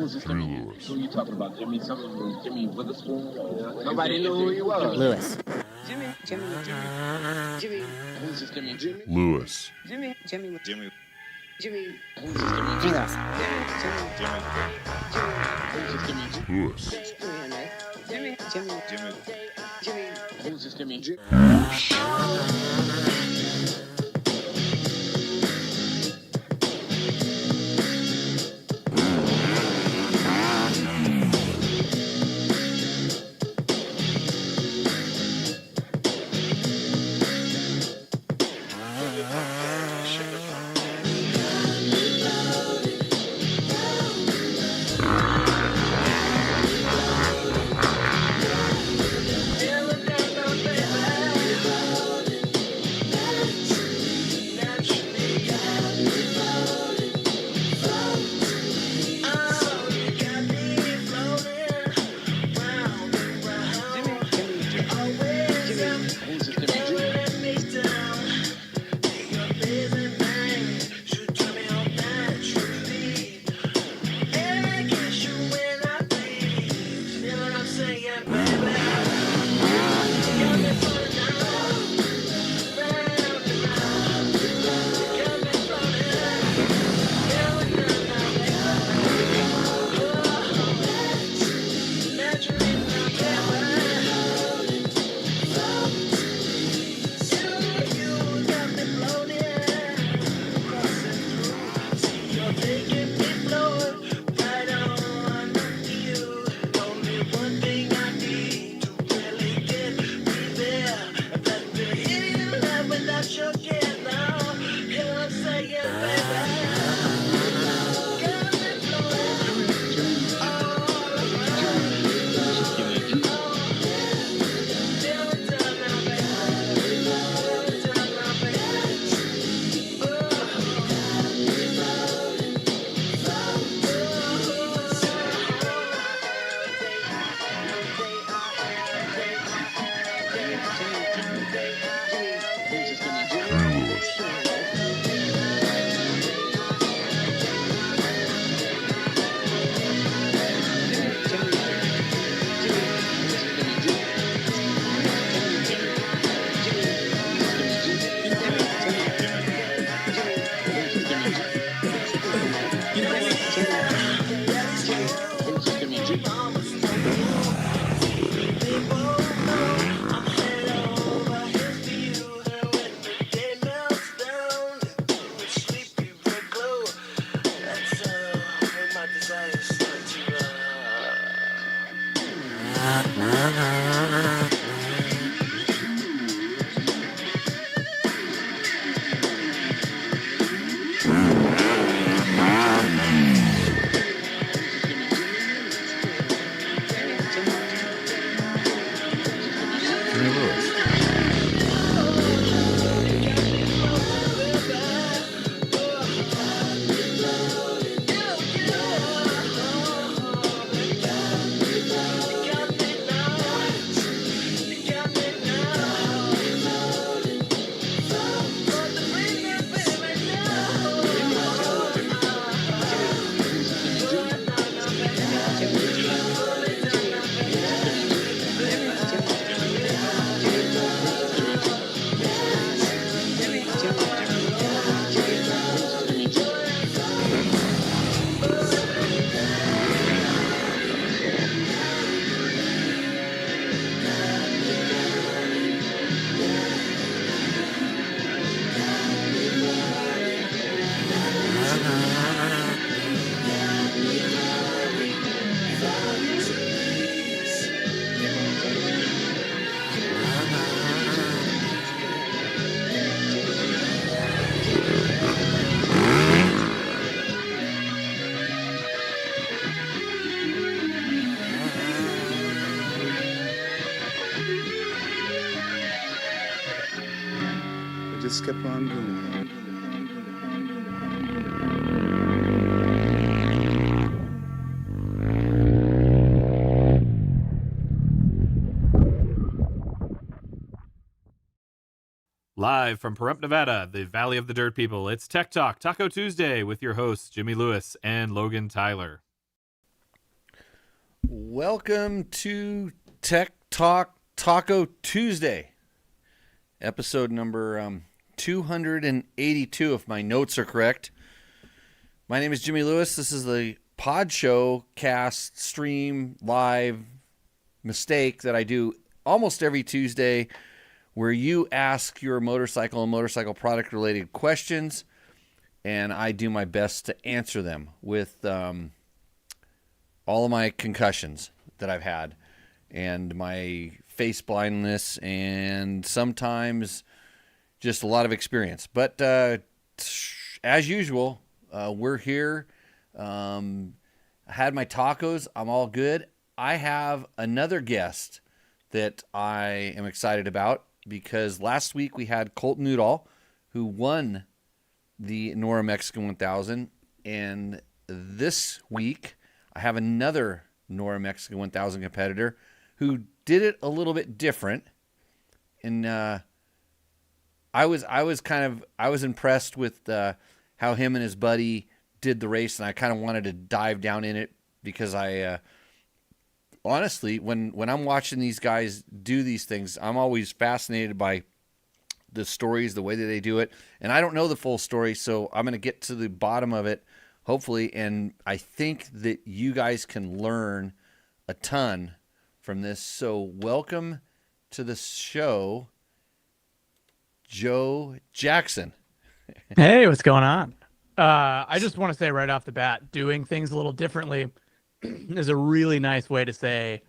Who's this Jimmy? Lewis. Who you talking about? Jimmy something? Jimmy Witherspoon? Nobody knew who he was. Lewis. Jimmy. Who's this Jimmy? Jimmy? Lewis. Jimmy. Who's this Jimmy? Lewis. Who's this Jimmy? Lewis. Who's this Jimmy? Just kept on doing. Live from Pahrump, Nevada, the Valley of the Dirt People, it's Tech Talk, Taco Tuesday, with your hosts, Jimmy Lewis and Logan Tyler. Welcome to Tech Talk Taco Tuesday, episode number 282, if my notes are correct. My name is Jimmy Lewis. This is the pod show, cast, stream, live mistake that I do almost every Tuesday, where you ask your motorcycle and motorcycle product related questions, and I do my best to answer them with all of my concussions that I've had and my face blindness and sometimes just a lot of experience. But as usual, we're here. I had my tacos. I'm all good. I have another guest that I am excited about because last week we had Colton Udall, who won the NORRA Mexican 1000, and this week I have another NORRA Mexican 1000 competitor who did it a little bit different, and I was impressed with how him and his buddy did the race, and I kind of wanted to dive down in it because I honestly, when I'm watching these guys do these things, I'm always fascinated by the stories, the way that they do it, and I don't know the full story, so I'm going to get to the bottom of it, hopefully, and I think that you guys can learn a ton from this. So welcome to the show, Joe Jackson. Hey, what's going on? I just want to say right off the bat, doing things a little differently is a really nice way to say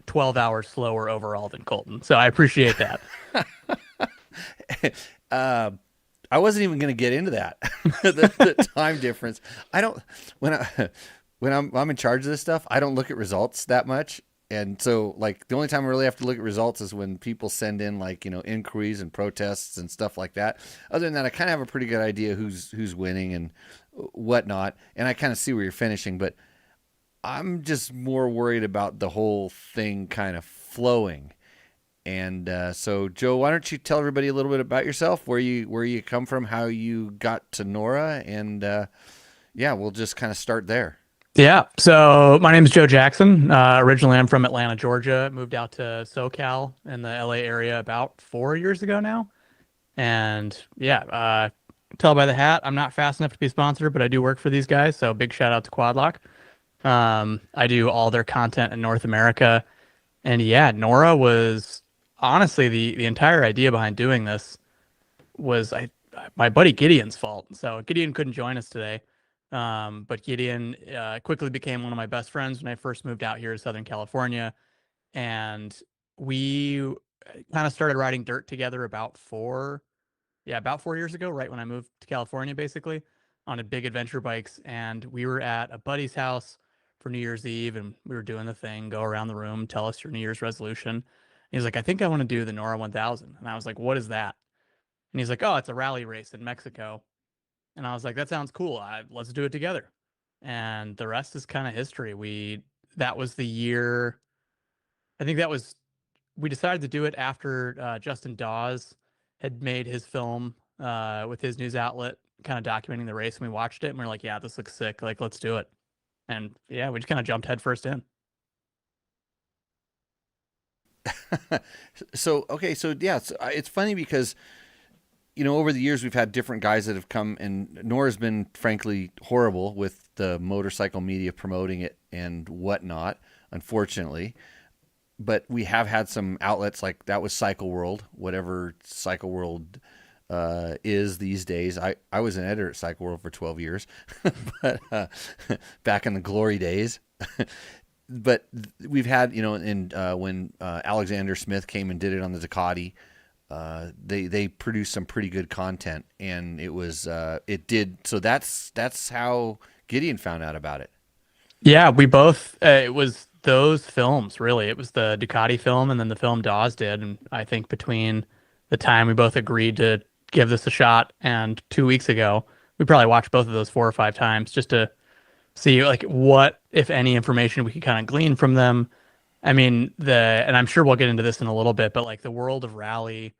12 hours slower overall than Colton. So I appreciate that. I wasn't even going to get into that. the time difference. I don't when I'm in charge of this stuff, I don't look at results that much. And so like the only time I really have to look at results is when people send in like, inquiries and protests and stuff like that. Other than that, I kind of have a pretty good idea who's winning and whatnot. And I kind of see where you're finishing, but I'm just more worried about the whole thing kind of flowing. And so, Joe, why don't you tell everybody a little bit about yourself, where you come from, how you got to NORRA, and we'll just kind of start there. Yeah. So my name is Joe Jackson. Originally, I'm from Atlanta, Georgia. Moved out to SoCal in the LA area about 4 years ago now. And tell by the hat, I'm not fast enough to be sponsored, but I do work for these guys. So big shout out to Quadlock. I do all their content in North America. And NORRA was honestly the entire idea behind doing this was my buddy Gideon's fault. So Gideon couldn't join us today. But Gideon quickly became one of my best friends when I first moved out here to Southern California. And we kind of started riding dirt together about 4 years ago, right when I moved to California, basically, on a big adventure bikes. And we were at a buddy's house for New Year's Eve, and we were doing the thing, go around the room, tell us your New Year's resolution. And he's like, I think I want to do the NORRA 1000. And I was like, what is that? And he's like, oh, it's a rally race in Mexico. And I was like, that sounds cool. Let's do it together. And the rest is kind of history. That was the year. I think we decided to do it after Justin Dawes had made his film with his news outlet, kind of documenting the race. And we watched it and we were like, yeah, this looks sick. Like, let's do it. And we just kind of jumped headfirst in. It's funny because over the years we've had different guys that have come, and NORRA's been frankly horrible with the motorcycle media promoting it and whatnot, unfortunately. But we have had some outlets like that was Cycle World, whatever Cycle World is these days. I was an editor at Cycle World for 12 years, but back in the glory days. But we've had, when Alexander Smith came and did it on the Ducati, they produced some pretty good content, and it was it did. So that's how Gideon found out about it. Yeah, we both. It was those films, really. It was the Ducati film and then the film Dawes did, and I think between the time we both agreed to give this a shot and 2 weeks ago, we probably watched both of those 4 or 5 times just to see like what, if any, information we could kind of glean from them. I mean, and I'm sure we'll get into this in a little bit, but like the world of rally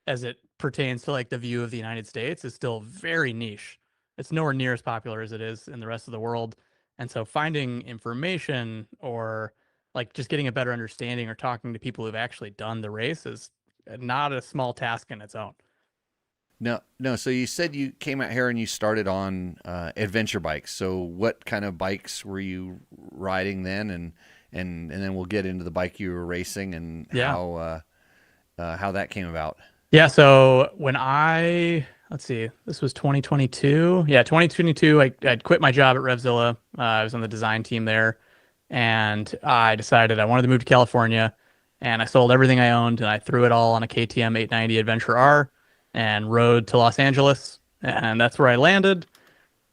as it pertains to like the view of the United States is still very niche. It's nowhere near as popular as it is in the rest of the world. And so finding information or like just getting a better understanding or talking to people who've actually done the race is not a small task in its own. No. So you said you came out here and you started on adventure bikes. So what kind of bikes were you riding then? And then we'll get into the bike you were racing and how that came about. Yeah. So when let's see, this was 2022. Yeah, 2022. I'd quit my job at Revzilla. I was on the design team there, and I decided I wanted to move to California. And I sold everything I owned, and I threw it all on a KTM 890 Adventure R, and rode to Los Angeles, and that's where I landed.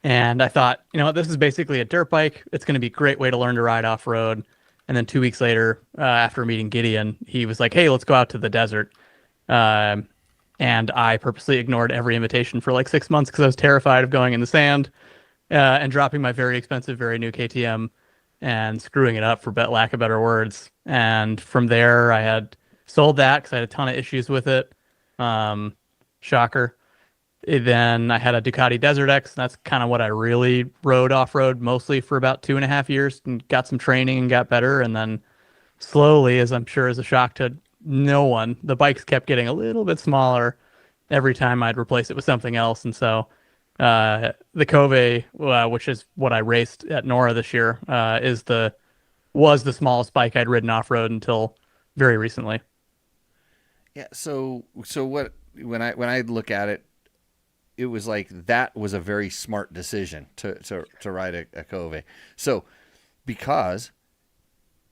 And I thought, you know what, this is basically a dirt bike. It's going to be a great way to learn to ride off road. And then 2 weeks later, after meeting Gideon, he was like, "Hey, let's go out to the desert." Um, and I purposely ignored every invitation for like 6 months because I was terrified of going in the sand and dropping my very expensive, very new KTM and screwing it up, for lack of better words. And from there, I had sold that because I had a ton of issues with it. Shocker. Then I had a Ducati Desert X, and that's kind of what I really rode off-road mostly for about 2.5 years, and got some training and got better. And then slowly, as I'm sure is a shock to no one, the bikes kept getting a little bit smaller every time I'd replace it with something else. And so the Cove, which is what I raced at NORRA this year, was the smallest bike I'd ridden off-road until very recently. Yeah. So what, when I look at it, it was like that was a very smart decision to ride a Cove. So because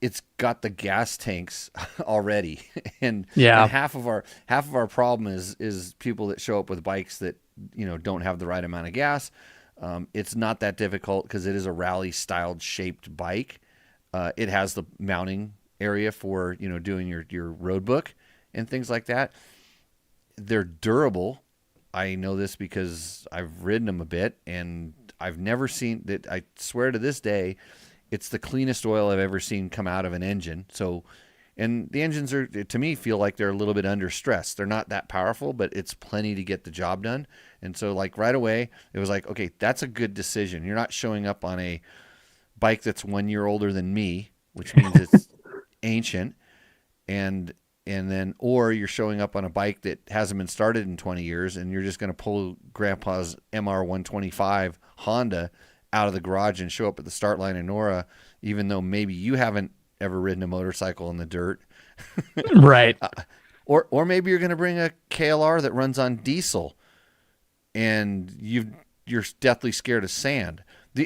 it's got the gas tanks already, and half of our problem is people that show up with bikes that don't have the right amount of gas. It's not that difficult because it is a rally styled shaped bike. It has the mounting area for doing your road book and things like that. They're durable. I know this because I've ridden them a bit, and I've never seen that. I swear to this day, it's the cleanest oil I've ever seen come out of an engine. So, and the engines are, to me, feel like they're a little bit under stress. They're not that powerful, but it's plenty to get the job done. And so, like, right away, it was like, okay, that's a good decision. You're not showing up on a bike that's 1 year older than me, which means it's ancient, and then, or you're showing up on a bike that hasn't been started in 20 years, and you're just going to pull Grandpa's MR125 Honda out of the garage and show up at the start line in NORRA, even though maybe you haven't ever ridden a motorcycle in the dirt. Right. Or maybe you're going to bring a KLR that runs on diesel, and you're deathly scared of sand.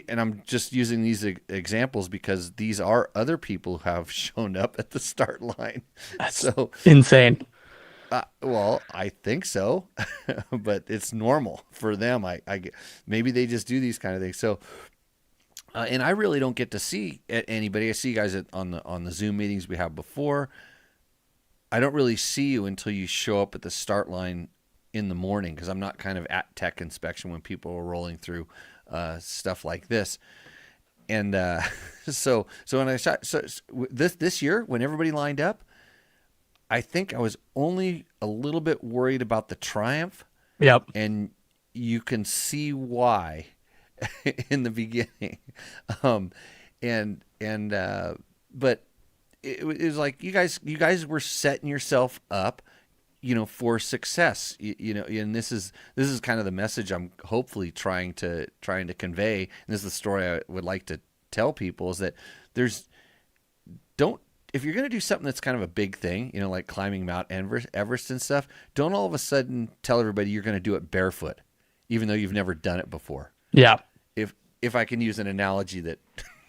And I'm just using these examples because these are other people who have shown up at the start line. That's so insane. Well, I think so, but it's normal for them. I maybe they just do these kind of things. So, and I really don't get to see anybody. I see you guys on the Zoom meetings we have before. I don't really see you until you show up at the start line in the morning, because I'm not kind of at tech inspection when people are rolling through stuff like this. And so when I shot this year, when everybody lined up, I think I was only a little bit worried about the Triumph. Yep. And you can see why in the beginning. But it was like you guys were setting yourself up, for success, and this is kind of the message I'm hopefully trying to convey. And this is the story I would like to tell people, is that if you're going to do something that's kind of a big thing, like climbing Mount Everest and stuff, don't all of a sudden tell everybody you're going to do it barefoot, even though you've never done it before. Yeah. If I can use an analogy that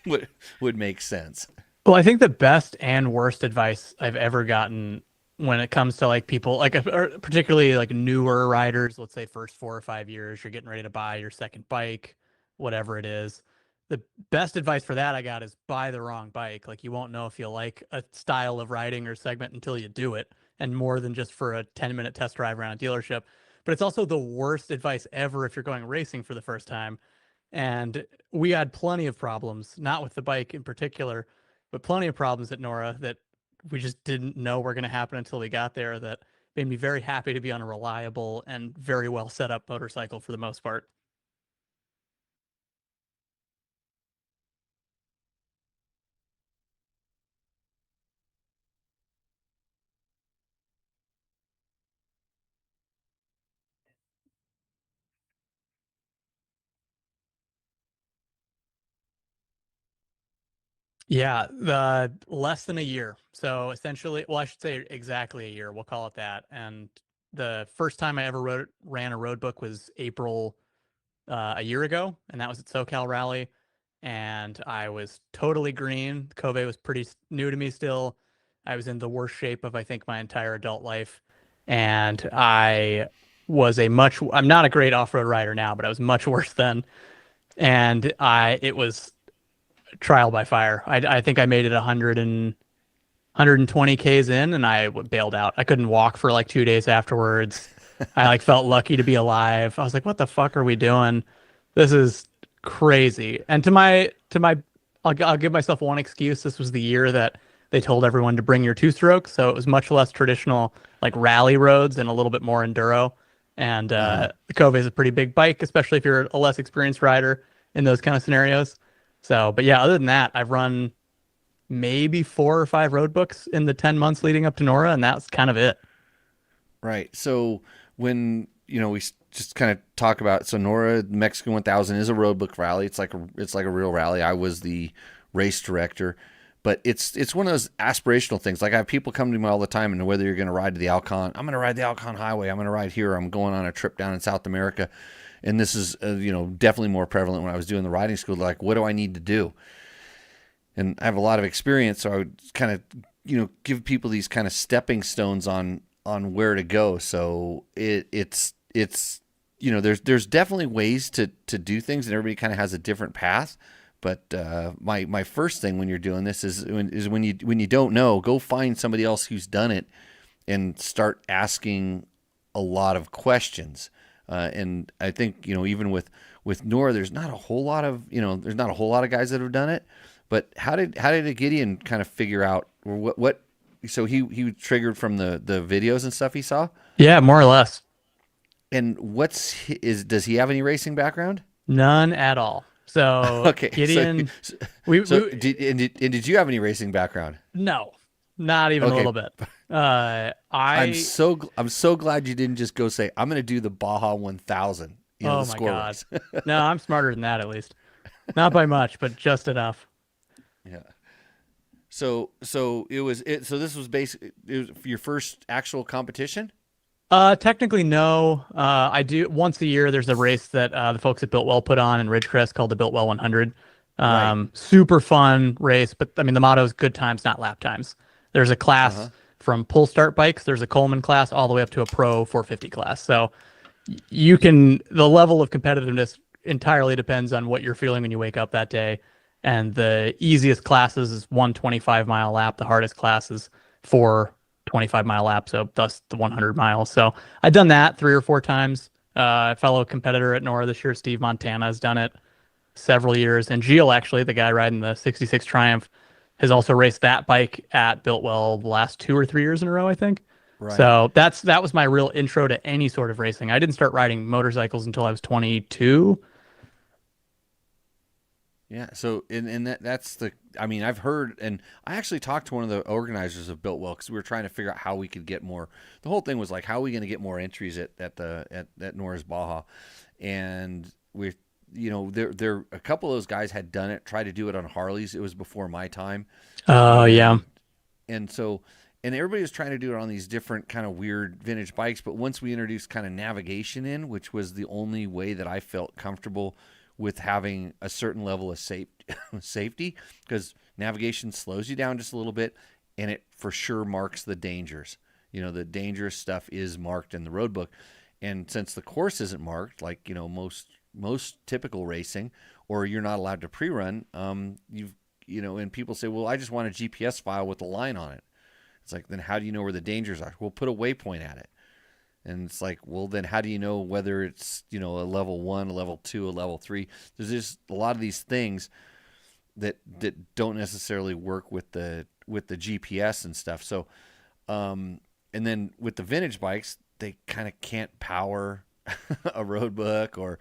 would make sense. Well, I think the best and worst advice I've ever gotten when it comes to like people, like particularly like newer riders, let's say first 4 or 5 years, you're getting ready to buy your second bike, whatever it is. The best advice for that I got is buy the wrong bike. Like, you won't know if you like a style of riding or segment until you do it, and more than just for a 10-minute test drive around a dealership. But it's also the worst advice ever if you're going racing for the first time. And we had plenty of problems, not with the bike in particular, but plenty of problems at NORRA that we just didn't know were going to happen until we got there, that made me very happy to be on a reliable and very well set up motorcycle for the most part. Yeah, the less than a year. So essentially, well, I should say exactly a year. We'll call it that. And the first time I ever ran a road book was April a year ago, and that was at SoCal Rally. And I was totally green. Kobe was pretty new to me still. I was in the worst shape of I think my entire adult life, and I'm not a great off-road rider now, but I was much worse then. And it was trial by fire. I think I made it 120 Ks in and I bailed out. I couldn't walk for like 2 days afterwards. I like felt lucky to be alive. I was like, what the fuck are we doing? This is crazy. And I'll give myself one excuse. This was the year that they told everyone to bring your two strokes. So it was much less traditional like rally roads and a little bit more enduro. And the Cove is a pretty big bike, especially if you're a less experienced rider in those kind of scenarios. So, but yeah, other than that, I've run maybe 4 or 5 road books in the 10 months leading up to NORRA, and that's kind of it. Right. So when we just kind of talk about, so NORRA Mexican 1000 is a road book rally. It's like a real rally. I was the race director, but it's one of those aspirational things. Like I have people come to me all the time, and whether you're going to ride to the Alcon, I'm going to ride the Alcon Highway. I'm going to ride here. I'm going on a trip down in South America, and this is definitely more prevalent when I was doing the riding school. Like, what do I need to do? And I have a lot of experience, so I would kind of, give people these kind of stepping stones on where to go. So it's there's definitely ways to do things, and everybody kind of has a different path. But my first thing when you're doing this is when you don't know, go find somebody else who's done it and start asking a lot of questions. And I think even with NORRA, there's not a whole lot of guys that have done it. But how did Gideon kind of figure out what? So he triggered from the videos and stuff he saw. Yeah, more or less. And does he have any racing background? None at all. So okay, Gideon, did you have any racing background? No, not even a little bit. I'm so glad you didn't just go say I'm going to do the Baja 1000. Oh my God! No, I'm smarter than that at least. Not by much, but just enough. Yeah. So it was it. So this was basically your first actual competition. Technically, no. I do once a year. There's a race that the folks at Biltwell put on in Ridgecrest called the Biltwell 100. Right. Super fun race, but I mean the motto is good times, not lap times. There's a class from pull start bikes. There's a Coleman class all the way up to a Pro 450 class. So the level of competitiveness entirely depends on what you're feeling when you wake up that day. And the easiest classes is 125-mile lap. The hardest class is 4 25-mile laps, so thus the 100 miles. So I've done that 3 or 4 times. A fellow competitor at NORRA this year, Steve Montana, has done it several years. And Gilles, actually, the guy riding the 66 Triumph, has also raced that bike at Biltwell the last 2 or 3 years in a row, I think. Right. So that was my real intro to any sort of racing. I didn't start riding motorcycles until I was 22. Yeah, so that's I've heard, and I actually talked to one of the organizers of Biltwell because we were trying to figure out how we could get more. The whole thing was like, how are we going to get more entries at NORRA's Baja? And there a couple of those guys had done it, tried to do it on Harleys. It was before my time. Oh yeah. And so, and everybody was trying to do it on these different kind of weird vintage bikes. But once we introduced kind of navigation in, which was the only way that I felt comfortable with having a certain level of safety, because navigation slows you down just a little bit, and it for sure marks the dangers. The dangerous stuff is marked in the road book, and since the course isn't marked, like most typical racing, or you're not allowed to pre-run, and people say, well, I just want a GPS file with a line on it. It's like, then how do you know where the dangers are? We'll put a waypoint at it. And it's like, well, then how do you know whether it's, a level 1, a level 2, a level 3? There's just a lot of these things that don't necessarily work with the GPS and stuff. So, and then with the vintage bikes, they kind of can't power a road book, or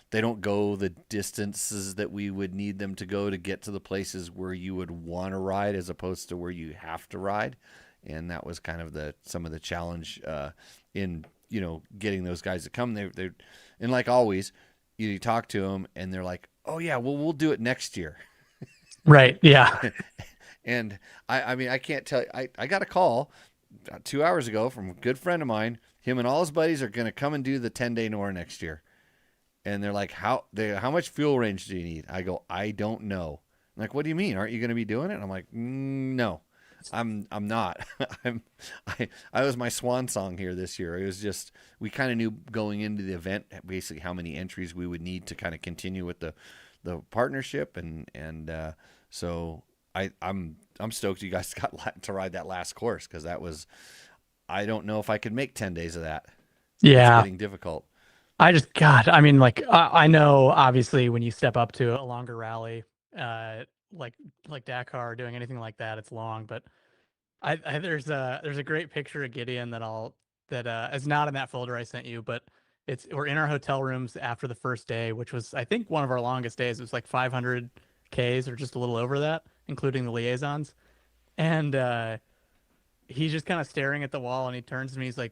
they don't go the distances that we would need them to go to get to the places where you would want to ride as opposed to where you have to ride. And that was kind of some of the challenge in getting those guys to come. They and like always, you talk to them and they're like, oh yeah, well we'll do it next year. Right. Yeah. And I mean, I can't tell you, I got a call 2 hours ago from a good friend of mine. Him and all his buddies are going to come and do the 10-day NORRA next year. And they're like, how much fuel range do you need? I go, I don't know. I'm like, what do you mean? Aren't you going to be doing it? And I'm like, no, I'm not. I was my swan song here this year. It was just, we kind of knew going into the event basically how many entries we would need to kind of continue with the partnership, and so I'm stoked you guys got to ride that last course, because that was, I don't know if I could make 10 days of that. It's Yeah. getting difficult. God, I mean, like, I know obviously when you step up to a longer rally, uh, like Dakar, doing anything like that, it's long. But there's a great picture of Gideon that is not in that folder I sent you, but we're in our hotel rooms after the first day, which was, I think, one of our longest days. It was like 500 Ks or just a little over that, including the liaisons. And he's just kind of staring at the wall, and he turns to me. He's like,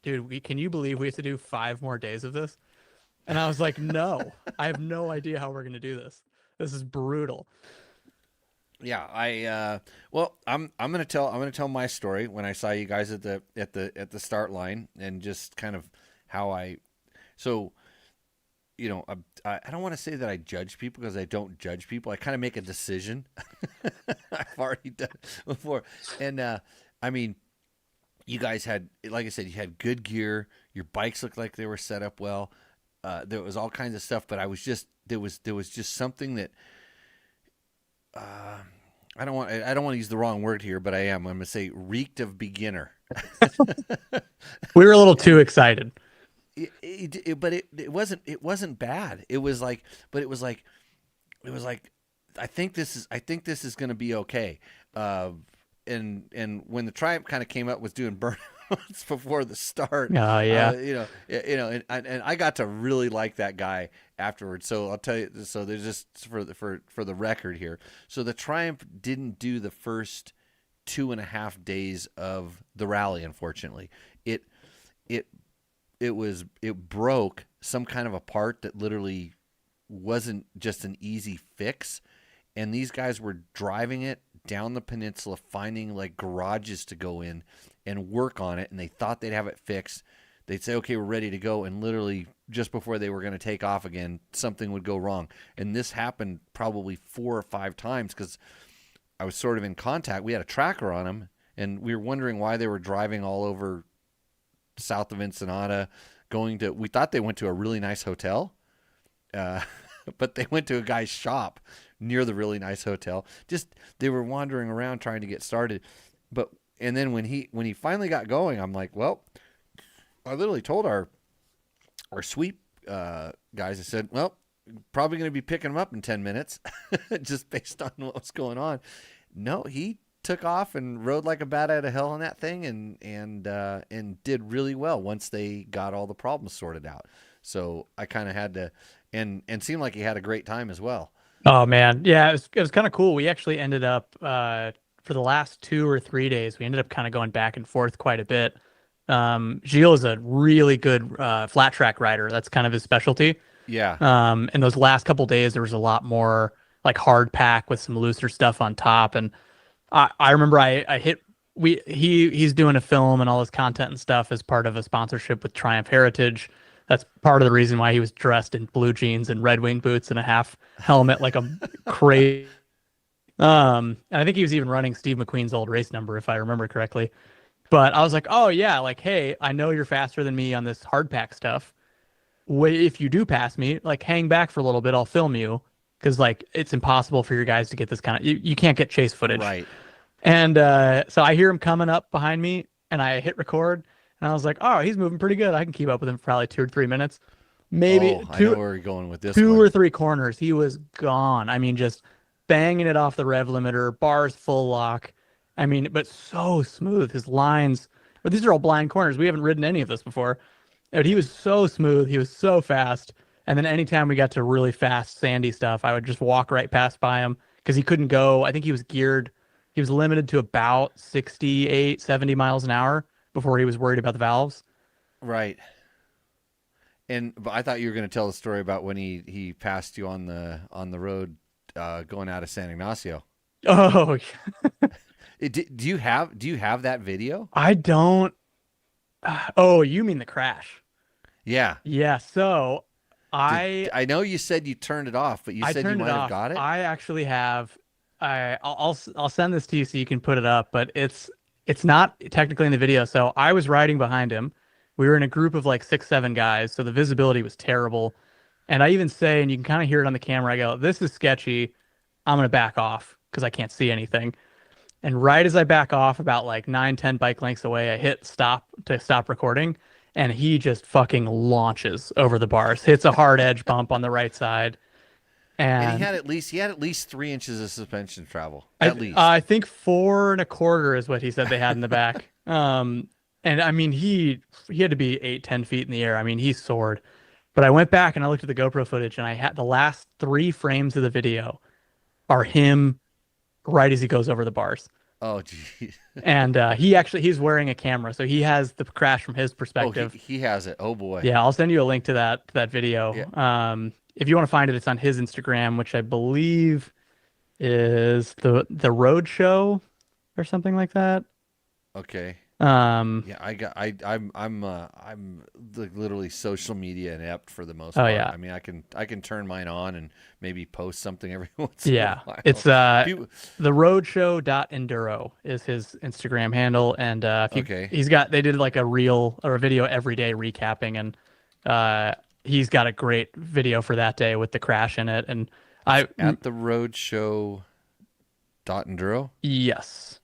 dude, can you believe we have to do 5 more days of this? And I was like, no, I have no idea how we're going to do this. This is brutal. Yeah, well, I'm gonna tell my story when I saw you guys at the start line, and just kind of how so, I don't want to say that I judge people, because I don't judge people. I kind of make a decision. I've already done it before, and I mean, you guys had, like I said, you had good gear. Your bikes looked like they were set up well. There was all kinds of stuff, but there was just something that, I don't want to use the wrong word here, but I'm going to say reeked of beginner. We were a little too excited. But it wasn't bad. It was like I think this is going to be okay. And when the Triumph kind of came up with doing burnouts before the start, Yeah. and I got to really like that guy afterwards. So I'll tell you. So there's just for the record here. So the Triumph didn't do the first 2.5 days of the rally. Unfortunately, it broke some kind of a part that literally wasn't just an easy fix, and these guys were driving it down the peninsula, finding like garages to go in and work on it, and they thought they'd have it fixed. They'd say, okay, we're ready to go, and literally just before they were going to take off again, something would go wrong. And this happened probably 4 or 5 times, because I was sort of in contact. We had a tracker on them, and we were wondering why they were driving all over south of Ensenada, we thought they went to a really nice hotel, but they went to a guy's shop near the really nice hotel. Just, they were wandering around trying to get started. And then when he finally got going, I'm like, well, I literally told our sweep guys, I said, well, probably going to be picking him up in 10 minutes, just based on what was going on. No, he took off and rode like a bat out of hell on that thing, and did really well once they got all the problems sorted out. So I kind of had to, and seemed like he had a great time as well. Oh man, yeah, it was kind of cool. We actually ended up for the last 2 or 3 days, we ended up kind of going back and forth quite a bit. Gilles is a really good flat track rider. That's kind of his specialty. Yeah. And those last couple days, there was a lot more like hard pack with some looser stuff on top. And I remember he's doing a film and all this content and stuff as part of a sponsorship with Triumph Heritage. That's part of the reason why he was dressed in blue jeans and Red Wing boots and a half helmet, like a crazy. And I think he was even running Steve McQueen's old race number, if I remember correctly. But I was like, oh yeah, like, hey, I know you're faster than me on this hard pack stuff. If you do pass me, like, hang back for a little bit, I'll film you, because like it's impossible for your guys to get this kind of, you can't get chase footage. Right. And so I hear him coming up behind me, and I hit record, and I was like, oh, he's moving pretty good. I can keep up with him for probably 2 or 3 minutes. Maybe I know where we're going with this. 2 one. or 3 corners. He was gone. I mean, just banging it off the rev limiter, bars full lock. I mean, but so smooth. His lines, but these are all blind corners. We haven't ridden any of this before. But he was so smooth. He was so fast. And then anytime we got to really fast, sandy stuff, I would just walk right past by him, because he couldn't go. I think he was geared. He was limited to about 68, 70 miles an hour before he was worried about the valves. Right. But I thought you were going to tell the story about when he passed you on the road going out of San Ignacio. Oh, Do you have that video? I don't. Oh, you mean the crash? Yeah. Yeah. So I know you said you turned it off, but you I said you turned it might have off. got it. I actually have. I'll send this to you so you can put it up, but it's not technically in the video. So I was riding behind him. We were in a group of like 6, 7 guys, so the visibility was terrible. And I even say, and you can kind of hear it on the camera, I go, "This is sketchy. I'm gonna back off because I can't see anything." And right as I back off, about like 9, 10 bike lengths away, I hit stop to stop recording, and he just fucking launches over the bars, hits a hard edge bump on the right side, And and he had at least 3 inches of suspension travel. I, At least. I think 4.25 is what he said they had in the back. And I mean, he had to be 8, 10 feet in the air. I mean, he soared. But I went back and I looked at the GoPro footage, and I had the last 3 frames of the video are him right as he goes over the bars. Oh, geez. And he's wearing a camera, so he has the crash from his Oh, perspective. he has it. Oh boy. Yeah, I'll send you a link to that video. Yeah. If you want to find it, it's on his Instagram, which I believe is the Road Show or something like that. Okay. Um, Yeah, I'm literally social media inept for the most Oh, part. yeah. I mean, I can turn mine on and maybe post something every once in yeah, a while. it's People- the roadshow.enduro is his Instagram handle, and Okay. they did like a reel or a video every day recapping, and he's got a great video for that day with the crash in it, and at the roadshow enduro. yes.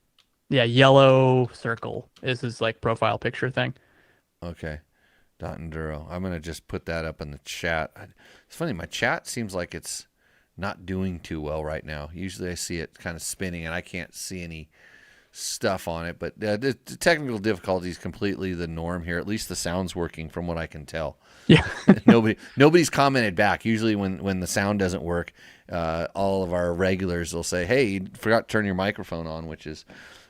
Yeah, yellow circle is his like profile picture thing. Okay. Enduro. I'm gonna just put that up in the chat. It's funny, my chat seems like it's not doing too well right now. Usually I see it kind of spinning and I can't see any stuff on it, but the technical difficulty is completely the norm here. At least the sound's working from what I can tell. Yeah. Nobody's commented back. Usually when the sound doesn't work, all of our regulars will say, "Hey, you forgot to turn your microphone on," which is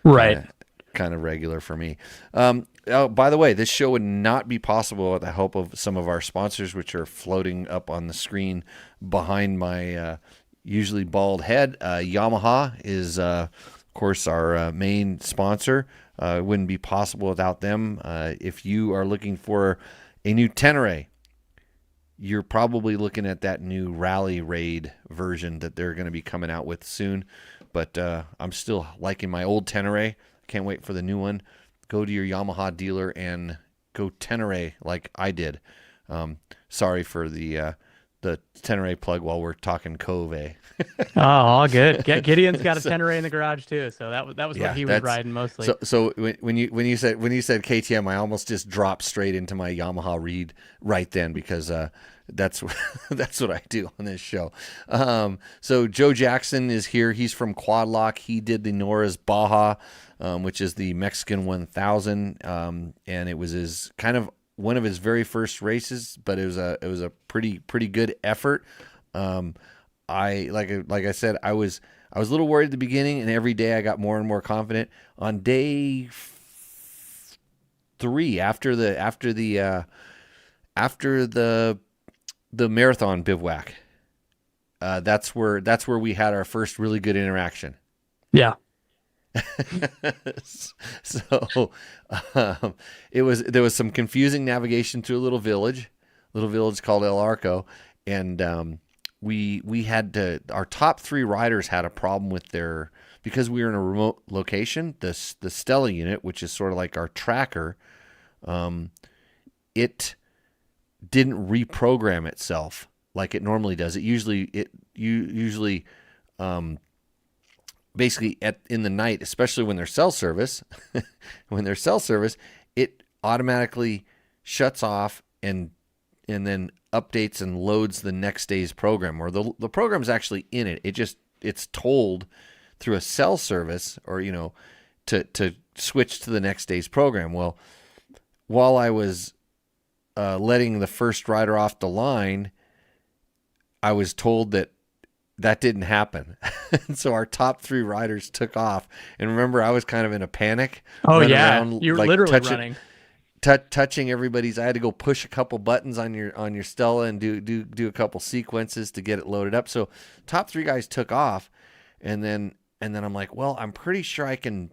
Right. kind of regular for me. Oh, by the way, this show would not be possible with the help of some of our sponsors, which are floating up on the screen behind my usually bald head. Yamaha is, of course, our main sponsor. It wouldn't be possible without them. If you are looking for a new Tenere, you're probably looking at that new Rally Raid version that they're going to be coming out with soon. But I'm still liking my old Tenere. Can't wait for the new one. Go to your Yamaha dealer and go Tenere like I did. Sorry for the Tenere plug while we're talking Cove. Oh, all good. Gideon's got a Tenere in the garage too, so that was Yeah, what he was riding mostly. So when you said KTM, I almost just dropped straight into my Yamaha read right then because that's that's what I do on this show. So Joe Jackson is here. He's from Quad Lock. He did the NORRA's Baja, which is the Mexican 1000, and it was his kind of one of his very first races, but it was a pretty good effort. I like I said, I was a little worried at the beginning, and every day I got more and more confident. On day 3, after the marathon bivouac, that's where we had our first really good interaction. Yeah. So there was some confusing navigation through a little village called El Arco, and we had to, our top 3 riders had a problem with their, because we were in a remote location, the Stella unit, which is sort of like our tracker, it didn't reprogram itself like it normally does. It usually basically in the night, especially when there's cell service, it automatically shuts off and then updates and loads the next day's program, or the program's actually in it. It's told through a cell service, or to switch to the next day's program. Well, while I was letting the first rider off the line, I was told that didn't happen. So our top 3 riders took off. And remember, I was kind of in a panic. Oh yeah, you're literally running. touching everybody's. I had to go push a couple buttons on your Stella and do a couple sequences to get it loaded up. So top 3 guys took off, and then I'm like, well, I'm pretty sure I can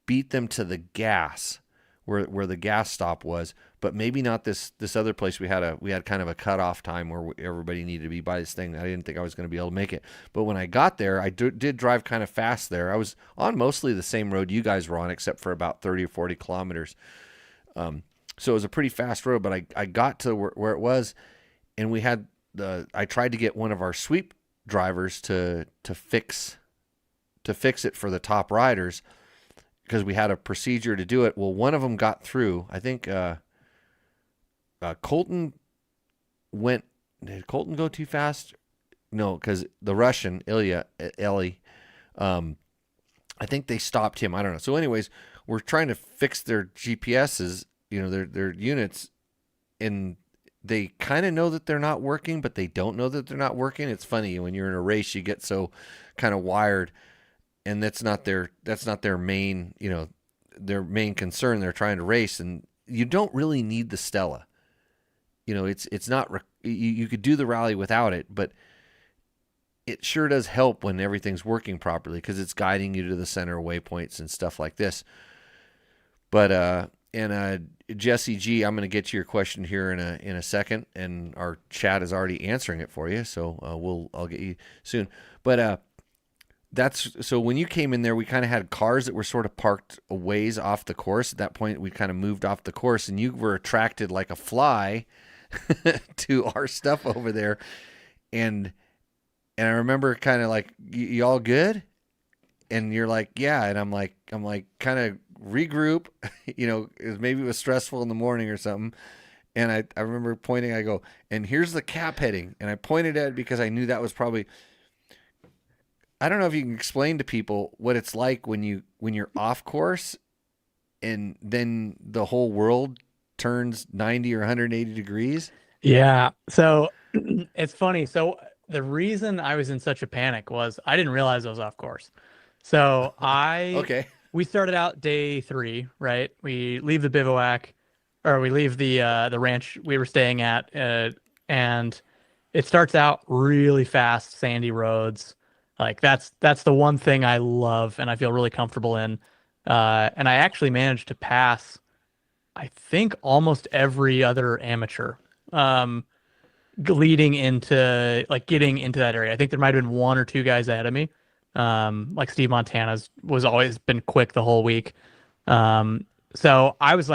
beat them to the gas where the gas stop was, but maybe not this other place. We had kind of a cutoff time where everybody needed to be by this thing. I didn't think I was going to be able to make it, but when I got there, I did drive kind of fast there. I was on mostly the same road you guys were on, except for about 30 or 40 kilometers. So it was a pretty fast road, but I got to where it was, and I tried to get one of our sweep drivers to fix it for the top riders, because we had a procedure to do it. Well, one of them got through. I think Colton went. Did Colton go too fast? No, because the Russian Eli, I think they stopped him. I don't know. So, anyways, we're trying to fix their GPSs, their units, and they kind of know that they're not working, but they don't know that they're not working. It's funny when you're in a race, you get so kind of wired. And that's not their main, their main concern. They're trying to race, and you don't really need the Stella. It's not. You could do the rally without it, but it sure does help when everything's working properly, because it's guiding you to the center waypoints and stuff like this. But Jesse G, I'm going to get to your question here in a second, and our chat is already answering it for you, so I'll get you soon. But so when you came in there, we kind of had cars that were sort of parked a ways off the course. At that point, we kind of moved off the course, and you were attracted like a fly to our stuff over there. And I remember kind of like, you all good? And you're like, yeah. And I'm like, kind of regroup, maybe it was stressful in the morning or something. And I remember pointing, I go, and here's the cap heading. And I pointed at it because I knew that was probably, I don't know if you can explain to people what it's like when you're off course and then the whole world turns 90 or 180 degrees. Yeah. So it's funny. So the reason I was in such a panic was I didn't realize I was off course. So we started out day 3, right? We leave the bivouac, or we leave the ranch we were staying at, and it starts out really fast, sandy roads. Like that's the one thing I love and I feel really comfortable in. And I actually managed to pass, I think, almost every other amateur leading into, like, getting into that area. I think there might have been 1 or 2 guys ahead of me. Like Steve Montana's was always been quick the whole week. So I was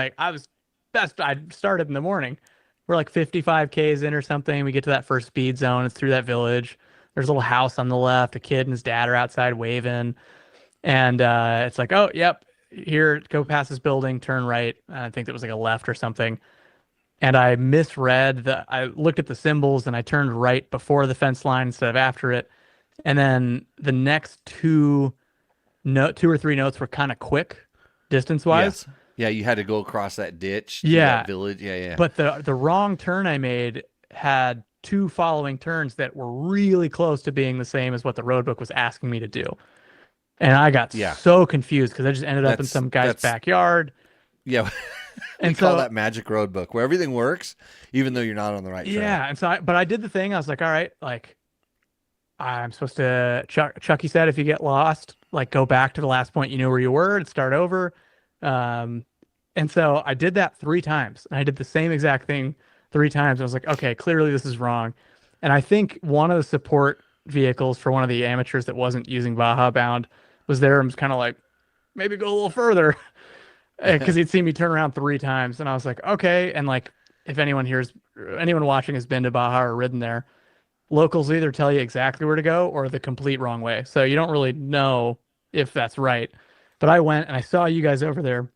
best. I started in the morning. We're like 55 Ks in or something. We get to that first speed zone. It's through that village. There's a little house on the left. A kid and his dad are outside waving. And it's like, oh, yep, here, go past this building, turn right. I think it was like a left or something. And I misread I looked at the symbols and I turned right before the fence line instead of after it. And then the next 2 or 3 notes were kind of quick distance wise. Yes. Yeah, you had to go across that ditch to Yeah. that village. Yeah. But the wrong turn I made had 2 following turns that were really close to being the same as what the road book was asking me to do. And I got so confused because I just ended up in some guy's backyard. Yeah. And call that magic road book where everything works, even though you're not on the right track. Yeah. And so but I did the thing. I was like, all right, like, I'm supposed to, Chucky said, if you get lost, like, go back to the last point you knew where you were and start over. And so I did that 3 times. And I did the same exact thing 3 times. I was like, okay, clearly this is wrong. And I think one of the support vehicles for one of the amateurs that wasn't using Baja Bound was there and was kind of like, maybe go a little further, because he'd seen me turn around 3 times. And I was like, okay. And like, if anyone watching has been to Baja or ridden there, locals either tell you exactly where to go or the complete wrong way. So you don't really know if that's right. But I went and I saw you guys over there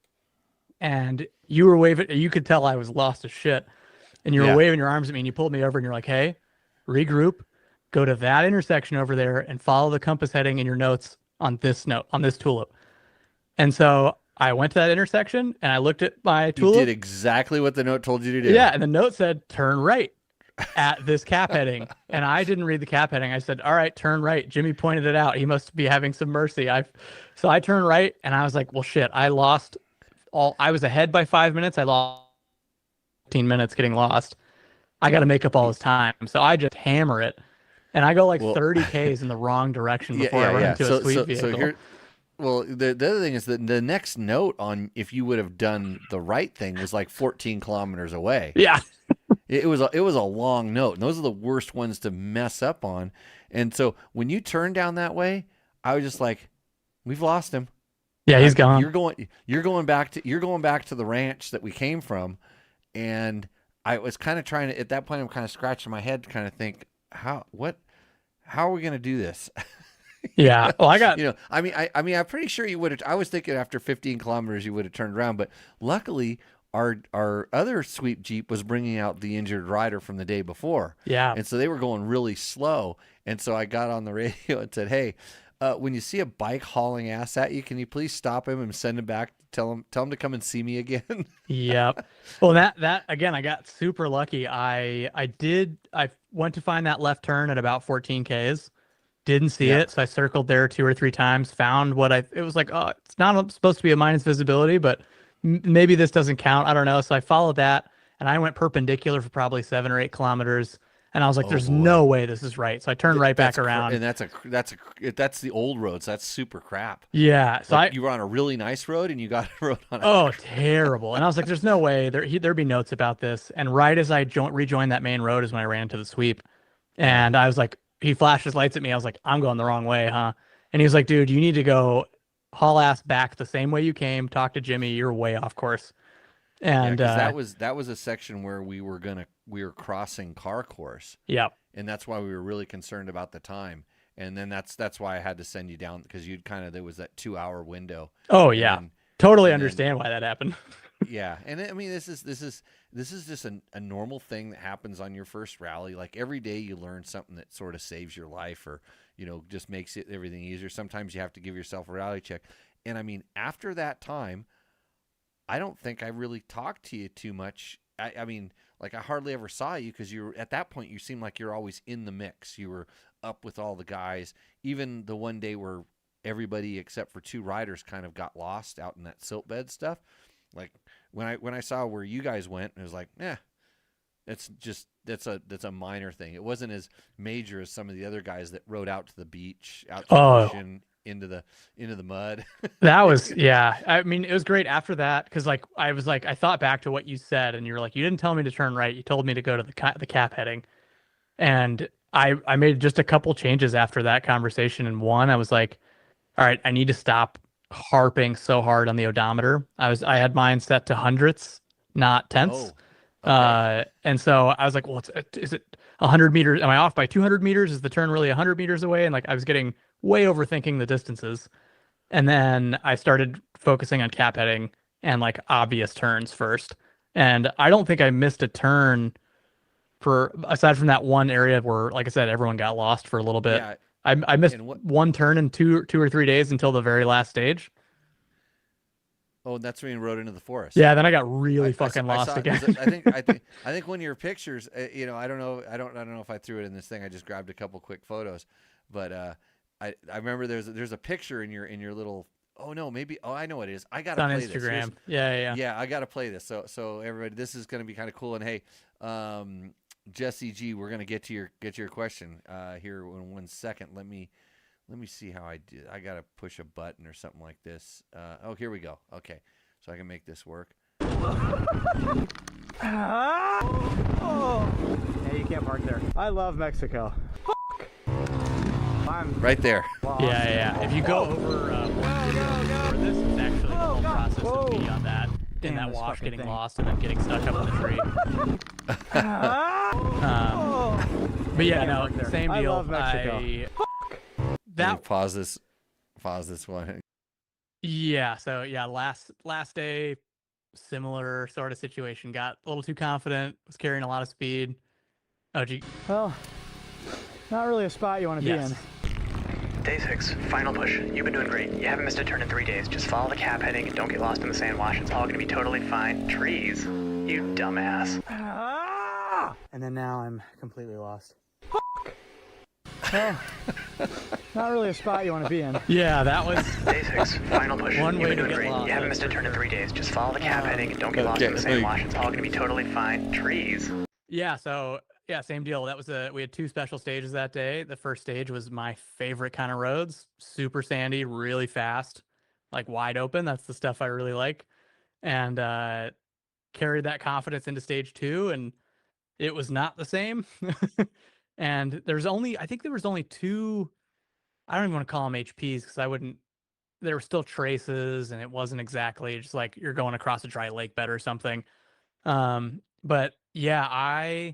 and you were waving. You could tell I was lost as shit. And you were waving your arms at me and you pulled me over and you're like, hey, regroup, go to that intersection over there and follow the compass heading in your notes on this tulip. And so I went to that intersection and I looked at my tulip. You did exactly what the note told you to do. Yeah. And the note said, turn right at this cap heading. And I didn't read the cap heading. I said, all right, turn right. Jimmy pointed it out. He must be having some mercy. So I turned right and I was like, well, shit, I was ahead by 5 minutes. I lost 15 minutes getting lost. I got to make up all his time. So I just hammer it. And I go like Well, 30 Ks in the wrong direction before I run into a sweep vehicle. So here, well, the other thing is that the next note on if you would have done the right thing was like 14 kilometers away. Yeah. It was a long note, and those are the worst ones to mess up on. And so when you turn down that way, I was just like, we've lost him. Yeah, he's gone. You're going back to the ranch that we came from, and I was kind of trying to, at that point I'm kind of scratching my head to kind of think how are we going to do this? Yeah. Well, I got, I'm pretty sure you would have, I was thinking after 15 kilometers you would have turned around, but luckily our other sweep Jeep was bringing out the injured rider from the day before. Yeah. And so they were going really slow. And so I got on the radio and said, hey, when you see a bike hauling ass at you, can you please stop him and send him back? Tell him to come and see me again. Yep. Well, that again, I got super lucky. I went to find that left turn at about 14 Ks. Didn't see it, so I circled there 2 or 3 times. Found it was like, oh, it's not supposed to be a minus visibility, but maybe this doesn't count. I don't know. So I followed that, and I went perpendicular for probably 7 or 8 kilometers. And I was like, "There's no way this is right." So I turned right back around. And that's the old roads. That's super crap. Yeah. So like you were on a really nice road, and you got a road on. Oh, terrible! And I was like, "There's no way there'd be notes about this." And right as I rejoined that main road is when I ran into the sweep, and I was like, he flashed his lights at me. I was like, "I'm going the wrong way, huh?" And he was like, "Dude, you need to go haul ass back the same way you came. Talk to Jimmy. You're way off course." And that was a section where we were crossing car course. Yep. And that's why we were really concerned about the time. And then that's why I had to send you down, because there was that 2-hour window. Oh yeah. Totally understand why that happened. Yeah. And I mean, this is just a normal thing that happens on your first rally. Like every day you learn something that sort of saves your life, or, just makes everything easier. Sometimes you have to give yourself a rally check. And I mean, after that time, I don't think I really talked to you too much. I mean, like I hardly ever saw you, because at that point you seemed like you're always in the mix. You were up with all the guys. Even the one day where everybody except for 2 riders kind of got lost out in that silt bed stuff. Like when I saw where you guys went, it was like, that's a minor thing. It wasn't as major as some of the other guys that rode out to the beach, out to the ocean, into the mud. That was, yeah. I mean, it was great after that, because I thought back to what you said, and you were like, you didn't tell me to turn right. You told me to go to the cap heading, and I made just a couple changes after that conversation. And one, I was like, all right, I need to stop harping so hard on the odometer. I had mine set to hundredths, not tenths. Okay. And so I was like, well, is it 100 meters? Am I off by 200 meters? Is the turn really 100 meters away? And like, I was getting way overthinking the distances. And then I started focusing on cap heading and like obvious turns first. And I don't think I missed a turn aside from that one area where, like I said, everyone got lost for a little bit. Yeah. I missed one turn in two or 3 days until the very last stage. Oh, that's when you rode into the forest. Yeah, then I got really fucking lost again. I think one of your pictures, I don't know if I threw it in this thing. I just grabbed a couple quick photos, but I remember there's a picture in your little. Oh no, maybe. Oh, I know what it is. I gotta play this. On Instagram. Yeah. I gotta play this. So everybody, this is gonna be kind of cool. And hey, Jesse G, we're gonna get to your question here in 1 second. Let me see how I did. I gotta push a button or something like this. Here we go. Okay, so I can make this work. Yeah, you can't park there. I love Mexico. Right there. Yeah. If you go over this is actually the whole process of me on that in that wash getting lost and then getting stuck up in the tree. But yeah, no, same deal. I love Mexico. Pause this one. Yeah, so yeah, last day, similar sort of situation. Got a little too confident, was carrying a lot of speed. Well, not really a spot you want to be in. Day 6, final push. You've been doing great. You haven't missed a turn in 3 days. Just follow the cap heading and don't get lost in the sand wash. It's all going to be totally fine. Trees. You dumbass. And then now I'm completely lost. Well, not really a spot you want to be in. Yeah, that was Day 6, final push. One You've way been to doing get great. lost, You haven't that's missed a for turn in sure. 3 days. Just follow the cab heading and don't get lost in the sandwash. It's all going to be totally fine. Trees. Yeah, so yeah, same deal. That was we had 2 special stages that day. The first stage was my favorite kind of roads, super sandy, really fast, like wide open. That's the stuff I really like. And carried that confidence into stage 2, and it was not the same. And I think there was only 2, I don't even want to call them HPs because I wouldn't, there were still traces and it wasn't exactly just like you're going across a dry lake bed or something. But yeah,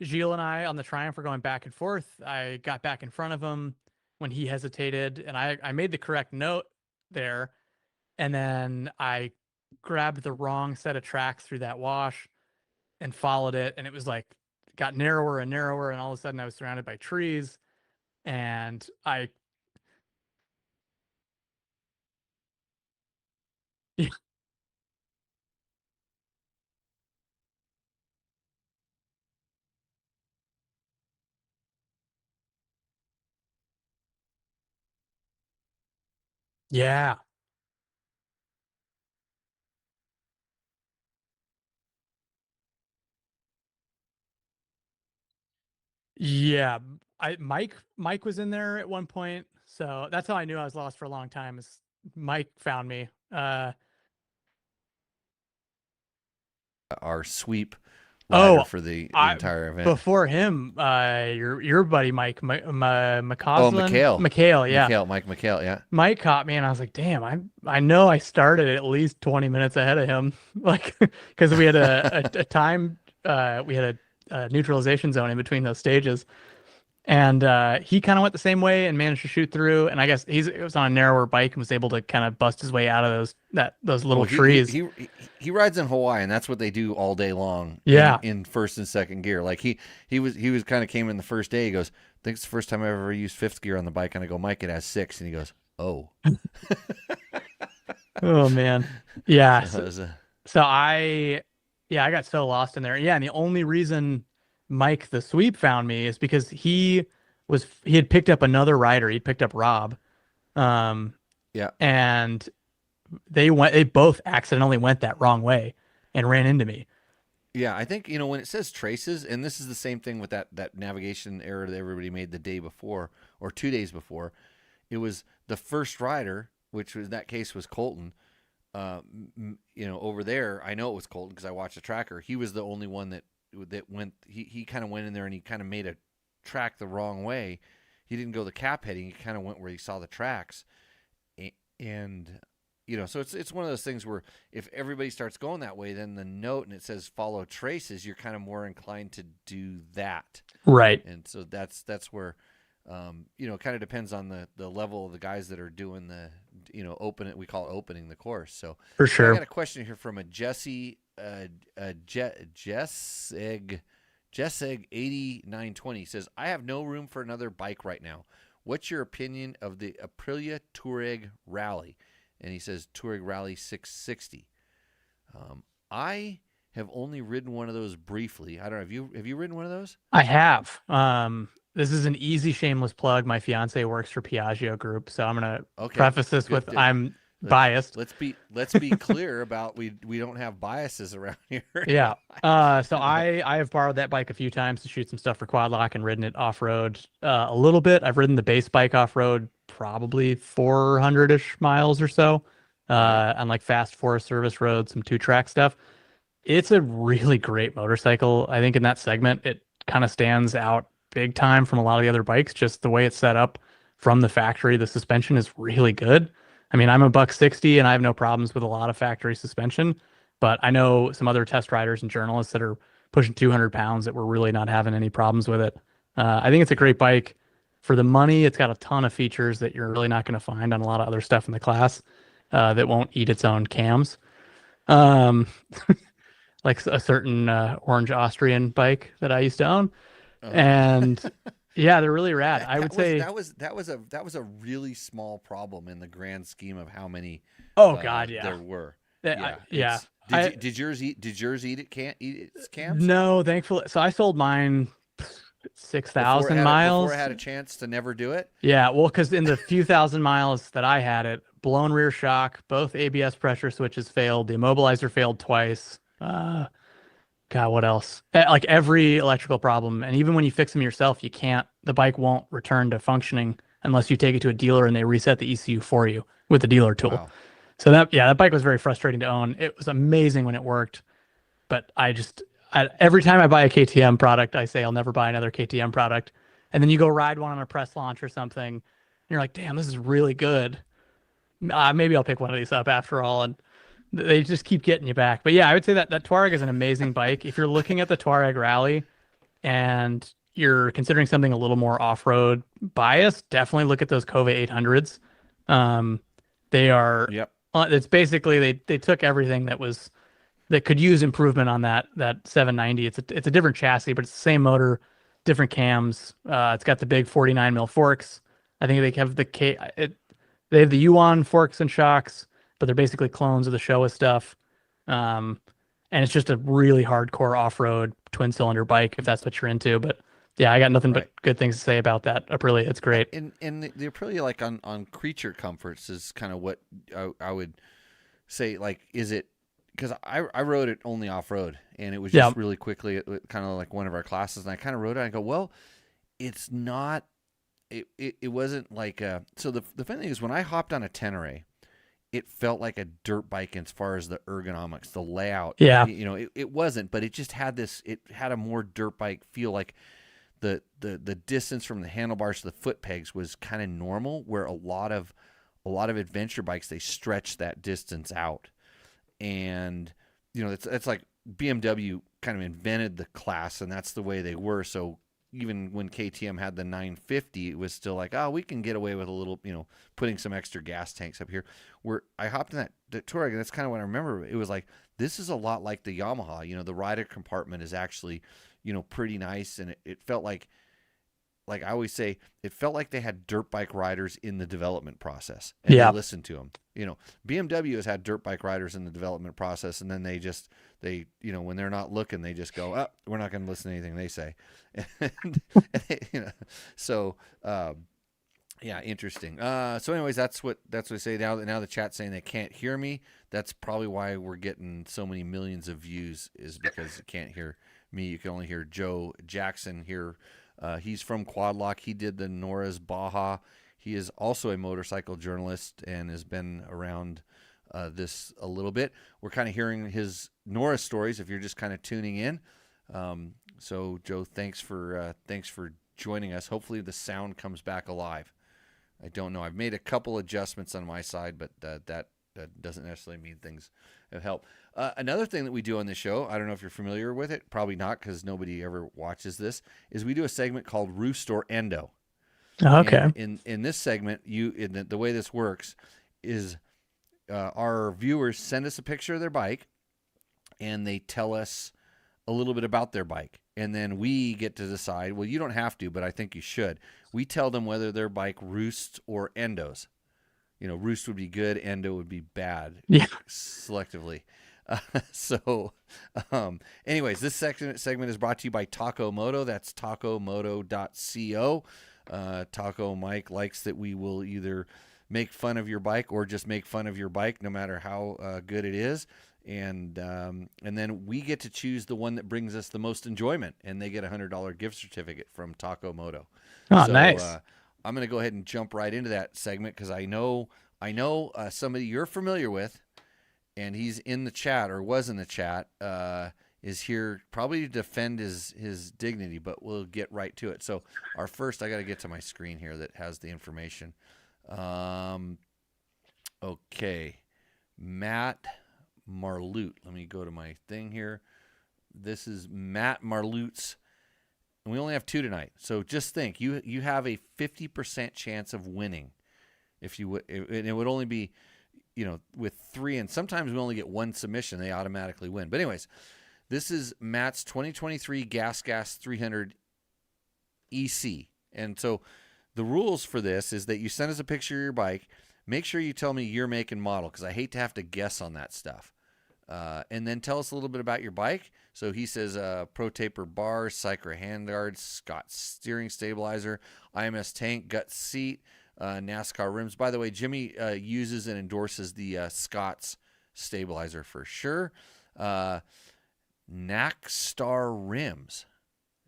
Gilles and I on the Triumph were going back and forth. I got back in front of him when he hesitated, and I made the correct note there. And then I grabbed the wrong set of tracks through that wash and followed it. And it was like, got narrower and narrower. And all of a sudden I was surrounded by trees. And yeah. Yeah. Mike was in there at one point. So that's how I knew I was lost for a long time is Mike found me. Our sweep rider for the I entire event. before him, your buddy Mike Mikhail. Mikhail, yeah. Mike McHale, yeah. Mike caught me and I was like, damn, I know I started at least 20 minutes ahead of him. Like, because we had a time, we had a neutralization zone in between those stages. And he kind of went the same way and managed to shoot through. And I guess it was on a narrower bike and was able to kind of bust his way out of those little trees. He rides in Hawaii, and that's what they do all day long. Yeah. In first and second gear, like he was kind of came in the first day. He goes, I think it's the first time I've ever used fifth gear on the bike. And I go, Mike, it has 6, and he goes, oh. Oh man, yeah. So I got so lost in there. Yeah, and the only reason Mike the sweep found me is because he had picked up another rider. He'd picked up Rob. Yeah. And they both accidentally went that wrong way and ran into me. Yeah, I think, when it says traces, and this is the same thing with that navigation error that everybody made the day before or 2 days before, it was the first rider, which was in that case was Colton. Over there, I know it was Colton because I watched the tracker. He was the only one that went, he kind of went in there and he kind of made a track the wrong way. He didn't go the cap heading. He kind of went where he saw the tracks. And, so it's one of those things where if everybody starts going that way, then the note and it says follow traces, you're kind of more inclined to do that. Right. And so that's where, it kind of depends on the level of the guys that are doing the, we call it opening the course. So for sure. I got a question here from a Jesseg 8920 says, I have no room for another bike right now. What's your opinion of the Aprilia Touareg Rally? And he says Touareg Rally 660. I have only ridden one of those briefly. I don't know. Have you ridden one of those? I have. This is an easy shameless plug. My fiance works for Piaggio Group, so I'm gonna preface this with I'm biased. Let's be clear about we don't have biases around here. Yeah. So I have borrowed that bike a few times to shoot some stuff for Quadlock and ridden it off road a little bit. I've ridden the base bike off road probably 400-ish miles or so on like fast Forest Service roads, some 2-track stuff. It's a really great motorcycle. I think in that segment it kind of stands out big time from a lot of the other bikes. Just the way it's set up from the factory, the suspension is really good. I mean, I'm a $160 and I have no problems with a lot of factory suspension, but I know some other test riders and journalists that are pushing 200 pounds that were really not having any problems with it. I think it's a great bike for the money. It's got a ton of features that you're really not going to find on a lot of other stuff in the class that won't eat its own cams. Like a certain orange Austrian bike that I used to own. And yeah, they're really rad. I would say that was a really small problem in the grand scheme of how many. Oh God, yeah, there were. Yeah. Did yours eat? Did yours eat it? Can't eat its cams? No, thankfully. So I sold mine 6,000 miles. Before I had a chance to never do it. Yeah, well, because in the few thousand miles that I had it, blown rear shock, both ABS pressure switches failed, the immobilizer failed twice. God, what else? Like every electrical problem, and even when you fix them yourself, the bike won't return to functioning unless you take it to a dealer and they reset the ECU for you with the dealer tool. Wow. So that bike was very frustrating to own. It was amazing when it worked, but every time I buy a KTM product, I say I'll never buy another KTM product. And then you go ride one on a press launch or something, and you're like, damn, this is really good. Maybe I'll pick one of these up after all. And they just keep getting you back. But yeah, I would say that Touareg is an amazing bike. If you're looking at the Touareg Rally and you're considering something a little more off-road biased, definitely look at those Kove 800s. They are, Yep. It's basically, they took everything that could use improvement on that 790. It's a different chassis, but it's the same motor, different cams. It's got the big 49 mil forks. I think they have they have the Yuan forks and shocks, but they're basically clones of the Showa stuff. And it's just a really hardcore off-road twin cylinder bike if that's what you're into. But yeah, I got nothing but good things to say about that Aprilia. It's great. And the Aprilia, like on creature comforts, is kind of what I would say. Like, is it because I rode it only off road, and it was just really quickly, kind of like one of our classes, and I kind of rode it. And I go, well, it's not. It wasn't like so the funny thing is when I hopped on a Tenere, it felt like a dirt bike as far as the ergonomics, the layout. Yeah. It wasn't, but it just had it had a more dirt bike feel. Like the distance from the handlebars to the foot pegs was kind of normal, where a lot of adventure bikes, they stretch that distance out. And it's like BMW kind of invented the class, and that's the way they were. So even when KTM had the 950, it was still like, oh, we can get away with a little, putting some extra gas tanks up here. Where I hopped in that Touareg, and that's kind of what I remember. It was like, this is a lot like the Yamaha. The rider compartment is actually, pretty nice, and it felt like I always say, it felt like they had dirt bike riders in the development process, and they listened to them. BMW has had dirt bike riders in the development process, and then they when they're not looking, they just go, we're not going to listen to anything they say. So yeah, interesting. So anyways, that's what I say. Now the chat's saying they can't hear me. That's probably why we're getting so many millions of views, is because you can't hear me. You can only hear Joe Jackson here. He's from Quad Lock. He did the NORRA's Baja. He is also a motorcycle journalist and has been around this a little bit. We're kind of hearing his NORRA stories if you're just kind of tuning in. So Joe, thanks for joining us. Hopefully the sound comes back alive. I don't know. I've made a couple adjustments on my side, but that doesn't necessarily mean things have helped. Another thing that we do on this show, I don't know if you're familiar with it, probably not because nobody ever watches this, is we do a segment called Roost or Endo. Okay. And in this segment, the way this works is our viewers send us a picture of their bike, and they tell us a little bit about their bike. And then we get to decide, well, you don't have to, but I think you should. We tell them whether their bike roosts or endos. Roost would be good, endo would be bad. Yeah. Selectively. Anyways, this segment is brought to you by Taco Moto. That's tacomoto.co. Taco Mike likes that we will either make fun of your bike or just make fun of your bike, no matter how good it is. And then we get to choose the one that brings us the most enjoyment, and they get a $100 gift certificate from Taco Moto. Oh, nice. I'm going to go ahead and jump right into that segment because I know somebody you're familiar with, and he's in the chat or was in the chat, is here probably to defend his dignity, but we'll get right to it. So I got to get to my screen here that has the information. Okay. Matt Marlute. Let me go to my thing here. This is Matt Marlute's. And we only have 2 tonight. So just think, you have a 50% chance of winning if you would, and it would only be, with 3, and sometimes we only get 1 submission, they automatically win. But anyways, this is Matt's 2023 Gas 300 EC. And so the rules for this is that you send us a picture of your bike. Make sure you tell me your make and model, because I hate to have to guess on that stuff. And then tell us a little bit about your bike. So he says Pro Taper bar, Cycra handguards, Scott steering stabilizer, IMS tank, gut seat, NASCAR rims. By the way, Jimmy uses and endorses the Scott's stabilizer for sure. Nackstar rims.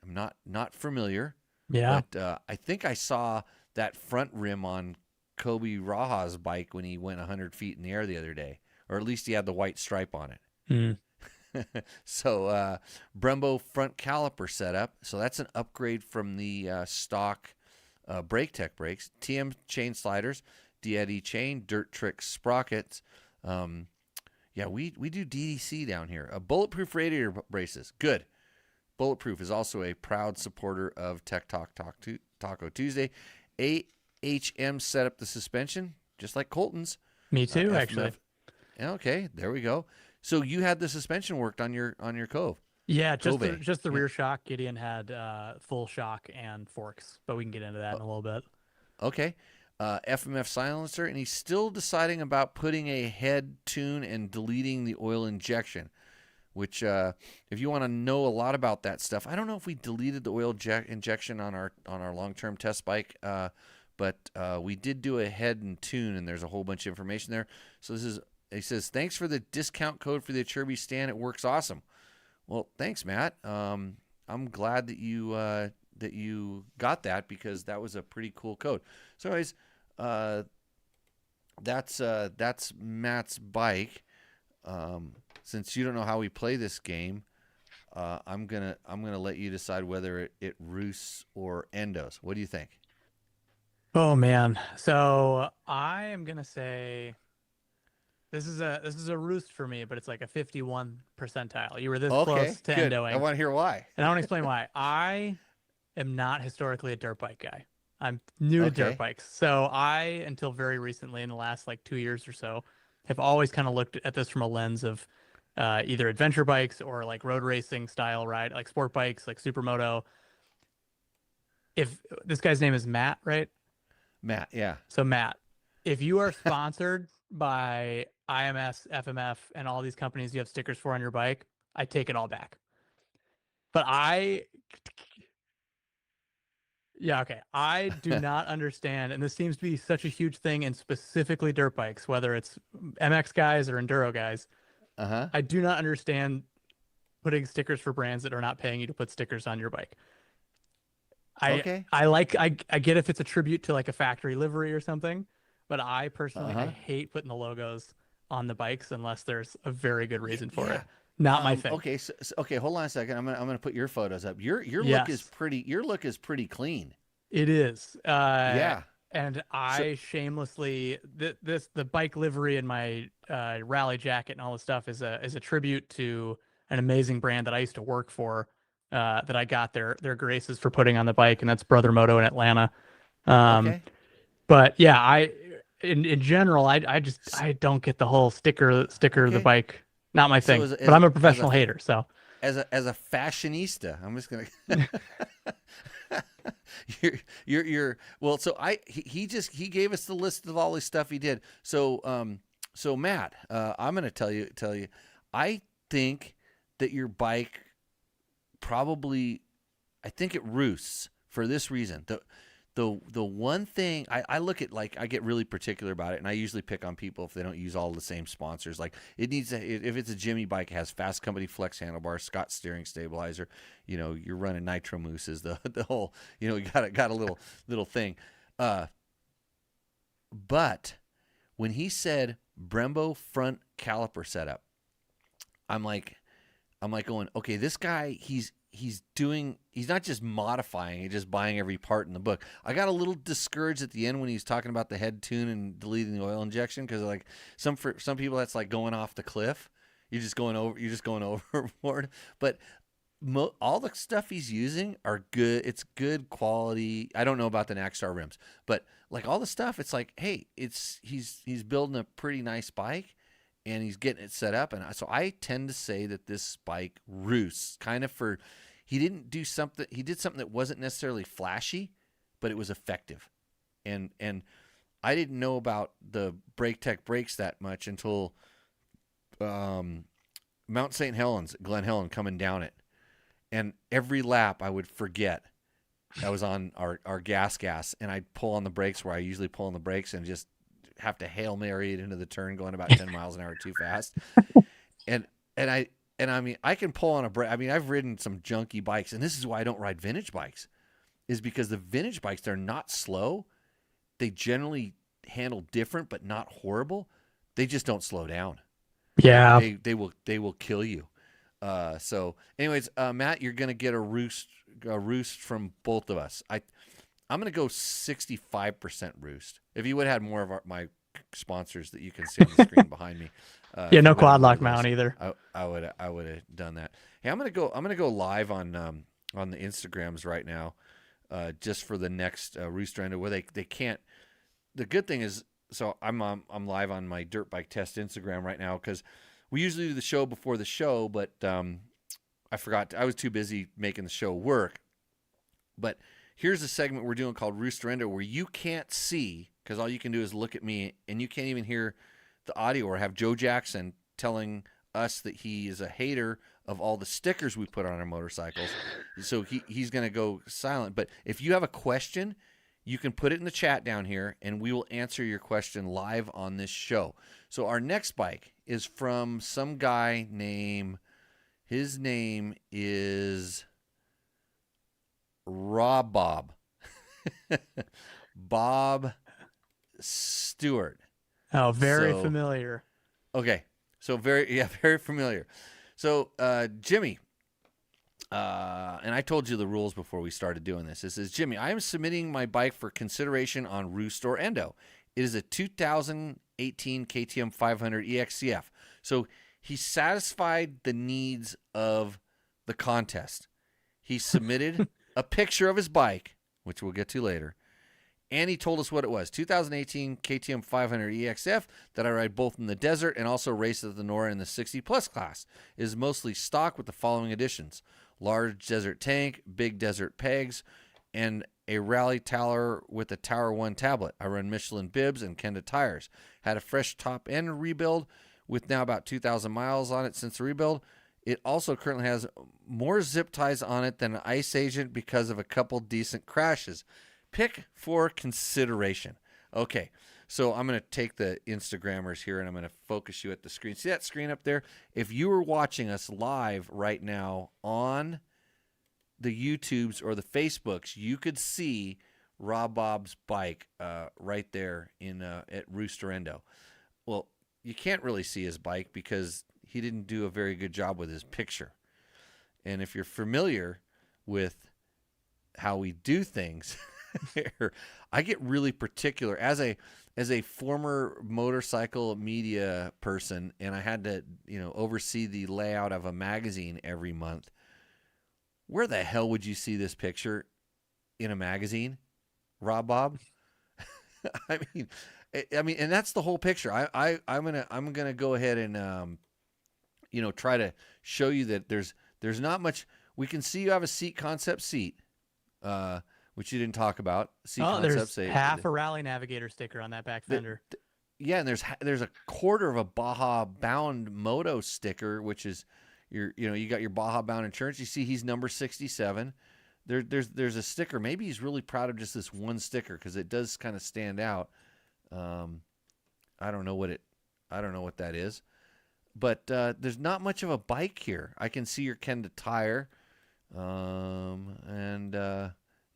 I'm not familiar. Yeah. But I think I saw that front rim on Kobe Raha's bike when he went 100 feet in the air the other day. Or at least he had the white stripe on it. Mm. So Brembo front caliper setup. So that's an upgrade from the stock Brake Tech brakes. TM chain sliders, D-Eddy chain, Dirt Trick sprockets. Yeah, we do DDC down here. Bulletproof radiator braces. Good. Bulletproof is also a proud supporter of Tech Talk Taco Tuesday. AHM set up the suspension, just like Colton's. Me too, actually. Okay, there we go. So you had the suspension worked on your Cove. Yeah, just the rear shock. Gideon had full shock and forks, but we can get into that in a little bit. Okay. FMF silencer, and he's still deciding about putting a head tune and deleting the oil injection, which if you want to know a lot about that stuff, I don't know if we deleted the oil injection on our long-term test bike, but we did do a head and tune, and there's a whole bunch of information there. So he says, thanks for the discount code for the Achirby stand. It works awesome. Well, thanks, Matt. I'm glad that you got that, because that was a pretty cool code. So anyways, that's Matt's bike. Since you don't know how we play this game, I'm gonna let you decide whether it roosts or endos. What do you think? Oh man, so I am gonna say this is a roost for me, but it's like a 51 percentile. You were this close to good. endoing. I want to hear why. And I want to explain why. I am not historically a dirt bike guy. I'm new to dirt bikes. So I, until very recently, in the last like 2 years or so, have always kind of looked at this from a lens of either adventure bikes or like road racing style ride, like sport bikes, like Supermoto. If this guy's name is Matt, right? Matt, yeah. So Matt, if you are sponsored by IMS, FMF, and all these companies you have stickers for on your bike, I take it all back. But I do not understand, and this seems to be such a huge thing in specifically dirt bikes, whether it's MX guys or enduro guys. I do not understand putting stickers for brands that are not paying you to put stickers on your bike. I get if it's a tribute to like a factory livery or something, but I personally I hate putting the logos on the bikes unless there's a very good reason for it. Not my thing. Okay, okay, hold on a second. I'm gonna put your photos up. Your look is pretty. Your look is pretty clean. It is. Yeah. And I shamelessly the bike livery and my rally jacket and all this stuff is a tribute to an amazing brand that I used to work for. That I got their graces for putting on the bike, and that's Brother Moto in Atlanta. But yeah, in general, I don't get the whole sticker of the bike. Not my thing. But I'm a professional hater, so as a fashionista, I'm just gonna. you're well. So he gave us the list of all the stuff he did. So so Matt, I'm gonna tell you. I think that your bike probably, I think it roosts for this reason. The one thing I look at, like, I get really particular about it, and I usually pick on people if they don't use all the same sponsors. Like, it needs if it's a Jimmy bike, it has Fasst Company flex handlebars, Scott steering stabilizer. You know, you're running nitro mooses, the whole, you know, you got a little thing. But when he said Brembo front caliper setup, I'm like going, okay, this guy, he's not just modifying, he's just buying every part in the book. I got a little discouraged at the end when he was talking about the head tune and deleting the oil injection, because like for some people that's like going off the cliff. You're just going overboard. But all the stuff he's using are good. It's good quality. I don't know about the Nackstar rims, but like all the stuff, it's like, hey, he's building a pretty nice bike. And he's getting it set up, and so I tend to say that this bike roosts kind of for. He did something that wasn't necessarily flashy, but it was effective, and I didn't know about the Brake Tech brakes that much until Mount St. Helens, Glen Helen, coming down it. And every lap I would forget I was on our gas, and I'd pull on the brakes where I usually pull on the brakes and just have to Hail Mary it into the turn going about 10 miles an hour too fast. And I mean, I can pull on a brake. I mean, I've ridden some junky bikes, and this is why I don't ride vintage bikes, is because the vintage bikes, they're not slow. They generally handle different, but not horrible. They just don't slow down. Yeah. They will kill you. So anyways, Matt, you're going to get a roost from both of us. I'm going to go 65% roost. If you would have had more of my sponsors that you can see on the screen behind me. Yeah, no quad lock mount either. I would have done that. Hey, I'm going to go live on the Instagrams right now, just for the next Rooster Endo, where they can't. The good thing is, so I'm live on my dirt bike test Instagram right now, because we usually do the show before the show, but I forgot. I was too busy making the show work. But here's a segment we're doing called Rooster Endo, where you can't see, because all you can do is look at me, and you can't even hear the audio, or have Joe Jackson telling us that he is a hater of all the stickers we put on our motorcycles. So he's going to go silent. But if you have a question, you can put it in the chat down here, and we will answer your question live on this show. So our next bike is from some guy named, his name is Rob Bob. Bob Stewart. Oh, very familiar. Okay. So very familiar. So Jimmy, and I told you the rules before we started doing this. It says, Jimmy, I am submitting my bike for consideration on Roost or Endo. It is a 2018 KTM 500 EXCF. So he satisfied the needs of the contest. He submitted a picture of his bike, which we'll get to later, and he told us what it was. 2018 KTM 500 EXF that I ride both in the desert and also race at the NORRA in the 60-plus class. It is mostly stock with the following additions: large desert tank, big desert pegs, and a rally tower with a Tower 1 tablet. I run Michelin bibs and Kenda tires. Had a fresh top end rebuild with now about 2,000 miles on it since the rebuild. It also currently has more zip ties on it than an Ice Agent because of a couple decent crashes. Pick for consideration. Okay, so I'm going to take the Instagrammers here, and I'm going to focus you at the screen. See that screen up there? If you were watching us live right now on the YouTubes or the Facebooks, you could see Rob Bob's bike right there at Rooster Endo. Well, you can't really see his bike because he didn't do a very good job with his picture. And if you're familiar with how we do things, I get really particular as a former motorcycle media person, and I had to, oversee the layout of a magazine every month. Where the hell would you see this picture in a magazine, Rob Bob? I mean, and that's the whole picture. I'm gonna go ahead and try to show you that there's not much. We can see you have a seat concept seat, which you didn't talk about. Seat concept there's half a Rally Navigator sticker on that back fender. Yeah, and there's a quarter of a Baja Bound Moto sticker, which is you got your Baja Bound insurance. You see he's number 67. There's a sticker. Maybe he's really proud of just this one sticker because it does kind of stand out. I don't know what that is, but there's not much of a bike here. I can see your Kenda tire, and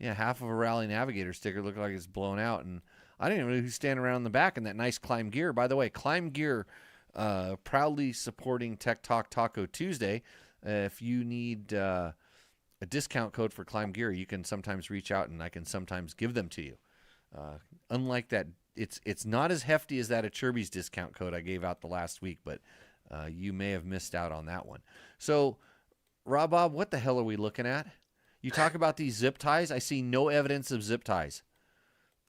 half of a Rally Navigator sticker looked like it's blown out, and I didn't even know who's standing around in the back in that nice Climb Gear. By the way, Climb Gear, proudly supporting Tech Talk Taco Tuesday. If you need a discount code for Climb Gear, you can sometimes reach out, and I can sometimes give them to you. Unlike that, it's not as hefty as that Achirby's discount code I gave out the last week, but you may have missed out on that one. So, Rob Bob, what the hell are we looking at? You talk about these zip ties. I see no evidence of zip ties.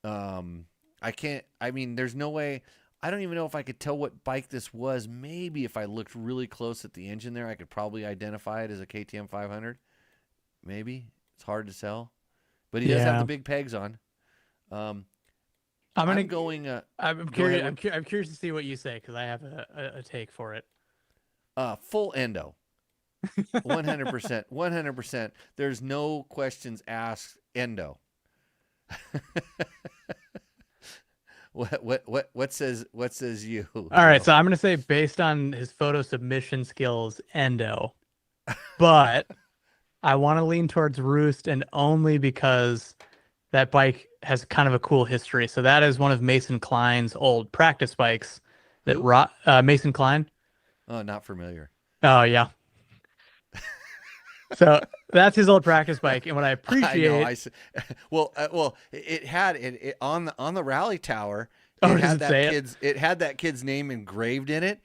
There's no way. I don't even know if I could tell what bike this was. Maybe if I looked really close at the engine there, I could probably identify it as a KTM 500. Maybe. It's hard to tell. But he does have the big pegs on. I'm curious. I'm curious to see what you say because I have a take for it. Full endo. 100%. 100%. There's no questions asked. Endo. What says you? All right, Joe? so I'm gonna say based on his photo submission skills, Endo, but I want to lean towards Roost, and only because that bike has kind of a cool history. So that is one of Mason Klein's old practice bikes. That Who? Mason Klein. Oh, not familiar. Oh yeah. So that's his old practice bike, and what I I know. appreciate. Well, it had it on the rally tower. Oh, It does had it that say it? kid's. It had that kid's name engraved in it,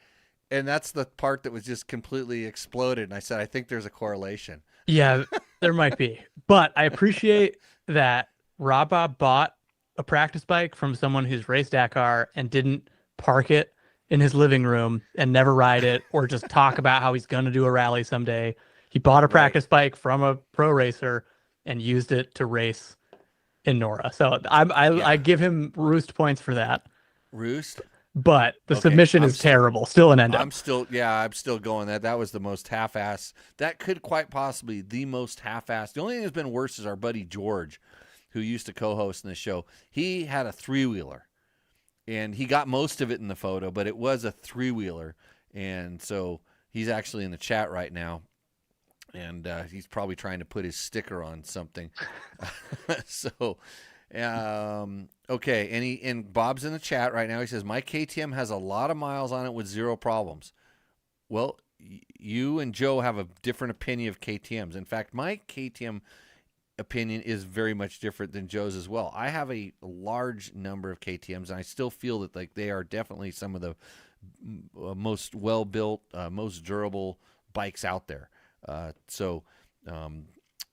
and that's the part that was just completely exploded. And I said, I think there's a correlation. Yeah, there might be, but I appreciate that Rabba bought a practice bike from someone who's raced Dakar and didn't park it in his living room and never ride it or just talk about how he's going to do a rally someday. He bought a Right. practice bike from a pro racer and used it to race in NORRA. So I give him Roost points for that. Roost. But the Okay, submission I'm is terrible. Still an Endo. I'm still going that was the most half-assed. That could quite possibly the most half-assed. The only thing that's been worse is our buddy George, who used to co-host in the show. He had a 3-wheeler, and he got most of it in the photo, but it was a 3-wheeler, and so he's actually in the chat right now, and he's probably trying to put his sticker on something. So. Okay, and Bob's in the chat right now. He says, my KTM has a lot of miles on it with 0 problems. Well, you and Joe have a different opinion of KTMs. In fact, my KTM opinion is very much different than Joe's as well. I have a large number of KTMs, and I still feel that like they are definitely some of the most well-built, most durable bikes out there.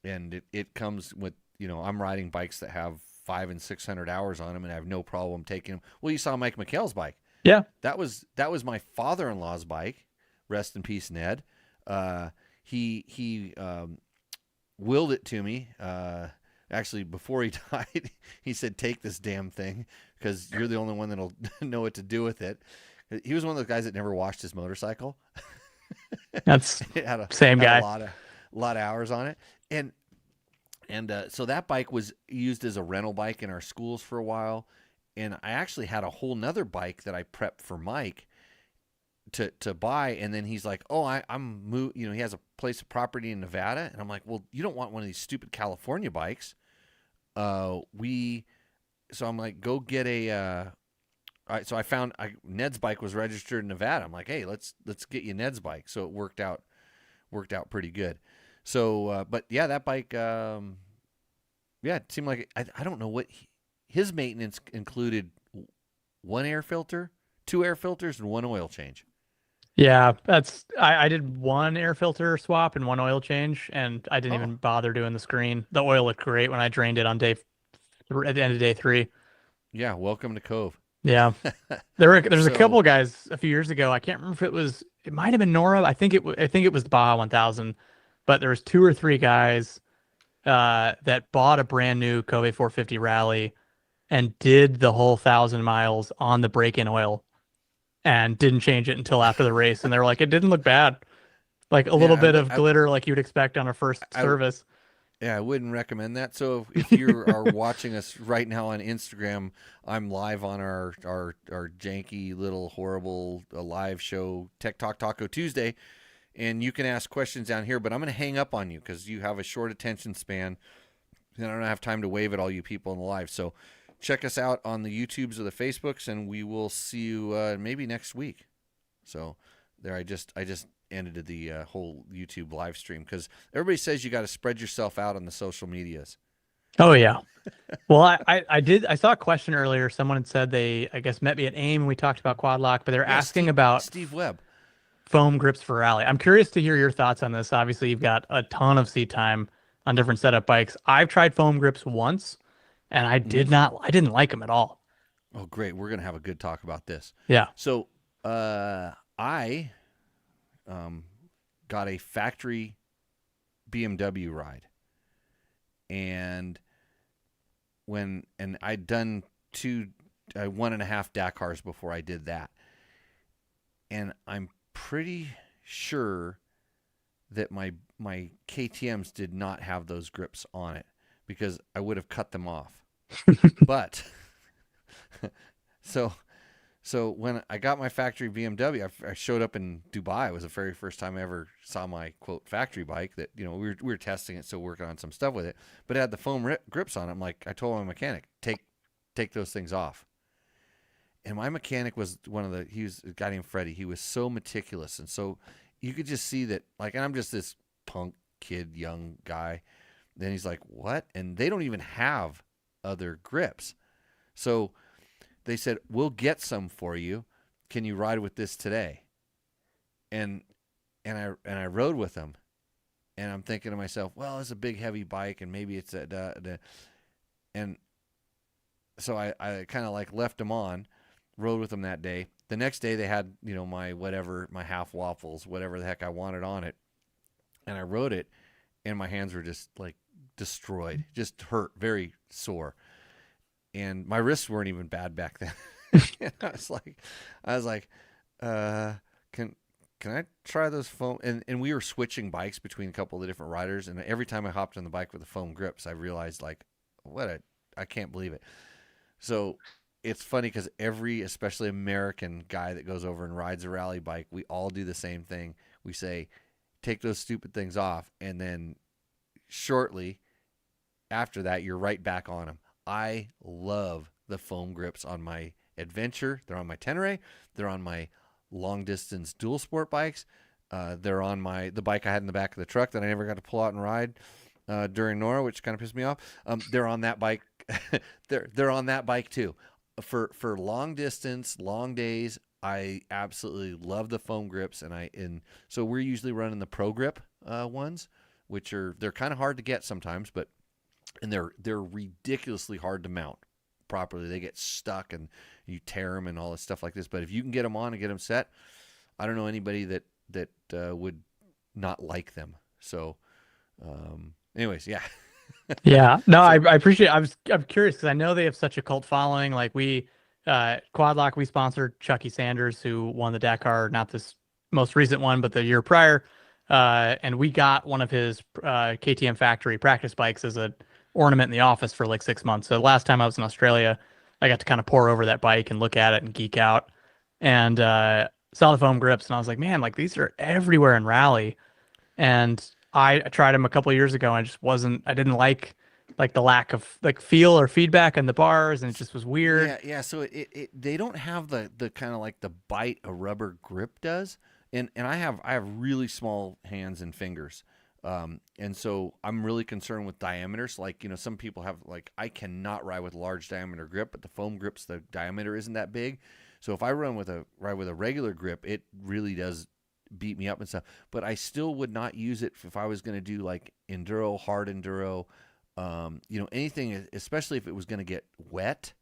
And it comes with, I'm riding bikes that have 500 and 600 hours on them, and I have no problem taking them. Well, you saw Mike McHale's bike. Yeah. That was my father-in-law's bike. Rest in peace, Ned. He willed it to me. Actually, before he died, he said, "Take this damn thing because you're the only one that'll know what to do with it." He was one of those guys that never washed his motorcycle. That's It had same guy. a lot of hours on it, and so that bike was used as a rental bike in our schools for a while. And I actually had a whole nother bike that I prepped for Mike to buy. And then he's like, "Oh, he has a place of property in Nevada." And I'm like, "Well, you don't want one of these stupid California bikes." So I'm like, "Go get a." All right, so I found Ned's bike was registered in Nevada. I'm like, "Hey, let's get you Ned's bike." So it worked out pretty good. So, but yeah, that bike, it seemed like I don't know what his maintenance included: 1 air filter, 2 air filters, and 1 oil change. Yeah, I did 1 air filter swap and 1 oil change, and I didn't even bother doing the screen. The oil looked great when I drained it on at the end of day 3. Yeah, welcome to Cove. Yeah, there's a couple of guys a few years ago. I can't remember if it might have been NORRA. I think it was the Baja 1000, but there was 2 or 3 guys that bought a brand new Cove 450 Rally and did the whole 1,000 miles on the break-in oil and didn't change it until after the race. And they were like, it didn't look bad. Like a little bit of glitter like you'd expect on a first service. Yeah, I wouldn't recommend that. So if you are watching us right now on Instagram, I'm live on our janky little horrible live show, Tech Talk Taco Tuesday, and you can ask questions down here, but I'm going to hang up on you because you have a short attention span, and I don't have time to wave at all you people in the live. So check us out on the YouTubes or the Facebooks, and we will see you maybe next week. So there, I just ended the whole YouTube live stream because everybody says you got to spread yourself out on the social medias. Oh yeah. Well, I saw a question earlier. Someone had said they, I guess, met me at AIM and we talked about quad lock, but they're asking about Steve Webb foam grips for rally. I'm curious to hear your thoughts on this. Obviously, you've got a ton of seat time on different setup bikes. I've tried foam grips once, and I didn't like them at all. Oh, great. We're going to have a good talk about this. Yeah. So I got a factory BMW ride. And I'd done 1.5 Dakars before I did that. And I'm pretty sure that my KTMs did not have those grips on it, because I would have cut them off. But so when I got my factory BMW, I showed up in Dubai. It was the very first time I ever saw my quote factory bike. That, you know, we were testing it, so working on some stuff with it, but it had the foam grips on it. I'm like, I told my mechanic, take those things off. And my mechanic was he was a guy named Freddie. He was so meticulous, and so you could just see that, like, and I'm just this punk kid, young guy. Then he's like, what? And they don't even have other grips. So they said, we'll get some for you. Can you ride with this today? And I rode with them. And I'm thinking to myself, well, it's a big, heavy bike, and maybe it's and so I kind of like left them on, rode with them that day. The next day they had, you know, my half waffles, whatever the heck I wanted on it. And I rode it, and my hands were just like destroyed, just hurt, very sore. And my wrists weren't even bad back then. I was like, can I try those foam? And we were switching bikes between a couple of the different riders. And every time I hopped on the bike with the foam grips, I realized, like, I can't believe it. So it's funny because especially American guy that goes over and rides a rally bike, we all do the same thing. We say, take those stupid things off. And then shortly after that, you're right back on them. I love the foam grips on my Adventure. They're on my Tenere. They're on my long distance dual sport bikes. They're on the bike I had in the back of the truck that I never got to pull out and ride during NORRA, which kind of pissed me off. They're on that bike. they're on that bike too. For long distance, long days, I absolutely love the foam grips, and so we're usually running the Pro Grip ones, which they're kind of hard to get sometimes, and they're ridiculously hard to mount properly. They get stuck and you tear them and all this stuff like this. But if you can get them on and get them set, I don't know anybody that would not like them. So, anyways, yeah. Yeah, no, I appreciate it. I'm curious because I know they have such a cult following. Like Quadlock, we sponsored Chucky Sanders, who won the Dakar, not this most recent one, but the year prior. And we got one of his KTM factory practice bikes as an ornament in the office for like 6 months. So the last time I was in Australia, I got to kind of pour over that bike and look at it and geek out, and saw the foam grips, and I was like, man, like these are everywhere in rally. And I tried them a couple of years ago, and I didn't like the lack of like feel or feedback in the bars, and it just was weird. Yeah. So they don't have the kind of like the bite a rubber grip does. And I have really small hands and fingers. And so I'm really concerned with diameters. Like, you know, some people have, like, I cannot ride with large diameter grip, but the foam grips, the diameter isn't that big. So if I ride with a regular grip, it really does beat me up and stuff. But I still would not use it if I was going to do like enduro, hard enduro, you know, anything, especially if it was going to get wet.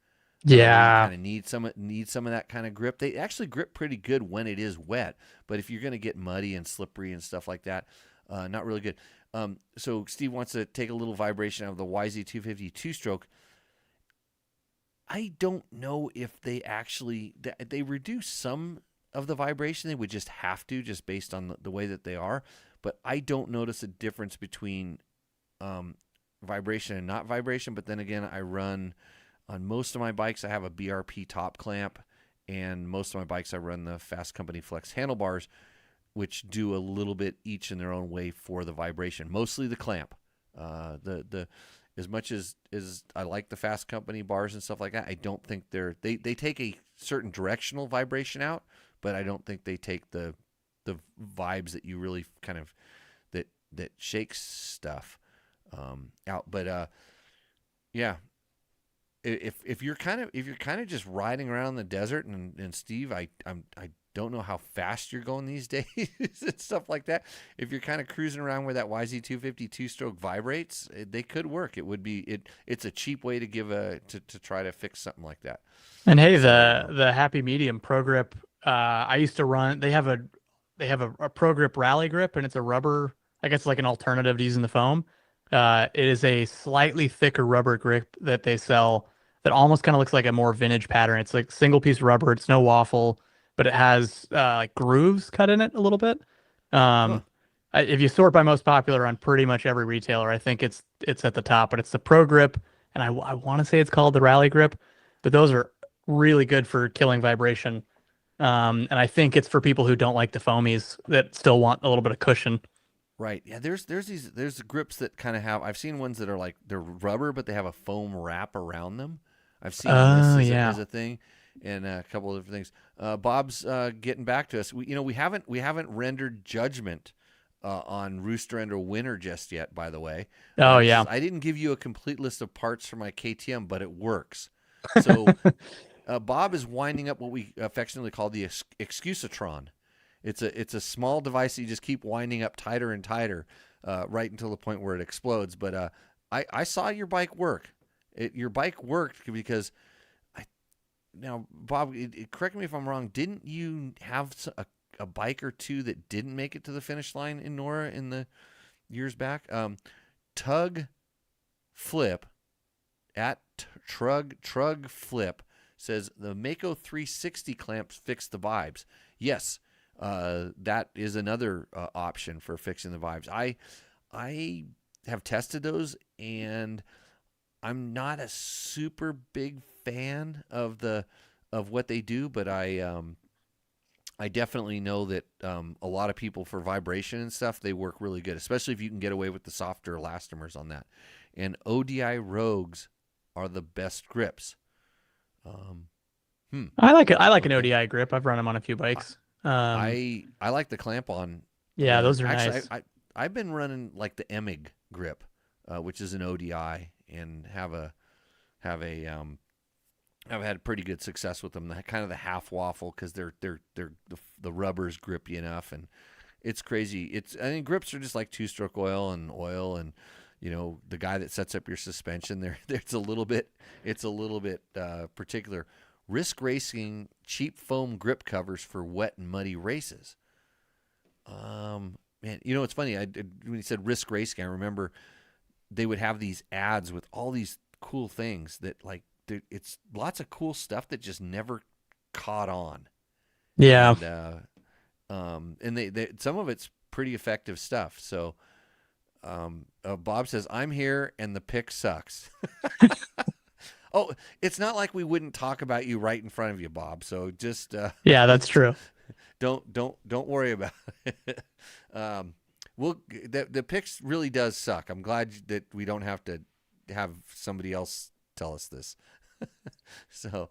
Yeah. You kind of need some of that kind of grip. They actually grip pretty good when it is wet, but if you're going to get muddy and slippery and stuff like that, not really good. So Steve wants to take a little vibration out of the YZ250 two-stroke. I don't know if they actually they reduce some of the vibration. They would just have to, just based on the way that they are. But I don't notice a difference between vibration and not vibration. But then again, I run on most of my bikes. I have a BRP top clamp, and most of my bikes I run the Fasst Company Flex handlebars, which do a little bit each in their own way for the vibration. Mostly the clamp. As much as I like the Fasst Company bars and stuff like that, I don't think they take a certain directional vibration out, but I don't think they take the vibes that you really kind of that shakes stuff out. But yeah, if you're kind of just riding around the desert, and Steve, I don't know how fast you're going these days and stuff like that. If you're kind of cruising around where that YZ250 two-stroke vibrates, they could work. It would be it's a cheap way to to try to fix something like that. And hey, the Happy Medium Pro Grip, I used to run. They have a Pro Grip Rally Grip, and it's a rubber. I guess like an alternative to using the foam. It is a slightly thicker rubber grip that they sell that almost kind of looks like a more vintage pattern. It's like single piece rubber. It's no waffle, but it has like grooves cut in it a little bit. If you sort by most popular on pretty much every retailer, I think it's at the top. But it's the Pro Grip, and I want to say it's called the Rally Grip, but those are really good for killing vibration. And I think it's for people who don't like the foamies that still want a little bit of cushion. Right. Yeah. There's the grips that kind of have. I've seen ones that are like they're rubber, but they have a foam wrap around them. I've seen this as a thing, and a couple of different things. Bob's getting back to us. We haven't rendered judgment on Rooster Endo winner just yet. By the way. Oh yeah. I didn't give you a complete list of parts for my KTM, but it works. So Bob is winding up what we affectionately call the excusatron. It's a small device that you just keep winding up tighter and tighter, right until the point where it explodes. But I saw your bike work. Your bike worked because now Bob, correct me if I'm wrong. Didn't you have a bike or two that didn't make it to the finish line in NORRA in the years back? Tug Flip at Trug Flip says the Mako 360 clamps fix the vibes. Yes. That is another option for fixing the vibes. I have tested those, and I'm not a super big fan of what they do, but I definitely know that a lot of people for vibration and stuff, they work really good, especially if you can get away with the softer elastomers on that. And ODI Rogues are the best grips. I like it. I like an ODI grip. I've run them on a few bikes. I like the clamp on. Yeah, those are actually nice. I've been running like the Emig grip, which is an ODI, and have had pretty good success with them. Kind of the half waffle because the rubber's grippy enough, and it's crazy. I think grips are just like two-stroke oil, and the guy that sets up your suspension there. It's a little bit particular. Risk Racing cheap foam grip covers for wet and muddy races. Man, it's funny. When you said Risk Racing, I remember they would have these ads with all these cool things that it's lots of cool stuff that just never caught on. Yeah. And they some of it's pretty effective stuff. So, Bob says, I'm here and the pick sucks. Oh, it's not like we wouldn't talk about you right in front of you, Bob. So just yeah, that's true. Don't worry about it. The picks really does suck. I'm glad that we don't have to have somebody else tell us this. So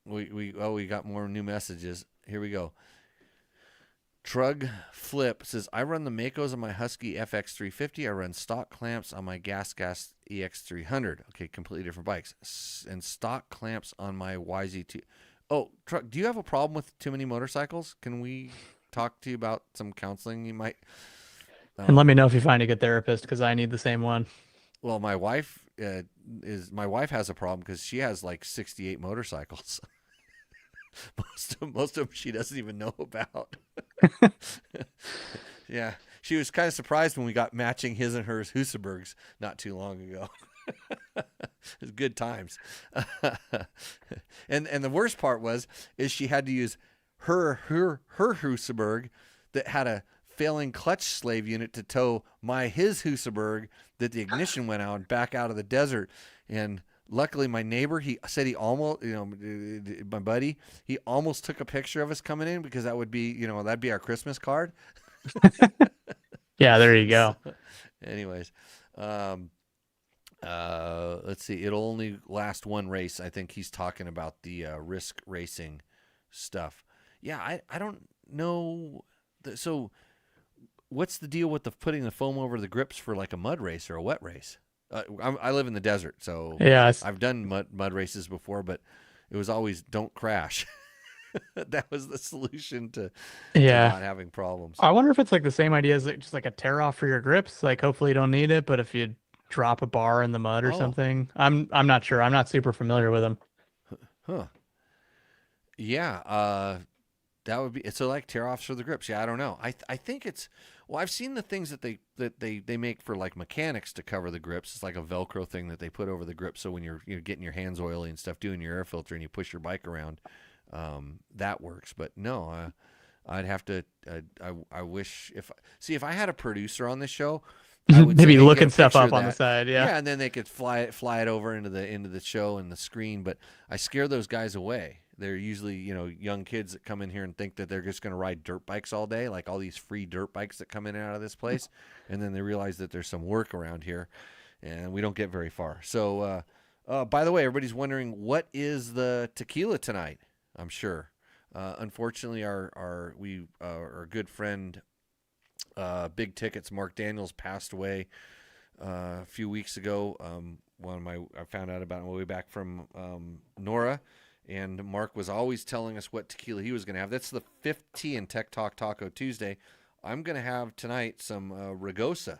we got more new messages. Here we go. Trug Flip says, I run the Makos on my Husky FX350. I run stock clamps on my Gas EX300. Okay, completely different bikes. And stock clamps on my YZ2. Oh, Trug, do you have a problem with too many motorcycles? Can we talk to you about some counseling you might? And let me know if you find a good therapist, because I need the same one. Well, my wife has a problem because she has like 68 motorcycles. Most of them she doesn't even know about. Yeah, she was kind of surprised when we got matching his and hers Husabergs not too long ago. It was good times. And the worst part is she had to use her Husaberg that had a failing clutch slave unit to tow his Husaberg that the ignition went out back out of the desert. And luckily, my neighbor, he said he almost, my buddy, he almost took a picture of us coming in because that would be, that'd be our Christmas card. Yeah, there you go. So, anyways, let's see. It'll only last one race. I think he's talking about the Risk Racing stuff. Yeah, I don't know. So what's the deal with putting the foam over the grips for like a mud race or a wet race? I live in the desert, so yeah, I've done mud races before, but it was always don't crash. That was the solution to not having problems. I wonder if it's like the same idea as just like a tear off for your grips. Like hopefully you don't need it, but if you drop a bar in the mud or something, I'm not sure. I'm not super familiar with them. Huh. Yeah. That would be so like tear offs for the grips. Yeah, I don't know. I think it's I've seen the things that they make for like mechanics to cover the grips. It's like a Velcro thing that they put over the grip, so when you're getting your hands oily and stuff, doing your air filter, and you push your bike around, that works. But no, I'd have to. I wish if I had a producer on this show, I would Maybe say, hey, get looking a stuff picture up of on the that. side. Yeah. Yeah, and then they could fly it over into the show and the screen. But I scare those guys away. They're usually young kids that come in here and think that they're just going to ride dirt bikes all day, like all these free dirt bikes that come in and out of this place, and then they realize that there's some work around here, and we don't get very far. So, by the way, everybody's wondering what is the tequila tonight. I'm sure. Unfortunately, our good friend, Big Tickets, Mark Daniels, passed away a few weeks ago. I found out about it on my way back from NORRA, and Mark was always telling us what tequila he was going to have. That's the fifth tea in Tech Talk Taco Tuesday. I'm going to have tonight some Ragosa.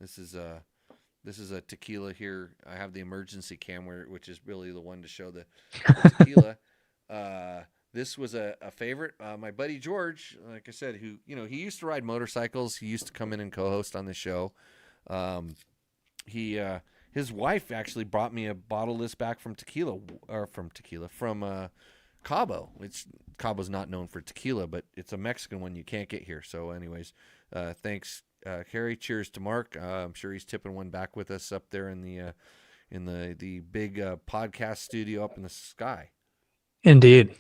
This is a tequila here. I have the emergency cam, which is really the one to show the tequila. This was a favorite. My buddy George, like I said, who he used to ride motorcycles. He used to come in and co-host on the show. His wife actually brought me a bottle of this back from Cabo. Which Cabo's not known for tequila, but it's a Mexican one you can't get here. So, anyways, thanks, Carrie. Cheers to Mark. I'm sure he's tipping one back with us up there in the big podcast studio up in the sky. Indeed.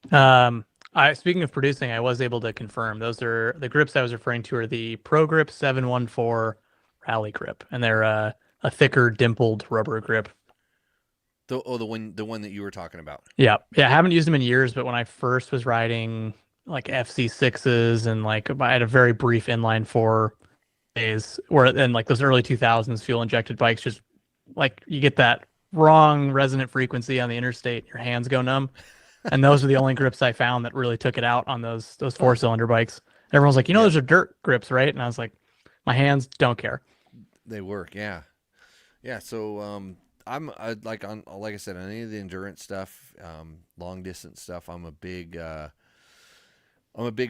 Speaking of producing, I was able to confirm those are the grips I was referring to are the Pro Grip 714 Rally Grip, and they're a thicker dimpled rubber grip. The one that you were talking about. Yeah. I haven't used them in years, but when I first was riding like FC6s and like I had a very brief inline 4 days where in like those early 2000s fuel injected bikes, just like you get that wrong resonant frequency on the interstate, your hands go numb. And those are the only grips I found that really took it out on those 4-cylinder bikes. Everyone's like, those are dirt grips, right? And I was like, my hands don't care. They work, yeah. So I'm like I said, on any of the endurance stuff, long distance stuff, I'm a big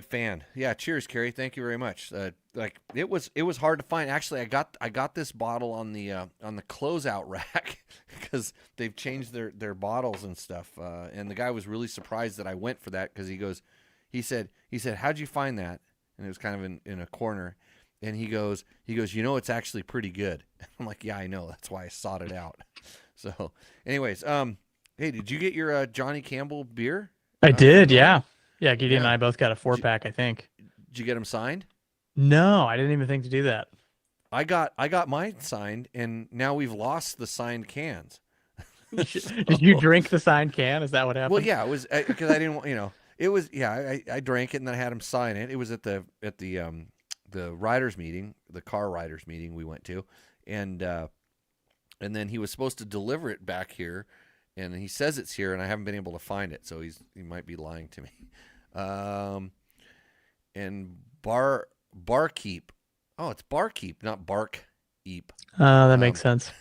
fan. Yeah, cheers, Carrie. Thank you very much. Like it was hard to find. Actually, I got this bottle on the closeout rack because they've changed their bottles and stuff. And the guy was really surprised that I went for that because he said, how'd you find that? And it was kind of in a corner. And he goes, it's actually pretty good. I'm like, yeah, I know. That's why I sought it out. So, anyways, hey, did you get your Johnny Campbell beer? I did, yeah. Yeah, Gideon and I both got a 4-pack, I think. Did you get them signed? No, I didn't even think to do that. I got mine signed, and now we've lost the signed cans. Did you drink the signed can? Is that what happened? Well, yeah, it was because I didn't want, it was, yeah, I drank it and then I had him sign it. It was at the riders meeting, the car riders meeting we went to, and then he was supposed to deliver it back here, and he says it's here, and I haven't been able to find it, so he might be lying to me. And Barkeep. Oh, it's Barkeep, not Bark Eep. That makes sense.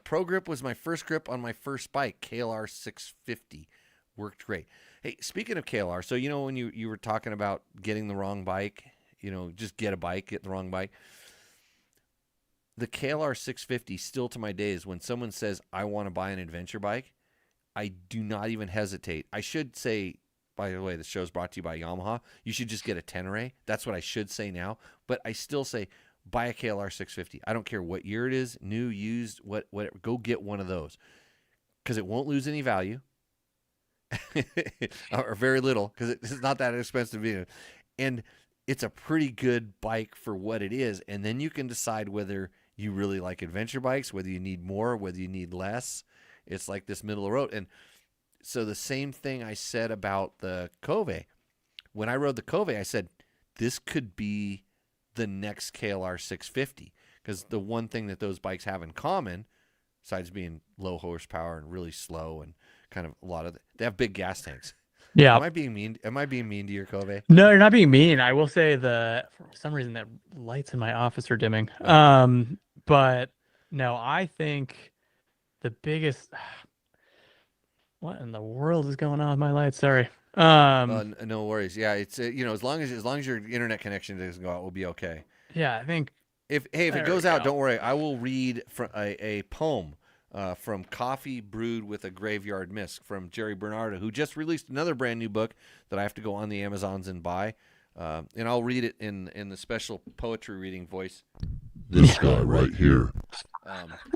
Pro Grip was my first grip on my first bike, KLR 650. Worked great. Hey, speaking of KLR, so when you were talking about getting the wrong bike, just get the wrong bike. The KLR 650, still to my days, when someone says, I want to buy an adventure bike, I do not even hesitate. I should say, by the way, the show's brought to you by Yamaha. You should just get a Tenere. That's what I should say now. But I still say, buy a KLR 650. I don't care what year it is, new, used, whatever. Go get one of those because it won't lose any value. Or very little, because it's not that expensive either. And it's a pretty good bike for what it is. And then you can decide whether you really like adventure bikes, whether you need more, whether you need less. It's like this middle of the road. And so the same thing I said about the Cove. When I rode the Cove, I said, this could be the next KLR 650. Because the one thing that those bikes have in common, besides being low horsepower and really slow and kind of they have big gas tanks. Yeah. Am I being mean to your Cove? No, you're not being mean. I will say for some reason that lights in my office are dimming. But no, I think the biggest, what in the world is going on with my lights? Sorry. No worries. Yeah. It's, as long as your internet connection doesn't go out, we'll be okay. Yeah. I think if it goes out, don't worry. I will read from a poem from Coffee Brewed with a Graveyard Mist from Jerry Bernardo, who just released another brand new book that I have to go on the Amazons and buy. And I'll read it in the special poetry reading voice. This guy right here.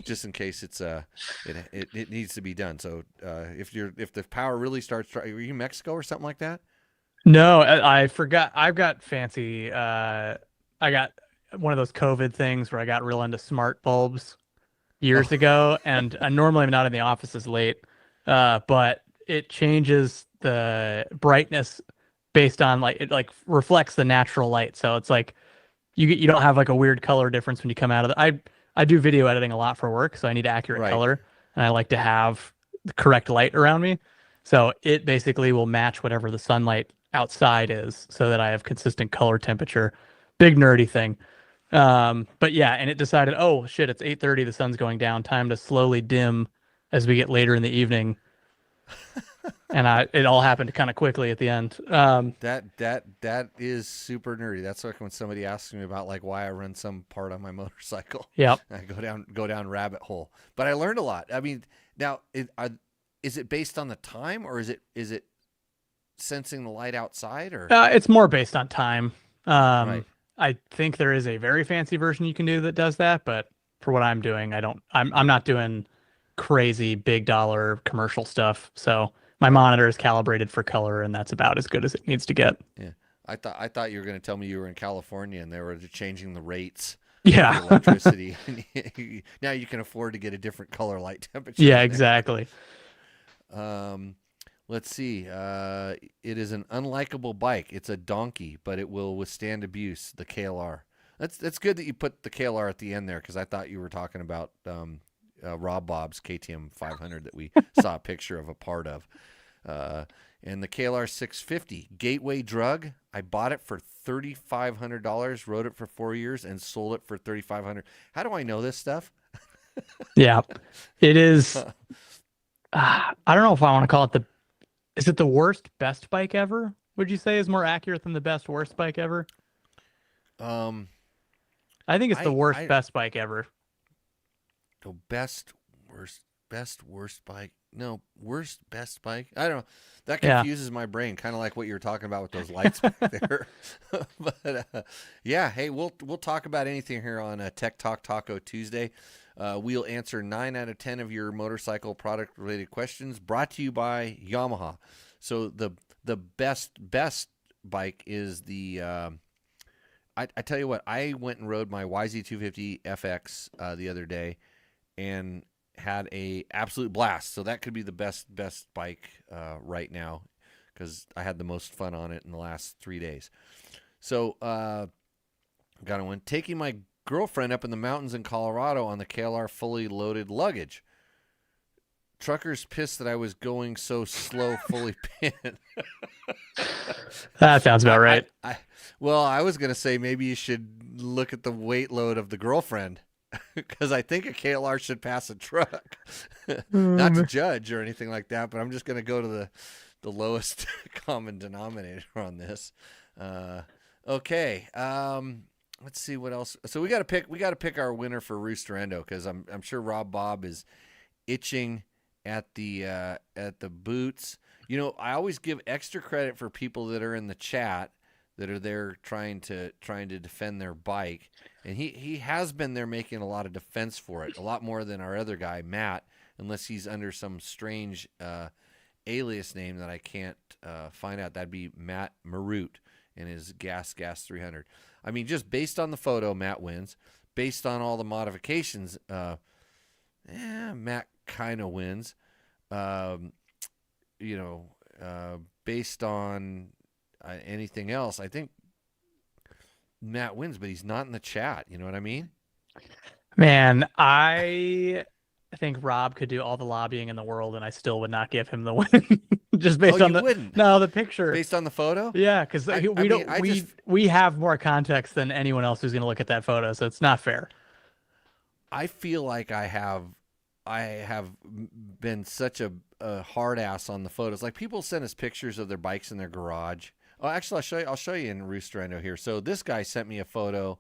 Just in case it needs to be done. So if the power really starts, are you in Mexico or something like that? No, I forgot. I've got fancy. I got one of those COVID things where I got real into smart bulbs years ago, and normally I'm not in the office as late, but it changes the brightness based on it reflects the natural light. So it's like you don't have like a weird color difference when you come out of the. I do video editing a lot for work, so I need accurate color, and I like to have the correct light around me. So it basically will match whatever the sunlight outside is, so that I have consistent color temperature. Big nerdy thing. But yeah, and it decided, oh shit, it's 8:30, the sun's going down, time to slowly dim as we get later in the evening. And it all happened kind of quickly at the end. That is super nerdy. That's like when somebody asks me about like why I run some part on my motorcycle. Yep. I go down rabbit hole. But I learned a lot. I mean, now is it based on the time, or is it sensing the light outside, or it's more based on time. Right. I think there is a very fancy version you can do that does that, but for what I'm doing, I'm not doing crazy big dollar commercial stuff. So my monitor is calibrated for color, and that's about as good as it needs to get. Yeah. I thought you were going to tell me you were in California and they were changing the rates. Yeah. Of the electricity. Now you can afford to get a different color light temperature. Yeah, exactly. Let's see. It is an unlikable bike. It's a donkey, but it will withstand abuse. The KLR. That's good that you put the KLR at the end there, because I thought you were talking about Rob Bob's KTM 500 that we saw a picture of a part of. And the KLR 650 Gateway Drug. I bought it for $3,500, rode it for 4 years, and sold it for $3,500. How do I know this stuff? Yeah, it is. I don't know if I want to call it is it the worst best bike ever? Would you say is more accurate than the best worst bike ever? I think it's the worst best bike ever. The best worst bike. No, worst best bike. I don't know. That confuses my brain, kind of like what you were talking about with those lights back there. But yeah, hey, we'll talk about anything here on Tech Talk Taco Tuesday. We'll answer 9 out of 10 of your motorcycle product related questions, brought to you by Yamaha. So the best bike is the I tell you what, I went and rode my YZ250 FX the other day and had a absolute blast. So that could be the best bike right now, because I had the most fun on it in the last 3 days. So got one. Taking my girlfriend up in the mountains in Colorado on the KLR fully loaded luggage. Truckers pissed that I was going so slow, fully pinned. That sounds about right. I was going to say maybe you should look at the weight load of the girlfriend, because I think a KLR should pass a truck. Not to judge or anything like that, but I'm just going to go to the lowest common denominator on this. Okay. Let's see what else. So we got to pick our winner for Roost or Endo, because I'm sure Rob Bob is itching at the boots. You know, I always give extra credit for people that are in the chat that are there trying to defend their bike, and he has been there making a lot of defense for it, a lot more than our other guy Matt, unless he's under some strange alias name that I can't find out. That'd be Matt Marute and his Gas 300. I mean, just based on the photo, Matt wins. Based on all the modifications, Matt kind of wins. Based on anything else, I think Matt wins, but he's not in the chat. You know what I mean? Man, I think Rob could do all the lobbying in the world, and I still would not give him the win. Just based on the picture. Based on the photo? Yeah, because we have more context than anyone else who's going to look at that photo, so it's not fair. I feel like I have been such a hard ass on the photos. Like, people send us pictures of their bikes in their garage. Oh, actually, I'll show you in Rooster Endo here. So this guy sent me a photo.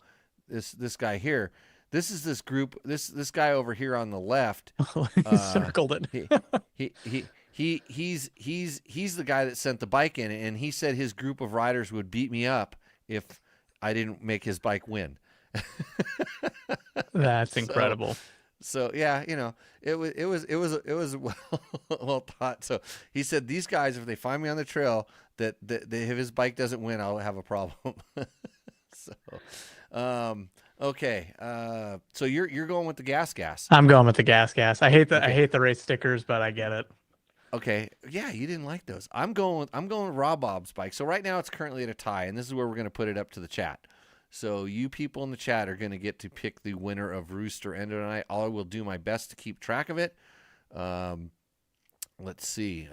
This guy here. This is this group. This guy over here on the left. He circled it. He's the guy that sent the bike in, and he said his group of riders would beat me up if I didn't make his bike win. That's incredible. So yeah, it was well thought. So he said these guys, if they find me on the trail, that if his bike doesn't win, I'll have a problem. So, okay. So you're going with the gas. I'm going with the gas. I hate the race stickers, but I get it. Okay. Yeah, you didn't like those. I'm going with Rob Bob's bike. So right now it's currently at a tie, and this is where we're going to put it up to the chat. So you people in the chat are going to get to pick the winner of Roost or Endo tonight. I will do my best to keep track of it. Let's see.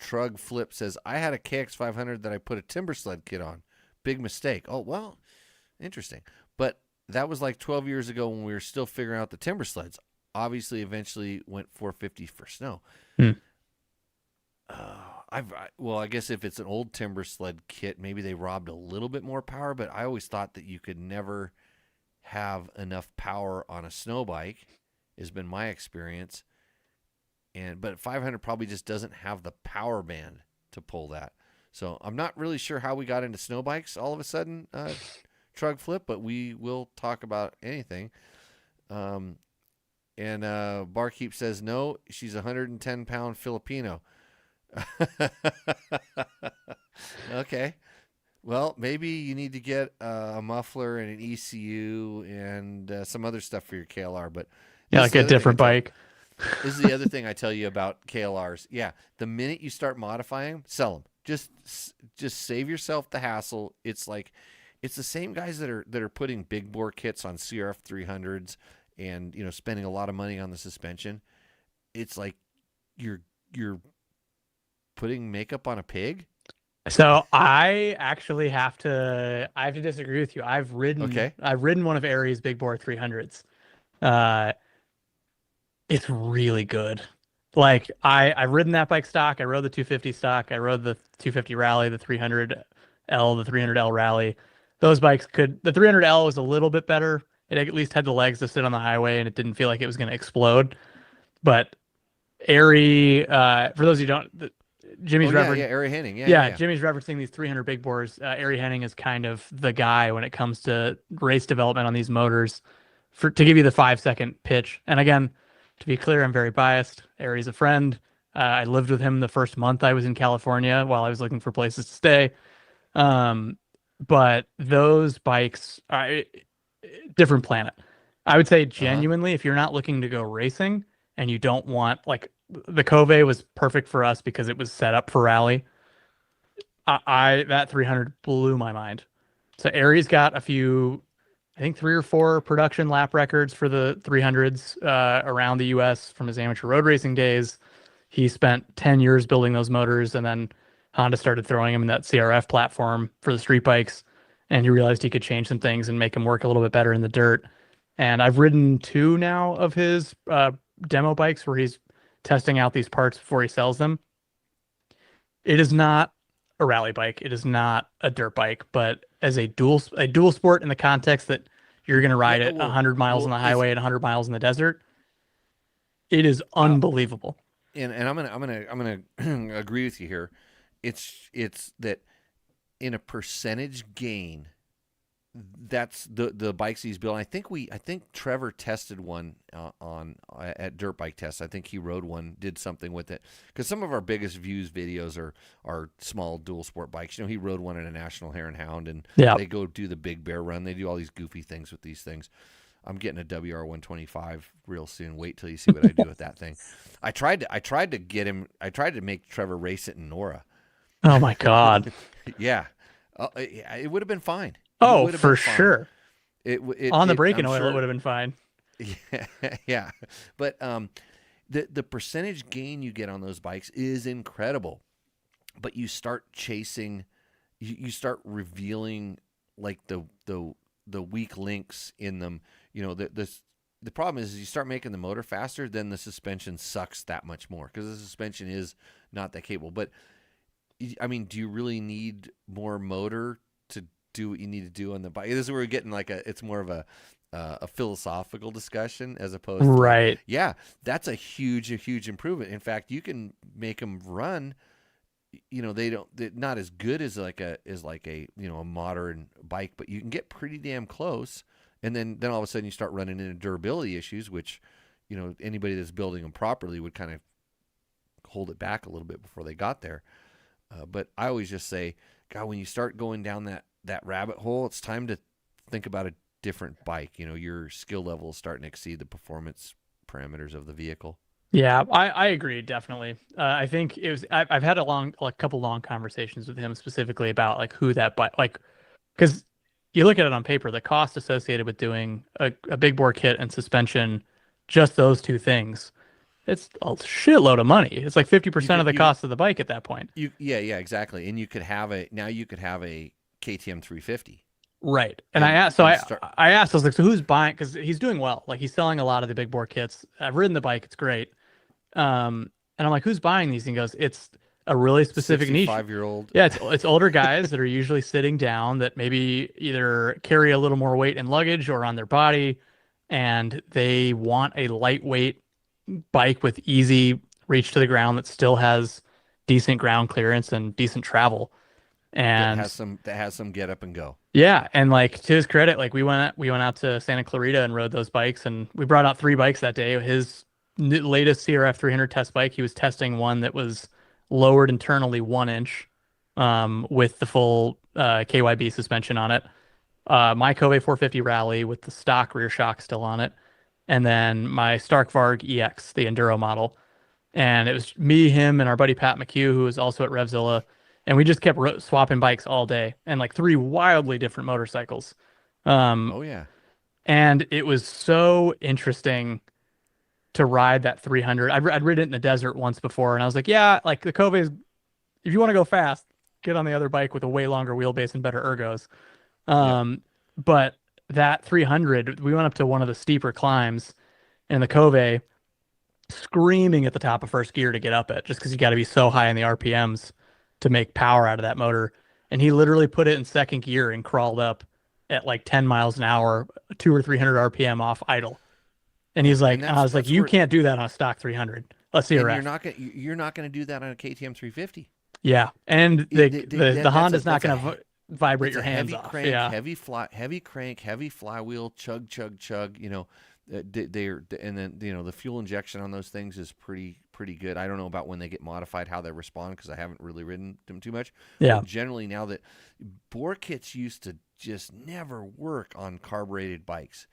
Trug Flip says, I had a KX500 that I put a timber sled kit on. Big mistake. Oh, well, interesting. But that was like 12 years ago when we were still figuring out the timber sleds. Obviously, eventually went 450 for snow. I guess if it's an old timber sled kit, maybe they robbed a little bit more power, but I always thought that you could never have enough power on a snow bike, has been my experience. But 500 probably just doesn't have the power band to pull that. So I'm not really sure how we got into snow bikes all of a sudden, Trug Flip, but we will talk about anything. And Barkeep says, no, she's a 110-pound Filipino. Okay. Well, maybe you need to get a muffler and an ECU and some other stuff for your KLR. But yeah, like a different bike. This is the other thing I tell you about KLRs. Yeah, the minute you start modifying them, sell them. Just save yourself the hassle. It's the same guys that are putting big bore kits on CRF 300s and spending a lot of money on the suspension. It's like you're putting makeup on a pig. So I actually have to disagree with you. I've ridden one of Aries big bore 300s. It's really good. Like I've ridden that bike stock. I rode the 250 stock. I rode the 250 Rally, the 300L, the 300L Rally. Those bikes the 300L was a little bit better. It at least had the legs to sit on the highway and it didn't feel like it was going to explode. But Airy, for those who don't, Jimmy's Airy Henning. Yeah. Jimmy's referencing these 300 big bores. Airy Henning is kind of the guy when it comes to race development on these motors. To give you the 5-second pitch. And again, to be clear, I'm very biased. Airy's a friend. I lived with him the first month I was in California while I was looking for places to stay. But those bikes are different planet. I would say genuinely, if you're not looking to go racing and you don't want, like, the Cove was perfect for us because it was set up for rally. That 300 blew my mind. So Airy's got a few, I think 3 or 4 production lap records for the 300s around the U.S. from his amateur road racing days. He spent 10 years building those motors, and then Honda started throwing him in that CRF platform for the street bikes, and he realized he could change some things and make them work a little bit better in the dirt. And I've ridden 2 now of his demo bikes where he's testing out these parts before he sells them. It is not a rally bike. It is not a dirt bike, but as a dual sport in the context that you're going to ride it 100 miles on the highway and 100 miles in the desert, it is unbelievable. And I'm gonna agree with you here. It's that in a percentage gain, that's the bikes he's building. I think Trevor tested one at Dirt Bike Test. I think he rode one, did something with it. Because some of our biggest views videos are small dual sport bikes. He rode one at a National Hare and Hound, and they go do the Big Bear Run. They do all these goofy things with these things. I'm getting a WR125 real soon. Wait till you see what I do with that thing. I tried to make Trevor race it in NORRA. Oh my God. Yeah. It would have been fine. Oh, for sure. On the braking oil, sure. It would have been fine. Yeah. But the percentage gain you get on those bikes is incredible. But you start chasing, you start revealing like the weak links in them. The problem is you start making the motor faster, then the suspension sucks that much more because the suspension is not that capable. But I mean, do you really need more motor to do what you need to do on the bike? This is where we're getting it's more of a a philosophical discussion as opposed to Right. yeah, that's a huge improvement. In fact, you can make them run. They're not as good as like a a modern bike, but you can get pretty damn close. And then all of a sudden you start running into durability issues, which anybody that's building them properly would kind of hold it back a little bit before they got there. But I always just say, God, when you start going down that rabbit hole, it's time to think about a different bike. Your skill level is starting to exceed the performance parameters of the vehicle. Yeah, I agree, definitely. I think it was I've had a couple long conversations with him specifically about like who that bike, like, because you look at it on paper, the cost associated with doing a big bore kit and suspension, just those two things, it's a shitload of money. It's like 50% of the cost of the bike at that point. Yeah, exactly. And you could have a KTM 350. Right. And I asked, I was like, so who's buying? Because he's doing well. Like he's selling a lot of the big bore kits. I've ridden the bike; it's great. And I'm like, who's buying these? And he goes, it's a really specific niche. 5-year-old. Yeah, it's older guys that are usually sitting down that maybe either carry a little more weight and luggage or on their body, and they want a lightweight bike with easy reach to the ground that still has decent ground clearance and decent travel. And that has some get up and go. Yeah, and like to his credit, like we went out to Santa Clarita and rode those bikes, and we brought out 3 bikes that day. His latest CRF 300 test bike, he was testing one that was lowered internally 1 inch, with the full KYB suspension on it. My Cove 450 Rally with the stock rear shock still on it, and then my Stark Varg EX, the enduro model. And it was me, him, and our buddy Pat McHugh, who was also at Revzilla. And we just kept swapping bikes all day, and like 3 wildly different motorcycles. Oh yeah. And it was so interesting to ride that 300. I'd ridden it in the desert once before, and I was like, yeah, like the Cove is, if you want to go fast, get on the other bike with a way longer wheelbase and better ergos. But that 300, we went up to one of the steeper climbs in the Cove, screaming at the top of first gear to get up it, just because you got to be so high in the RPMs to make power out of that motor. And he literally put it in second gear and crawled up at like 10 miles an hour, 200 or 300 RPM off idle. And he's like, I was like, you can't do that on a stock 300. Let's see. You're not going to do that on a KTM 350. Yeah. And the Honda's not going to vibrate your hands heavy off. Crank, yeah. Heavy crank, heavy flywheel, chug. And then the fuel injection on those things is pretty good. I don't know about when they get modified how they respond, because I haven't really ridden them too much. Yeah. But generally, now that bore kits used to just never work on carbureted bikes,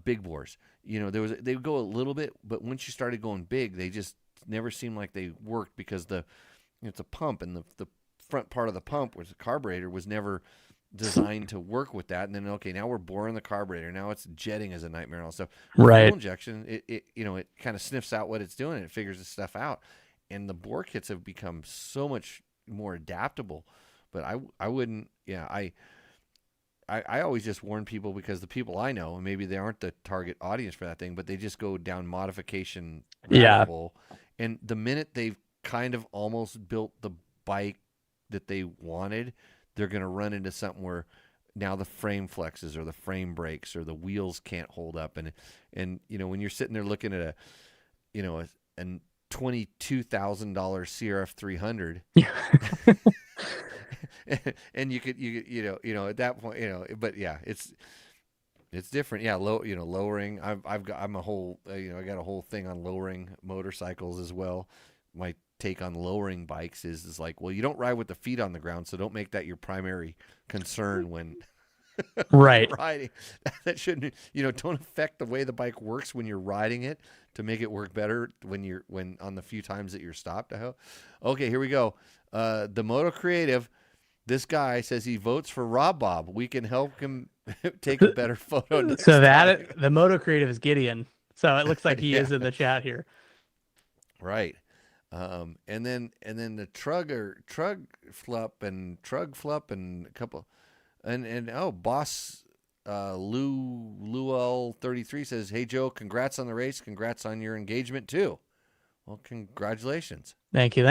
big bores. They would go a little bit, but once you started going big, they just never seemed like they worked, because it's a pump, and the front part of the pump, was the carburetor, was never designed to work with that. And then now we're boring the carburetor, now it's jetting as a nightmare and all stuff. Right. Fuel injection, it kind of sniffs out what it's doing, and it figures this stuff out. And the bore kits have become so much more adaptable. But I wouldn't, I always just warn people, because the people I know, and maybe they aren't the target audience for that thing, but they just go down modification rabbit hole. And the minute they've kind of almost built the bike that they wanted, they're going to run into something where now the frame flexes, or the frame breaks, or the wheels can't hold up. And when you're sitting there looking at a $22,000 CRF 300, and you could at that point, but yeah, it's different. Yeah. Lowering. I got a whole thing on lowering motorcycles as well. My take on lowering bikes is like, well, you don't ride with the feet on the ground, so don't make that your primary concern when right riding. That shouldn't, don't affect the way the bike works when you're riding it to make it work better when on the few times that you're stopped. Okay, here we go. The Moto Creative, this guy says he votes for Rob Bob. We can help him take a better photo next time. The Moto Creative is Gideon, so it looks like he is in the chat here. Right. And then the Trug Flup and a couple, and Boss Luel 33 says, "Hey Joe, congrats on the race, congrats on your engagement too." Well, congratulations. Thank you.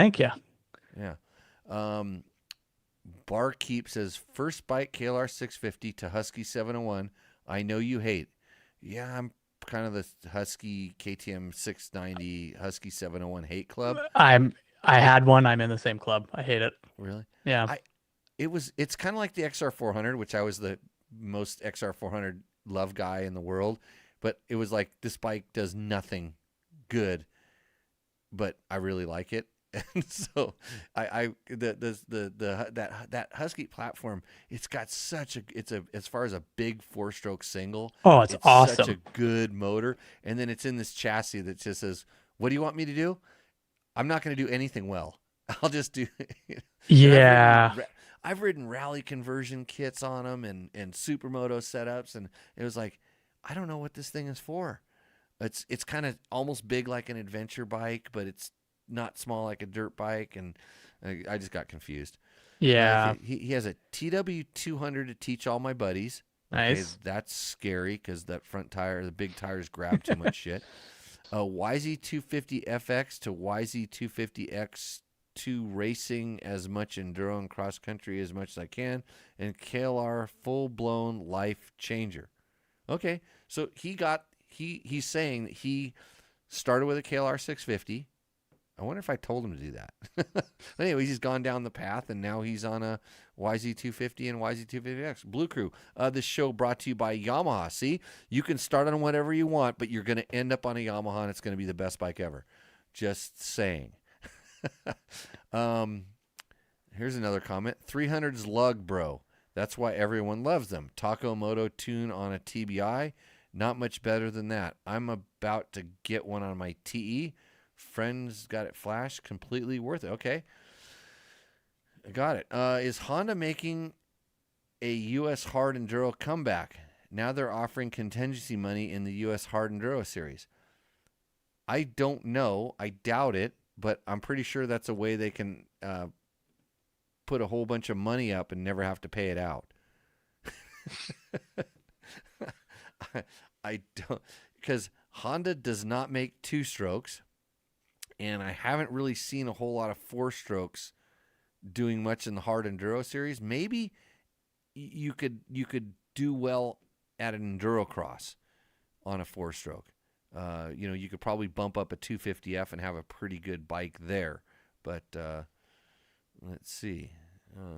Yeah. Barkeep says, "First bike KLR 650 to Husky 701. I know you hate. Yeah, I'm kind of the Husky KTM 690 Husky 701 hate club. I had one. I'm in the same club. I hate it. Really? Yeah. It's kind of like the XR400, which I was the most XR400 love guy in the world, but it was like this bike does nothing good, but I really like it. And so that Husky platform, it's got as far as a big 4-stroke single. Oh, it's awesome. Such a good motor. And then it's in this chassis that just says, what do you want me to do? I'm not going to do anything well. I'll just do. Yeah. I've ridden rally conversion kits on them and supermoto setups, and it was like, I don't know what this thing is for. It's kind of almost big like an adventure bike, but it's not small like a dirt bike, and I just got confused. Yeah. He has a TW200 to teach all my buddies. Nice. Okay, that's scary because that front tire, the big tires grab too much shit. A YZ250FX to YZ250X2 racing as much enduro and cross country as much as I can, and KLR full blown life changer. Okay, so he's saying that he started with a KLR 650. I wonder if I told him to do that. But anyways, he's gone down the path, and now he's on a YZ250 and YZ250X. Blue Crew, this show brought to you by Yamaha. See, you can start on whatever you want, but you're going to end up on a Yamaha, and it's going to be the best bike ever. Just saying. Here's another comment. 300's lug, bro. That's why everyone loves them. Taco Moto tune on a TBI. Not much better than that. I'm about to get one on my TE. Friends got it flashed. Completely worth it. Okay. I got it. Is Honda making a U.S. hard enduro comeback? Now they're offering contingency money in the U.S. hard enduro series. I don't know. I doubt it, but I'm pretty sure that's a way they can put a whole bunch of money up and never have to pay it out. I don't, because Honda does not make 2-strokes. And I haven't really seen a whole lot of 4-strokes doing much in the hard enduro series. Maybe you could do well at an enduro cross on a 4-stroke. You could probably bump up a 250F and have a pretty good bike there. But let's see.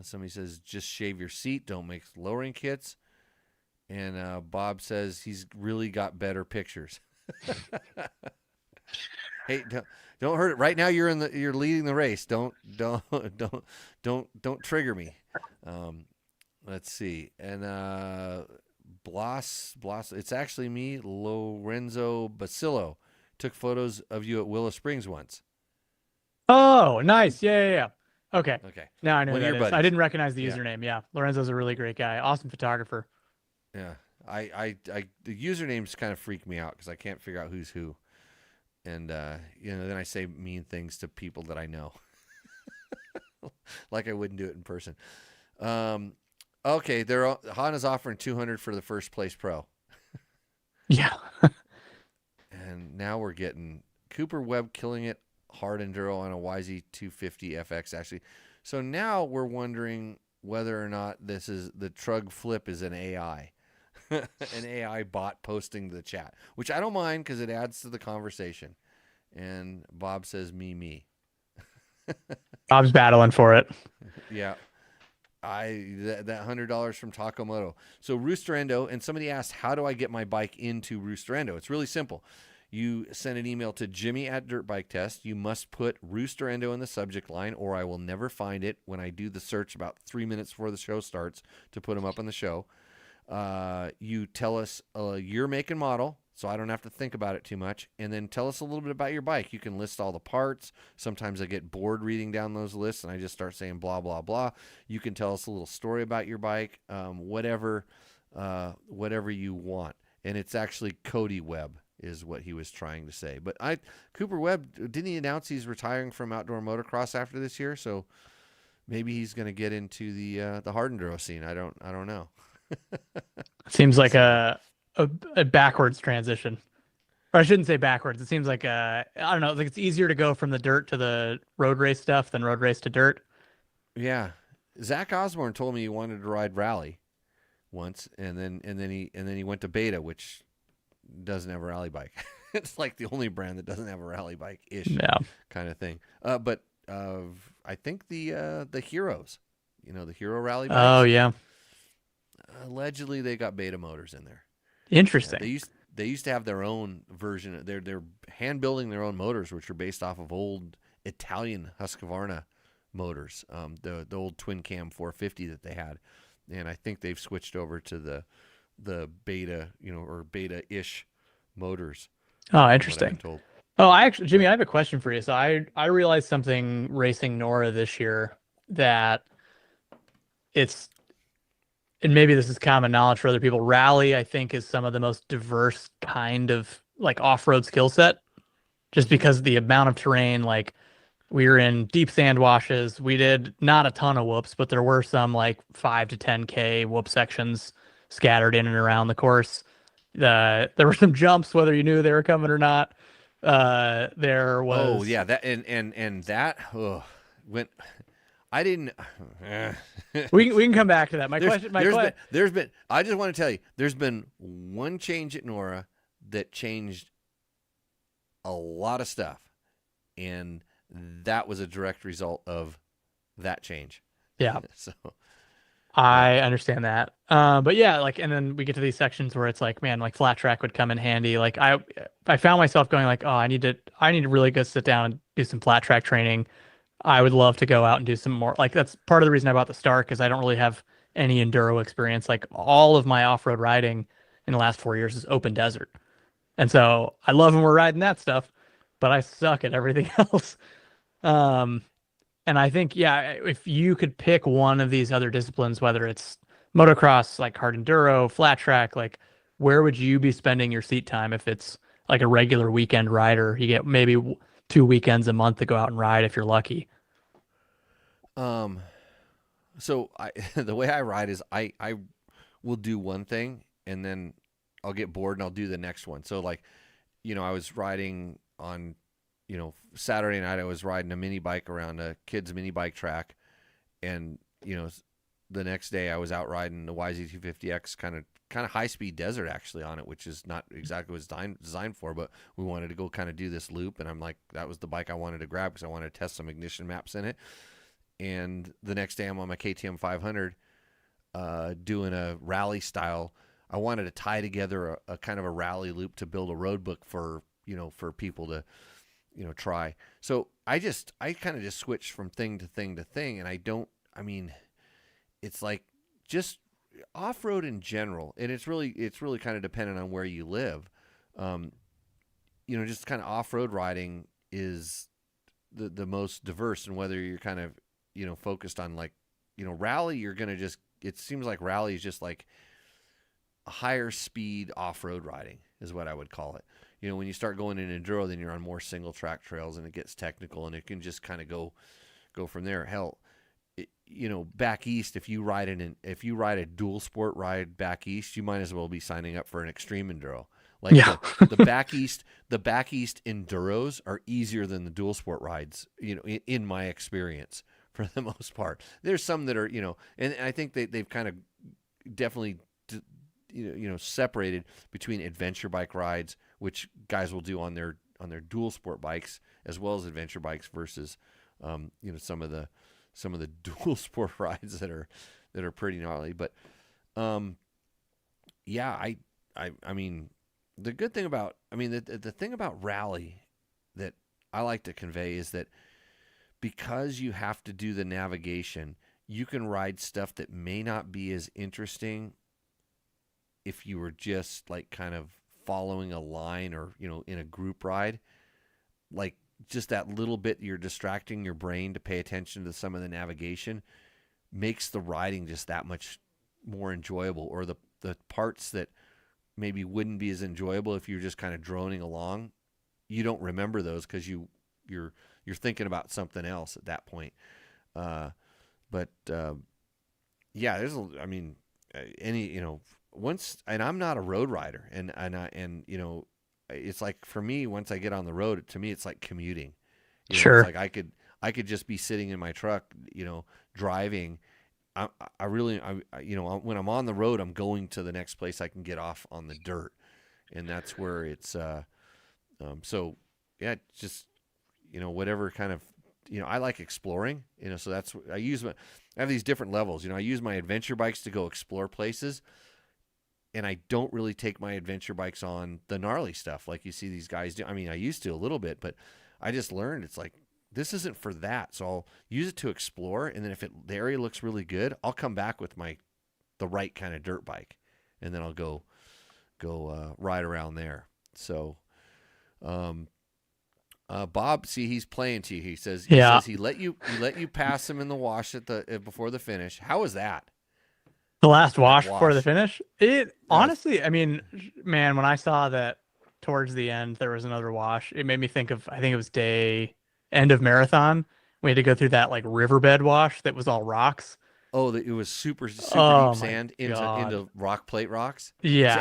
Somebody says just shave your seat. Don't make lowering kits. And Bob says he's really got better pictures. Hey, don't hurt it. Right now you're leading the race. Don't trigger me. Let's see. And Blas, it's actually me, Lorenzo Basillo. Took photos of you at Willow Springs once. Oh, nice. Yeah. Okay. Now I know One who of that your is. buddies. I didn't recognize the Yeah. username. Yeah. Lorenzo's a really great guy. Awesome photographer. Yeah. I the usernames kind of freak me out because I can't figure out who's who. And, then I say mean things to people that I know. Like I wouldn't do it in person. Okay, Honda's offering $200 for the first place pro. Yeah. And now we're getting Cooper Webb killing it, hard enduro on a YZ250FX, actually. So now we're wondering whether or not the Trug Flip is an AI. An AI bot posting to the chat, which I don't mind because it adds to the conversation. And Bob says, me. Bob's battling for it. Yeah. That $100 from Taco Moto. So Rooster Endo, and somebody asked, how do I get my bike into Rooster Endo? It's really simple. You send an email to Jimmy@DirtBikeTest. You must put Rooster Endo in the subject line, or I will never find it when I do the search about 3 minutes before the show starts to put them up on the show. You tell us your make and model, so I don't have to think about it too much, and then tell us a little bit about your bike. You can list all the parts. Sometimes I get bored reading down those lists, and I just start saying blah, blah, blah. You can tell us a little story about your bike, whatever you want. And it's actually Cody Webb is what he was trying to say. But Cooper Webb, didn't he announce he's retiring from outdoor motocross after this year? So maybe he's going to get into the hard enduro scene. I don't know. Seems like a backwards transition. Or I shouldn't say backwards. It seems like I don't know, like it's easier to go from the dirt to the road race stuff than road race to dirt. Yeah. Zach Osborne told me he wanted to ride rally once, and then he went to beta, which doesn't have a rally bike. It's like the only brand that doesn't have a rally bike ish kind of thing. But I think the Heroes, the Hero rally bikes. Oh yeah. Allegedly, they got beta motors in there. Interesting. They used to have their own version. They're hand building their own motors, which are based off of old Italian Husqvarna motors, the old twin cam 450 that they had, and I think they've switched over to the beta, or beta-ish motors. Oh, interesting. Oh, Jimmy, I have a question for you. So I realized something racing NORRA this year that and maybe this is common knowledge for other people. Rally, I think, is some of the most diverse kind of like off-road skill set, just because the amount of terrain. Like we were in deep sand washes. We did not a ton of whoops, but there were some like 5 to 10K whoop sections scattered in and around the course. There were some jumps, whether you knew they were coming or not. There was. Oh yeah, that and that. When I didn't. We can come back to that. There's been. I just want to tell you, there's been one change at NORRA that changed a lot of stuff, and that was a direct result of that change. Yeah. So I understand that. But yeah, like, and then we get to these sections where it's like, man, like flat track would come in handy. Like I found myself going like, oh, I need to really go sit down and do some flat track training. I would love to go out and do some more. Like that's part of the reason I bought the Star, because I don't really have any enduro experience. Like all of my off-road riding in the last 4 years is open desert. And so I love when we're riding that stuff, but I suck at everything else. And I think, yeah, if you could pick one of these other disciplines, whether it's motocross, like hard enduro, flat track, like where would you be spending your seat time if it's like a regular weekend rider? You get maybe 2 weekends a month to go out and ride if you're lucky. So the way I ride is I will do one thing and then I'll get bored and I'll do the next one. So like, I was riding on, Saturday night I was riding a mini bike around a kid's mini bike track, and the next day I was out riding the YZ250X kind of high speed desert actually on it, which is not exactly what it's designed for, but we wanted to go kind of do this loop, and I'm like, that was the bike I wanted to grab because I wanted to test some ignition maps in it. And the next day I'm on my KTM 500 doing a rally style. I wanted to tie together a kind of a rally loop to build a road book for people to try. So I kind of just switched from thing to thing to thing, and it's like just off-road in general, and it's really kind of dependent on where you live. Just kind of off-road riding is the most diverse, and whether you're kind of focused on like rally, you're gonna it seems like rally is just like a higher speed off-road riding is what I would call it. When you start going in enduro, then you're on more single track trails and it gets technical, and it can just kind of go from there. Hell, back east, if you ride a dual sport ride back east, you might as well be signing up for an extreme enduro. Like the back east enduros are easier than the dual sport rides, in my experience, for the most part. There's some that are, and I think they've kind of definitely separated between adventure bike rides, which guys will do on their dual sport bikes, as well as adventure bikes, versus some of the dual sport rides that are pretty gnarly. But yeah, I mean the good thing about the thing about rally that I like to convey is that because you have to do the navigation, you can ride stuff that may not be as interesting if you were just like kind of following a line or in a group ride. Like just that little bit you're distracting your brain to pay attention to some of the navigation makes the riding just that much more enjoyable, or the parts that maybe wouldn't be as enjoyable if you're just kind of droning along, you don't remember those because you're thinking about something else at that point. Yeah, there's once, and I'm not a road rider, and it's like, for me, once I get on the road, to me it's like commuting. Sure. It's like I could just be sitting in my truck, driving. When I'm on the road, I'm going to the next place I can get off on the dirt. and that's where it's so yeah, just whatever kind of I like exploring, so that's I have these different levels. I use my adventure bikes to go explore places, and I don't really take my adventure bikes on the gnarly stuff like you see these guys do. I mean, I used to a little bit, but I just learned it's like this isn't for that. So I'll use it to explore, and then if the area looks really good, I'll come back with the right kind of dirt bike, and then I'll go ride around there. So, Bob, see, he's playing to you. He says he let you pass him in the wash before the finish. How was that? The last wash before the finish? Honestly, I mean, man, when I saw that towards the end there was another wash, it made me think of, I think it was end of marathon. We had to go through that like riverbed wash that was all rocks. Oh, it was super deep sand into rock plate rocks. Yeah, see,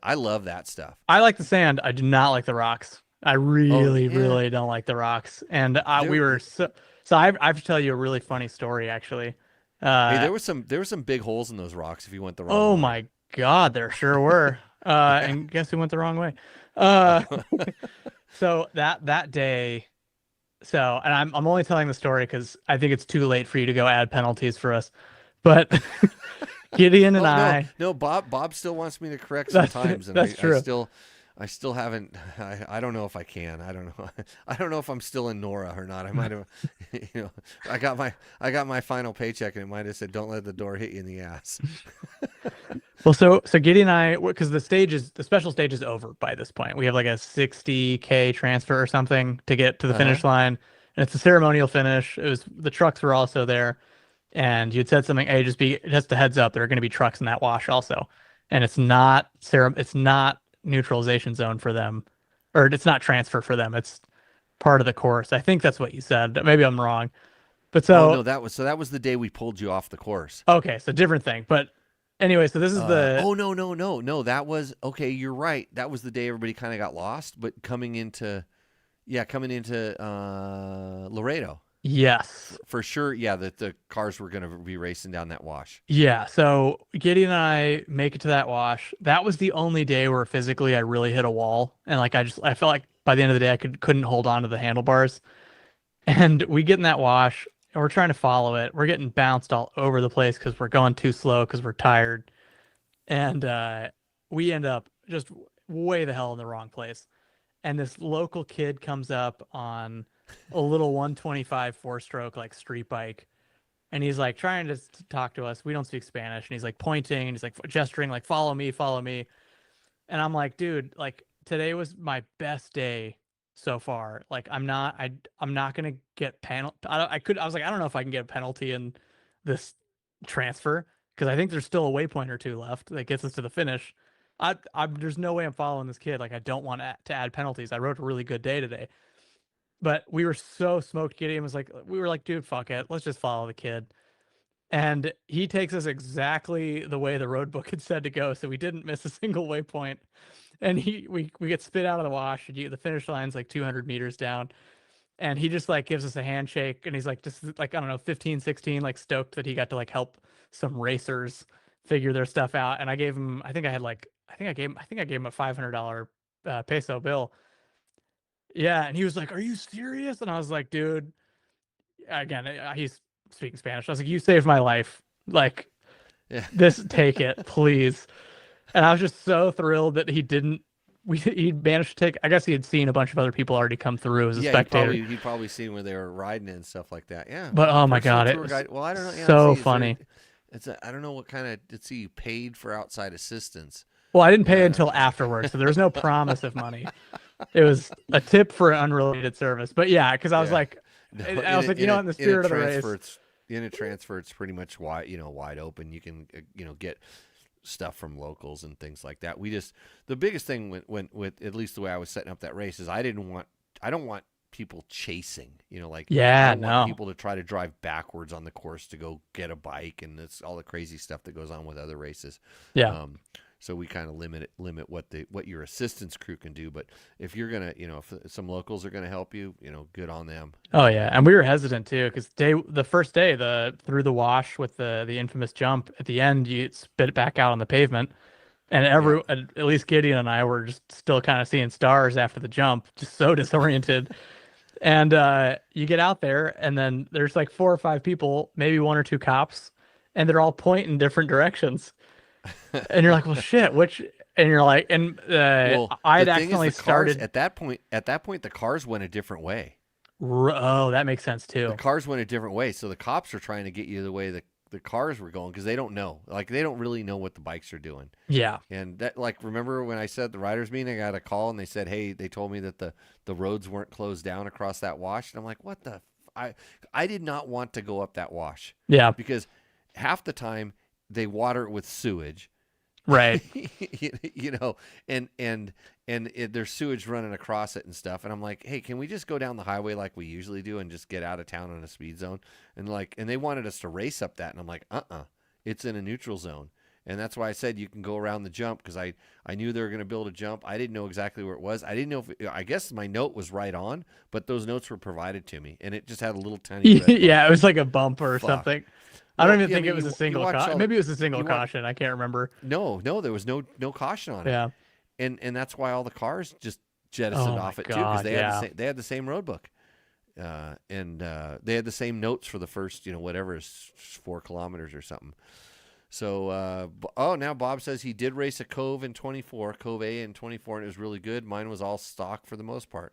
I love that stuff. I like the sand. I do not like the rocks. I really don't like the rocks. And we were so I have to tell you a really funny story actually. Hey, there was some big holes in those rocks if you went the wrong way. Oh my God, there sure were. And guess who went the wrong way? So that day. So, and I'm only telling the story because I think it's too late for you to go add penalties for us. But Gideon and no, Bob still wants me to correct sometimes, and that's true. I still haven't. I don't know if I can. I don't know. I don't know if I'm still in NORRA or not. I might have. I got my final paycheck, and it might have said, "Don't let the door hit you in the ass." Well, so Gideon and I, because the special stage is over by this point. We have like a 60K transfer or something to get to the finish line, and it's a ceremonial finish. The trucks were also there, and you'd said something. Hey, just a heads up, there are going to be trucks in that wash also, and it's not neutralization zone for them, or it's not transfer for them. It's part of the course. I think that's what you said. Maybe I'm wrong, but no, that was the day we pulled you off the course. Okay, so different thing, but. Anyway, so this is the... Oh, no. That was... Okay, you're right. That was the day everybody kind of got lost, but coming into Laredo. Yes. For sure, yeah, that the cars were going to be racing down that wash. Yeah, so Gideon and I make it to that wash. That was the only day where physically I really hit a wall. And like I felt like by the end of the day I couldn't hold on to the handlebars. And we get in that wash... and we're trying to follow it. We're getting bounced all over the place because we're going too slow because we're tired. And we end up just way the hell in the wrong place. And this local kid comes up on a little 125 four-stroke like street bike. And he's like trying to talk to us. We don't speak Spanish. And he's like pointing and he's like gesturing like, follow me, follow me. And I'm like, dude, like today was my best day so far. Like I'm not gonna get penalty. I was like, I don't know if I can get a penalty in this transfer because I think there's still a waypoint or two left that gets us to the finish. There's no way I'm following this kid. Like I don't want to add penalties. I rode a really good day today, but we were so smoked. Gideon was like, we were like, dude, fuck it, let's just follow the kid. And he takes us exactly the way the road book had said to go, so we didn't miss a single waypoint. And we get spit out of the wash. The finish line's like 200 meters down. And he just like gives us a handshake. And he's like, just like, I don't know, 15, 16, like stoked that he got to like help some racers figure their stuff out. And I gave him, I think I gave him a $500 peso bill. Yeah. And he was like, are you serious? And I was like, dude, again, he's speaking Spanish. I was like, you saved my life. Like, take it, please. And I was just so thrilled that he managed to take, I guess he had seen a bunch of other people already come through as a spectator. He'd probably seen where they were riding it and stuff like that. Yeah. But oh my God, it was I don't know. Yeah, so funny. I don't know what kind of, let's see, you paid for outside assistance. Well, I didn't pay until afterwards, so there was no promise of money. It was a tip for an unrelated service. But yeah, because I was like, in the spirit of the race. In a transfer, it's pretty much wide open. You can, get stuff from locals and things like that. The biggest thing with at least the way I was setting up that race is I don't want people chasing, I don't want people to try to drive backwards on the course to go get a bike, and it's all the crazy stuff that goes on with other races. Yeah. So we kind of limit what your assistance crew can do. But if you're gonna, if some locals are gonna help you, good on them. Oh yeah, and we were hesitant too because the first day through the wash with the infamous jump at the end, you spit it back out on the pavement, And at least Gideon and I were just still kind of seeing stars after the jump, just so disoriented. And you get out there, and then there's like 4 or 5 people, maybe 1 or 2 cops, and they're all pointing different directions. And you're like, well, shit, which? And you're like, and I had accidentally started at that point. At that point, the cars went a different way. Oh, that makes sense too. The cars went a different way, so the cops are trying to get you the way the cars were going because they don't know. Like they don't really know what the bikes are doing. Yeah. And that, like, remember when I said at the riders meeting, I got a call and they said, hey, they told me that the roads weren't closed down across that wash, and I'm like, what the? I did not want to go up that wash. Yeah. Because half the time they water it with sewage. Right. you know, and there's sewage running across it and stuff. And I'm like, hey, can we just go down the highway like we usually do and just get out of town on a speed zone? And they wanted us to race up that. And I'm like, it's in a neutral zone. And that's why I said you can go around the jump because I knew they were going to build a jump. I didn't know exactly where it was. I didn't know I guess my note was right on, but those notes were provided to me. And it just had a little tiny. Yeah, it was like a bump or something. I don't even think it was a single caution. Maybe it was a single caution. I can't remember. No, there was no caution on it. Yeah. And that's why all the cars just jettisoned off it too because they had the same road book. And they had the same notes for the first, whatever is 4 kilometers or something. So, now Bob says he did race a Cove A in 24, and it was really good. Mine was all stock for the most part.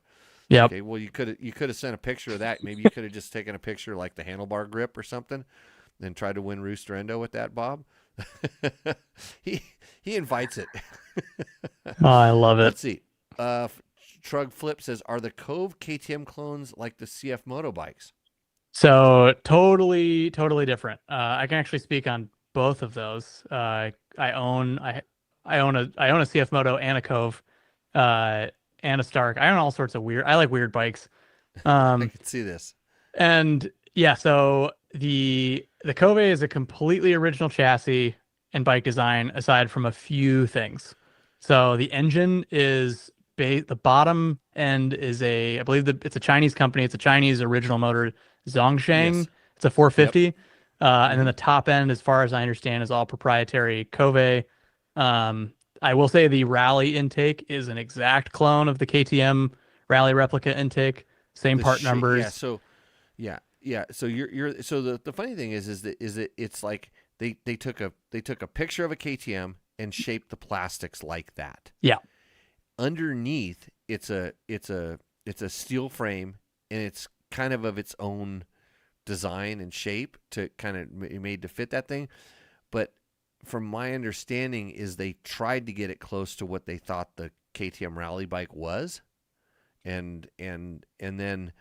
Yeah. Okay. Well, you could have sent a picture of that. Maybe you could have just taken a picture like the handlebar grip or something. Then try to win Roost or Endo with that, Bob. he invites it. Oh, I love it. Let's see. Trug Flip says, are the Cove KTM clones like the CF Moto bikes? So totally different. I can actually speak on both of those. I own a CF Moto and a Cove, and a Stark. I own all sorts of I like weird bikes. I can see this. And yeah, so the Cove is a completely original chassis and bike design aside from a few things. So the engine is the bottom end is I believe it's a Chinese company. It's a Chinese original motor, Zhongsheng. Yes. It's a 450. Yep. And then the top end, as far as I understand, is all proprietary Cove. I will say the rally intake is an exact clone of the KTM rally replica intake. Same part numbers. Yeah. So, yeah. So the funny thing is that it's like they took a picture of a KTM and shaped the plastics like that. Yeah. Underneath, it's a steel frame, and it's kind of its own design and shape to kind of made to fit that thing. But from my understanding is they tried to get it close to what they thought the KTM rally bike was. And then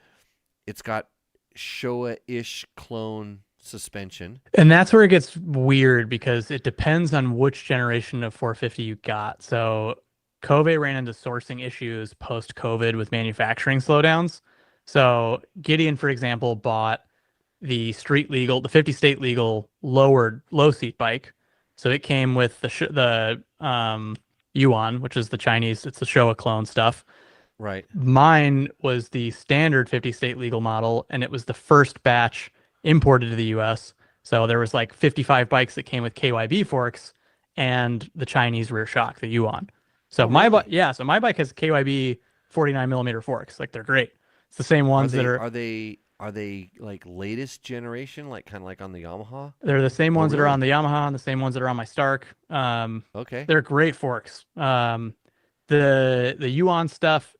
it's got Showa-ish clone suspension. And that's where it gets weird because it depends on which generation of 450 you got. So Cove ran into sourcing issues post-COVID with manufacturing slowdowns. So Gideon, for example, bought the 50 state legal low seat bike. So it came with the Yuan, which is the Chinese, it's the Showa clone stuff. Right. Mine was the standard 50 state legal model, and it was the first batch imported to the US. So there was like 55 bikes that came with KYB forks and the Chinese rear shock, the Yuan. So my bike has KYB 49 millimeter forks. Like they're great. It's the same ones are they like latest generation, like kind of like on the Yamaha? They're the same ones that are on the Yamaha and the same ones that are on my Stark. Okay. They're great forks. The Yuan stuff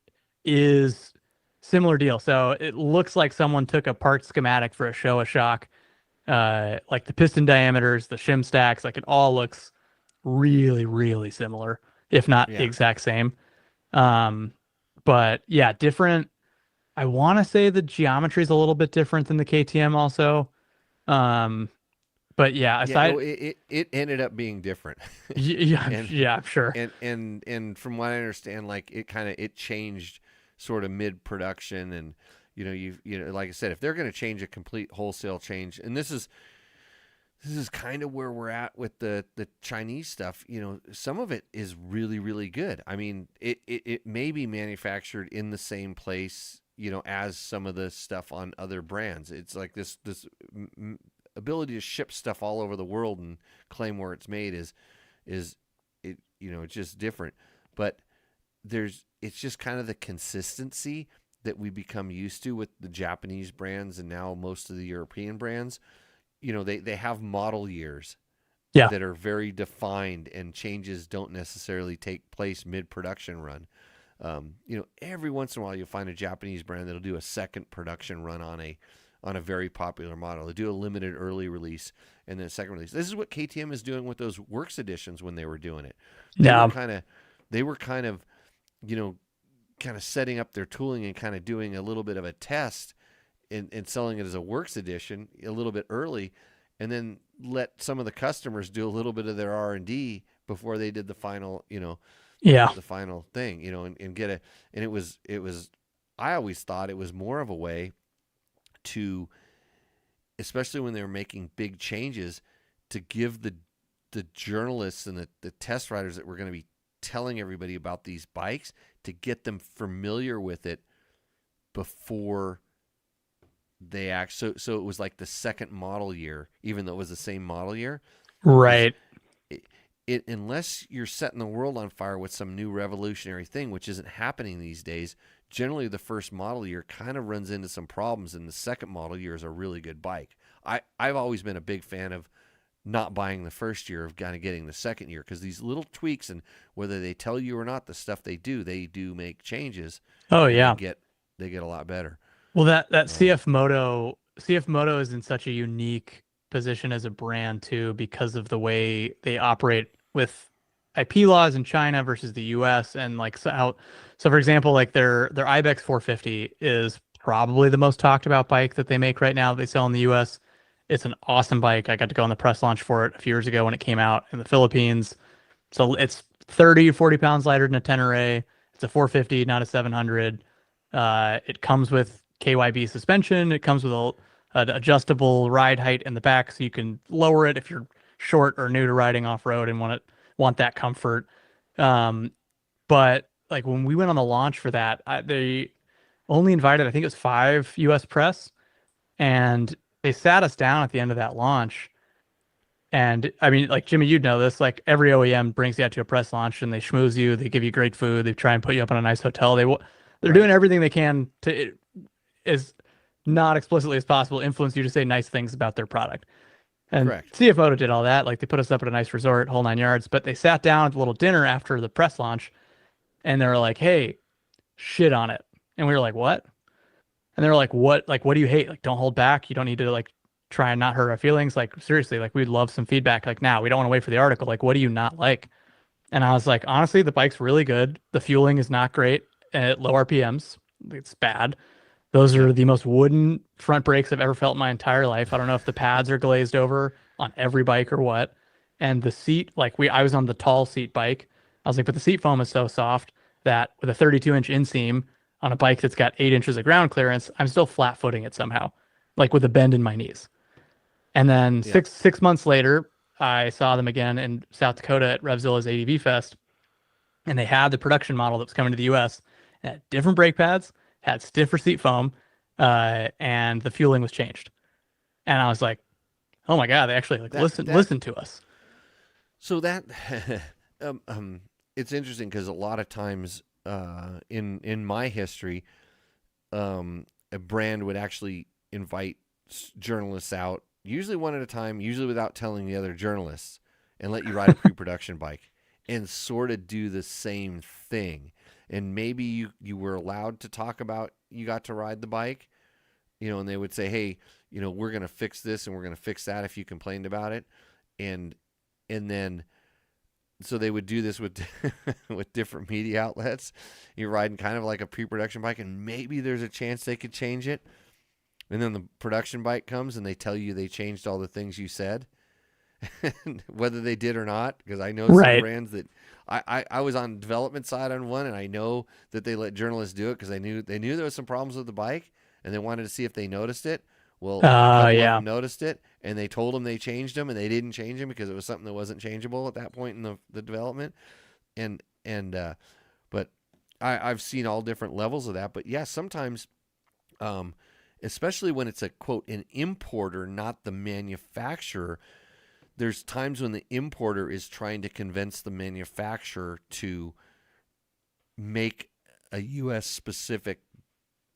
is similar deal. So it looks like someone took a part schematic for a Showa shock, like the piston diameters, the shim stacks, like it all looks really, really similar, if not the exact same. But yeah, different. I want to say the geometry is a little bit different than the KTM also. But yeah, aside it ended up being different. Yeah, sure. And from what I understand, like it changed sort of mid production, and you know like I said, if they're going to change a complete wholesale change, and this is kind of where we're at with the Chinese stuff. Some of it is really, really good. I mean, it may be manufactured in the same place, as some of the stuff on other brands. It's like this ability to ship stuff all over the world and claim where it's made is it's just different. But it's just kind of the consistency that we become used to with the Japanese brands and now most of the European brands. They have model years that are very defined, and changes don't necessarily take place mid-production run. Every once in a while you'll find a Japanese brand that'll do a second production run on a very popular model. They do a limited early release and then a second release. This is what KTM is doing with those Works editions when they were doing it. They were kind of setting up their tooling and kind of doing a little bit of a test and selling it as a Works edition a little bit early, and then let some of the customers do a little bit of their R&D before they did the final, the final thing, and get and it was, I always thought it was more of a way to, especially when they were making big changes, to give the journalists and the test riders that were going to be telling everybody about these bikes, to get them familiar with it before they so it was like the second model year, even though it was the same model year. Right. Unless you're setting the world on fire with some new revolutionary thing, which isn't happening these days, generally the first model year kind of runs into some problems, and the second model year is a really good bike. I've always been a big fan of not buying the first year, of kind of getting the second year, because these little tweaks, and whether they tell you or not, the stuff they do make changes. Oh yeah, they get a lot better. Well, that CF Moto is in such a unique position as a brand too, because of the way they operate with IP laws in China versus the US, and so for example, like their Ibex 450 is probably the most talked about bike that they make right now that they sell in the US. It's an awesome bike. I got to go on the press launch for it a few years ago when it came out in the Philippines. So it's 40 pounds lighter than a Tenere. It's a 450, not a 700. It comes with KYB suspension. It comes with an adjustable ride height in the back, so you can lower it if you're short or new to riding off road and want that comfort. But like when we went on the launch for that, they only invited, I think it was 5 U.S. press, and they sat us down at the end of that launch. And I mean, like Jimmy, you'd know this, like every OEM brings you out to a press launch and they schmooze you, they give you great food, they try and put you up in a nice hotel. They're doing everything they can to, as not explicitly as possible, influence you to say nice things about their product. And CF Moto did all that. Like they put us up at a nice resort, whole 9 yards, but they sat down at a little dinner after the press launch and they were like, hey, shit on it. And we were like, what? And they were like, what do you hate? Like, don't hold back. You don't need to like try and not hurt our feelings. Like seriously, like we'd love some feedback. Like now we don't want to wait for the article. Like, what do you not like? And I was like, honestly, the bike's really good. The fueling is not great at low RPMs. It's bad. Those are the most wooden front brakes I've ever felt in my entire life. I don't know if the pads are glazed over on every bike or what. And the seat, I was on the tall seat bike. I was like, but the seat foam is so soft that with a 32-inch inseam on a bike that's got 8 inches of ground clearance, I'm still flat footing it somehow, like with a bend in my knees. And then six months later, I saw them again in South Dakota at Revzilla's ADV Fest, and they had the production model that was coming to the US. It had different brake pads, had stiffer seat foam, and the fueling was changed. And I was like, oh my God, they actually listen to us. So that it's interesting because a lot of times in my history, a brand would actually invite journalists out, usually one at a time, usually without telling the other journalists, and let you ride a pre-production bike and sort of do the same thing. And maybe you were allowed to talk about you got to ride the bike, and they would say, hey, we're going to fix this and we're going to fix that if you complained about it. And then, so they would do this with with different media outlets. You're riding kind of like a pre-production bike, and maybe there's a chance they could change it. And then the production bike comes and they tell you they changed all the things you said, whether they did or not. Because I know some brands that I was on development side on one, and I know that they let journalists do it because they knew there was some problems with the bike, and they wanted to see if they noticed it. Well, a couple of them noticed it, and they told them they changed them, and they didn't change them because it was something that wasn't changeable at that point in the development. But I've seen all different levels of that. But yeah, sometimes, especially when it's a quote an importer, not the manufacturer, there's times when the importer is trying to convince the manufacturer to make a U.S. specific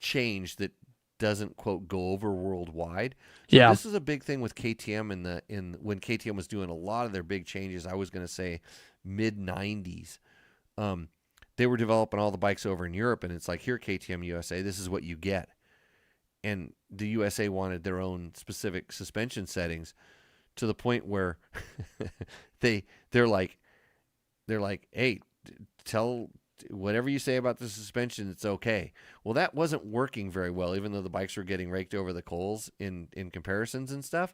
change that doesn't, quote, go over worldwide. So this is a big thing with KTM when KTM was doing a lot of their big changes. I was going to say mid 90s. They were developing all the bikes over in Europe, and it's like, here, KTM USA, this is what you get. And the USA wanted their own specific suspension settings, to the point where they're like, hey, tell whatever you say about the suspension, it's okay. Well, that wasn't working very well, even though the bikes were getting raked over the coals in comparisons and stuff.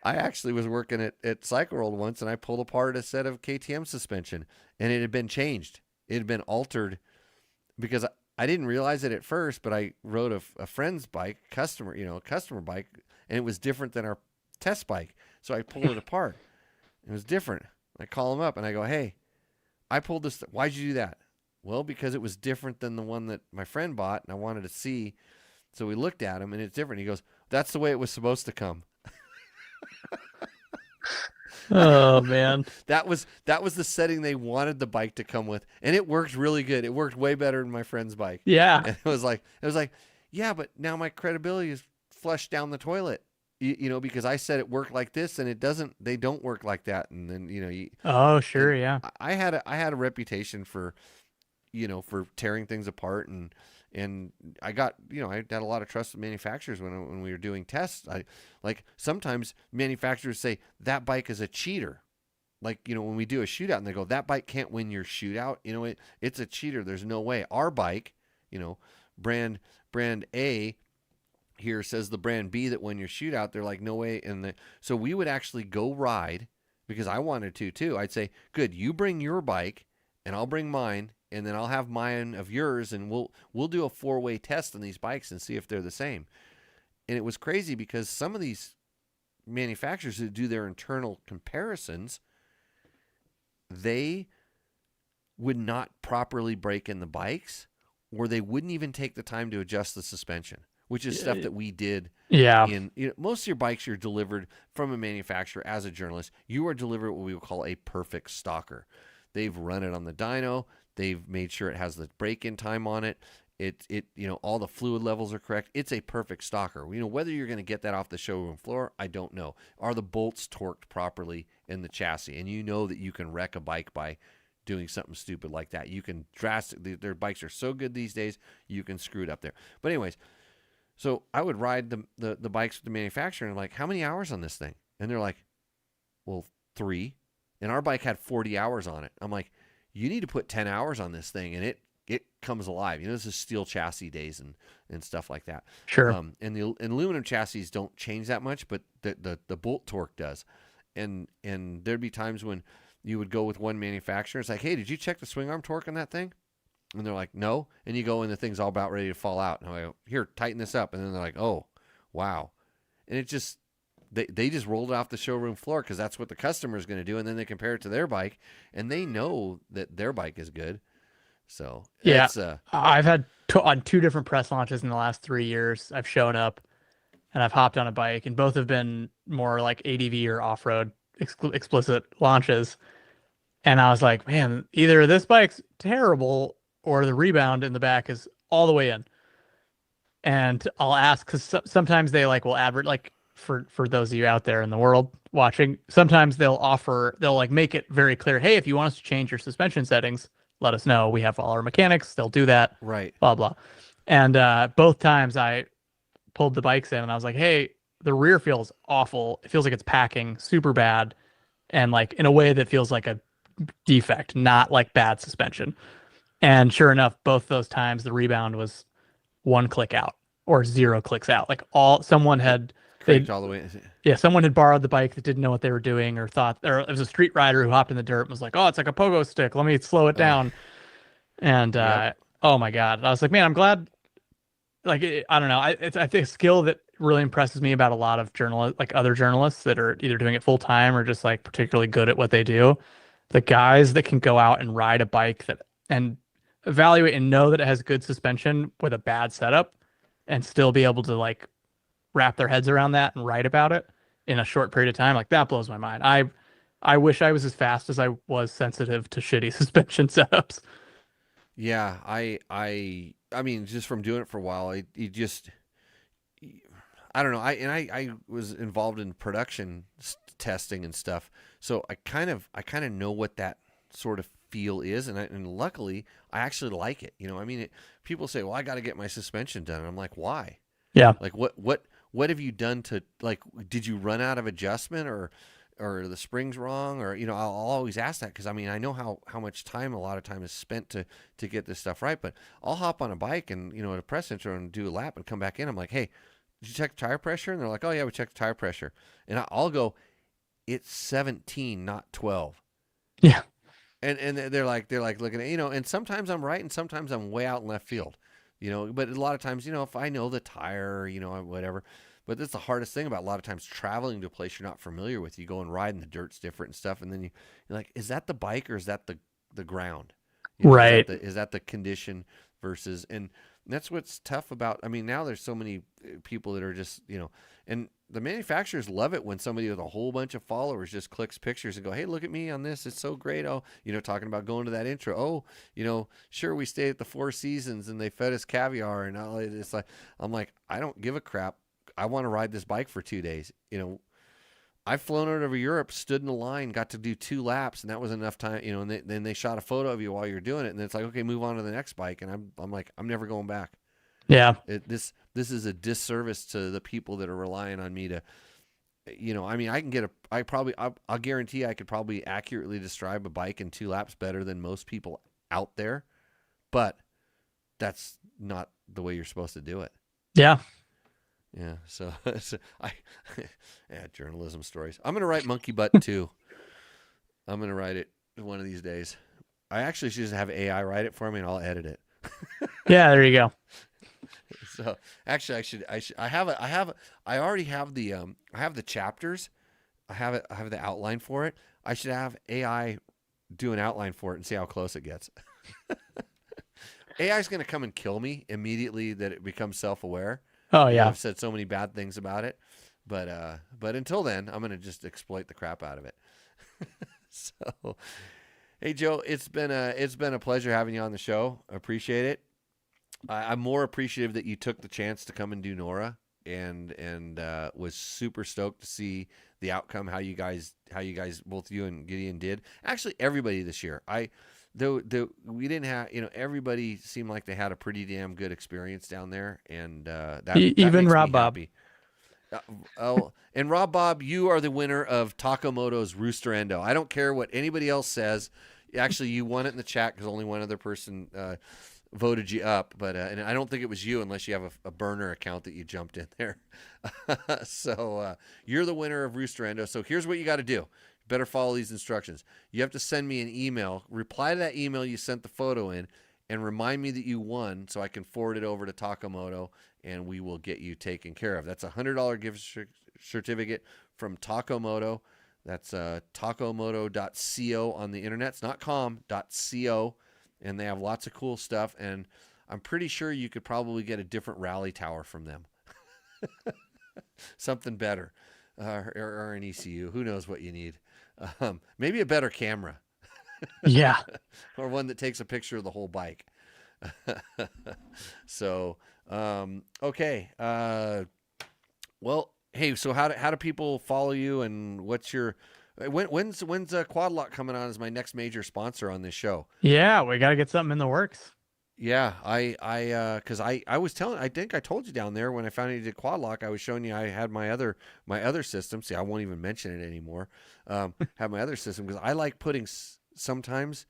I actually was working at Cycle World once, and I pulled apart a set of KTM suspension, and it had been changed. It had been altered because I didn't realize it at first, but I rode a friend's bike, a customer bike, and it was different than our test bike. So I pulled it apart. It was different. I call him up and I go, hey, I pulled this. Why'd you do that? Well, because it was different than the one that my friend bought, and I wanted to see. So we looked at him, and it's different. He goes, that's the way it was supposed to come. Oh man, that was the setting they wanted the bike to come with, and it worked really good. It worked way better than my friend's bike. Yeah, and it was like, yeah, but now my credibility is flushed down the toilet, because I said it worked like this, and it doesn't. They don't work like that. And then oh sure, yeah. I had a reputation for, for tearing things apart, and I got, I had a lot of trust with manufacturers when we were doing tests. Sometimes manufacturers say that bike is a cheater. Like, when we do a shootout and they go, that bike can't win your shootout. It's a cheater. There's no way. Our bike, brand A here says the brand B that won your shootout. They're like, no way. So we would actually go ride, because I wanted to too. I'd say, good, you bring your bike and I'll bring mine, and then I'll have mine of yours, and we'll do a 4-way test on these bikes and see if they're the same. And it was crazy because some of these manufacturers that do their internal comparisons, they would not properly brake in the bikes, or they wouldn't even take the time to adjust the suspension, which is stuff that we did. Yeah. Most of your bikes you're delivered from a manufacturer as a journalist. You are delivered what we would call a perfect stocker. They've run it on the dyno. They've made sure it has the break-in time on it. All the fluid levels are correct. It's a perfect stocker. Whether you're going to get that off the showroom floor, I don't know. Are the bolts torqued properly in the chassis? And that you can wreck a bike by doing something stupid like that. You can their bikes are so good these days, you can screw it up there. But anyways, so I would ride the bikes with the manufacturer, and I'm like, how many hours on this thing? And they're like, well, 3. And our bike had 40 hours on it. I'm like, you need to put 10 hours on this thing, and it comes alive. This is steel chassis days and stuff like that. Sure. And the aluminum chassis don't change that much, but the bolt torque does. And there'd be times when you would go with one manufacturer. It's like, hey, did you check the swing arm torque on that thing? And they're like, no. And you go, and the thing's all about ready to fall out. And I go, here, tighten this up. And then they're like, oh, wow. And it just, they just rolled it off the showroom floor because that's what the customer is going to do. And then they compare it to their bike, and they know that their bike is good. So yeah, I've had on 2 different press launches in the last 3 years. I've shown up and I've hopped on a bike, and both have been more like ADV or off-road explicit launches. And I was like, man, either this bike's terrible or the rebound in the back is all the way in. And I'll ask, because sometimes they will advert, for those of you out there in the world watching, sometimes they'll make it very clear, hey, if you want us to change your suspension settings, let us know. We have all our mechanics. They'll do that. Right. Blah, blah. And both times I pulled the bikes in and I was like, hey, the rear feels awful. It feels like it's packing super bad. And in a way that feels like a defect, not like bad suspension. And sure enough, both those times the rebound was 1 click out or 0 clicks out. Someone had all the way. Yeah, someone had borrowed the bike that didn't know what they were doing, or it was a street rider who hopped in the dirt and was like, oh, it's like a pogo stick. Let me slow it down. And oh my God. I was like, man, I'm glad. I don't know. I think a skill that really impresses me about a lot of journalists, other journalists that are either doing it full time or just particularly good at what they do. The guys that can go out and ride a bike and evaluate and know that it has good suspension with a bad setup and still be able to wrap their heads around that and write about it in a short period of time, like that blows my mind. I wish I was as fast as I was sensitive to shitty suspension setups. Yeah, I mean, just from doing it for a while, you just, I don't know. I was involved in production testing and stuff, so I kind of know what that sort of feel is, and luckily I actually like it. You know, I mean, people say, well, I got to get my suspension done, and I'm like, why? Yeah. Like, what have you done to, like, did you run out of adjustment, or the spring's wrong, or, you know, I'll always ask that, because I mean, I know how much time a lot of time is spent to get this stuff right. But I'll hop on a bike and, you know, at a press intro and do a lap and come back in. I'm like, hey, did you check tire pressure? And they're like, oh yeah, we checked tire pressure. And I'll go, it's 17, not 12. Yeah. And they're like looking at, you know, and sometimes I'm right and sometimes I'm way out in left field, you know, but a lot of times, you know, if I know the tire, you know, whatever. But that's the hardest thing about a lot of times traveling to a place you're not familiar with. You go and ride and the dirt's different and stuff. And then you're like, is that the bike or is that the ground? You know, right. Is that the condition versus, and that's what's tough about, I mean, now there's so many people that are just, you know, and the manufacturers love it when somebody with a whole bunch of followers just clicks pictures and go, hey, look at me on this. It's so great. Oh, you know, talking about going to that intro. Oh, you know, sure, we stayed at the Four Seasons and they fed us caviar and all. It's like, I'm like, I don't give a crap. I want to ride this bike for 2 days. You know, I've flown over Europe, stood in a line, got to do 2 laps, and that was enough time. You know, and then they shot a photo of you while you're doing it, and then it's like, okay, move on to the next bike. And I'm like, I'm never going back. Yeah. This is a disservice to the people that are relying on me to, you know, I mean, I'll guarantee I could probably accurately describe a bike in 2 laps better than most people out there, but that's not the way you're supposed to do it. Yeah. Yeah, so journalism stories. I'm gonna write Monkey Butt 2. I'm gonna write it one of these days. I actually should just have AI write it for me, and I'll edit it. Yeah, there you go. So actually, I already have the chapters. I have the outline for it. I should have AI do an outline for it and see how close it gets. AI is gonna come and kill me immediately that it becomes self-aware. Oh yeah, I've said so many bad things about it, but until then, I'm gonna just exploit the crap out of it. So, hey Joe, it's been a pleasure having you on the show. I appreciate it. I'm more appreciative that you took the chance to come and do NORRA, and was super stoked to see the outcome. How you guys, both you and Gideon did. Actually, everybody this year. We didn't have, you know, everybody seemed like they had a pretty damn good experience down there, and that even makes Rob me Bob. happy. And Rob Bob, you are the winner of Takamoto's Rooster Endo. I don't care what anybody else says. Actually, you won it in the chat because only one other person voted you up, but and I don't think it was you unless you have a burner account that you jumped in there. So you're the winner of Rooster Endo. So here's what you got to do. Better follow these instructions. You have to send me an email, reply to that email you sent the photo in, and remind me that you won so I can forward it over to Takamoto, and we will get you taken care of. That's a $100 gift certificate from Takamoto. That's takomoto.co on the internet. It's not .co, and they have lots of cool stuff, and I'm pretty sure you could probably get a different rally tower from them. Something better. Or an ECU. Who knows what you need. Maybe a better camera. Yeah. Or one that takes a picture of the whole bike. So, okay. Well, hey, so how do people follow you, and what's your when's Quad Lock coming on as my next major sponsor on this show? Yeah, we got to get something in the works. Yeah, because I was telling, I think I told you down there when I found out you did Quad Lock, I was showing you I had my other system. See, I won't even mention it anymore. Have my other system because I like putting sometimes,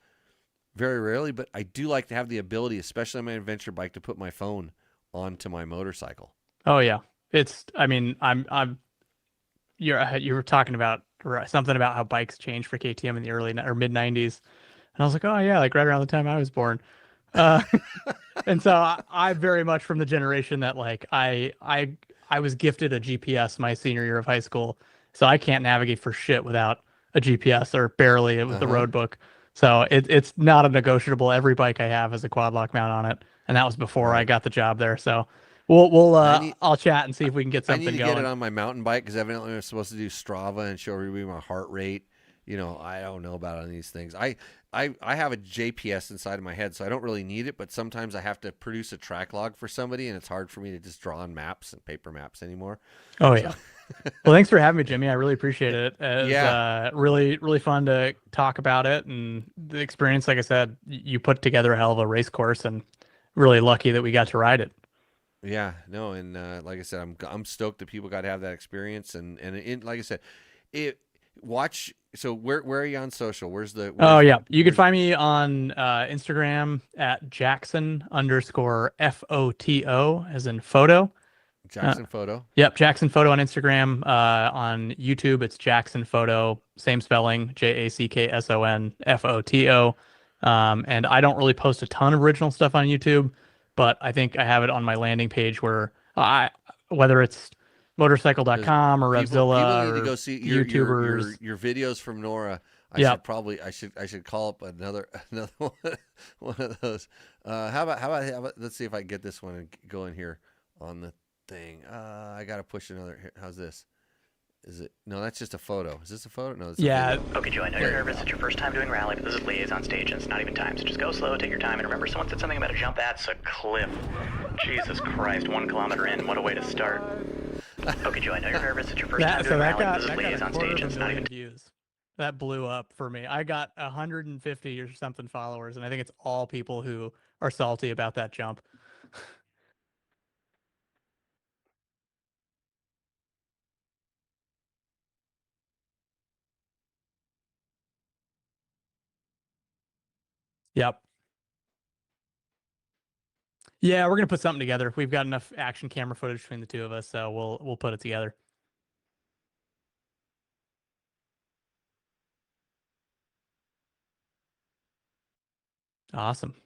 very rarely, but I do like to have the ability, especially on my adventure bike, to put my phone onto my motorcycle. Oh yeah, I mean, you were talking about something about how bikes changed for KTM in the early or mid '90s, and I was like, oh yeah, like right around the time I was born. And so I very much from the generation that like I was gifted a GPS my senior year of high school, so I can't navigate for shit without a GPS or barely with the road book. So it's not a negotiable. Every bike I have has a Quad Lock mount on it, and that was before I got the job there. So I'll chat and see if we can get I need something to going. get it on my mountain bike because evidently I'm supposed to do Strava and show everybody my heart rate. You know, I don't know about any of these things. I have a GPS inside of my head, so I don't really need it. But sometimes I have to produce a track log for somebody, and it's hard for me to just draw on maps and paper maps anymore. Oh yeah. Well, thanks for having me, Jimmy. I really appreciate it. It was really, really fun to talk about it and the experience. Like I said, you put together a hell of a race course, and really lucky that we got to ride it. Yeah, no, and like I said, I'm stoked that people got to have that experience, and like I said, watch. So where are you on social? Where's You can find me on Instagram at Jackson_FOTO as in photo. Jackson Photo. Yep, Jackson Photo on Instagram. On YouTube, it's Jackson Photo, same spelling, JACKSONFOTO. And I don't really post a ton of original stuff on YouTube, but I think I have it on my landing page where whether it's motorcycle.com or Revzilla, people need to go see YouTubers. your videos from NORRA. I should call up another one of those. How about let's see if I can get this one and go in here on the thing. I gotta push another. How's this? Is it? No, that's just a photo. Is this a photo? No, it's a video. Okay, Joe, I know you're nervous. It's your first time doing rally, but this is liaison stage, and it's not even time. So just go slow, take your time, and remember, someone said something about a jump. That's a cliff. Jesus Christ, 1 kilometer in. What a way to start. Okay, Joe, I know you're nervous. It's your first time doing rally, but this is liaison stage, and it's not even views. That blew up for me. I got 150 or something followers, and I think it's all people who are salty about that jump. Yep. Yeah, we're gonna put something together. We've got enough action camera footage between the two of us, so we'll put it together. Awesome.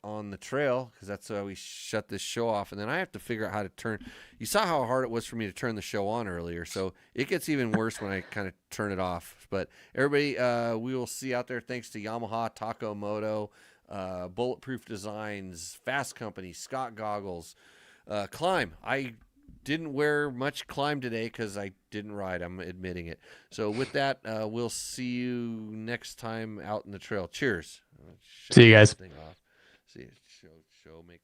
On the trail because that's how we shut this show off, and then I have to figure out how to turn. You saw how hard it was for me to turn the show on earlier, so it gets even worse when I kind of turn it off. But everybody, we will see out there. Thanks to Yamaha, Taco Moto, Bulletproof Designs, Fasst Company, Scott Goggles, Climb. I didn't wear much Climb today because I didn't ride. I'm admitting it. So with that, we'll see you next time out in the trail. Cheers. See you guys. See, make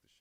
the show.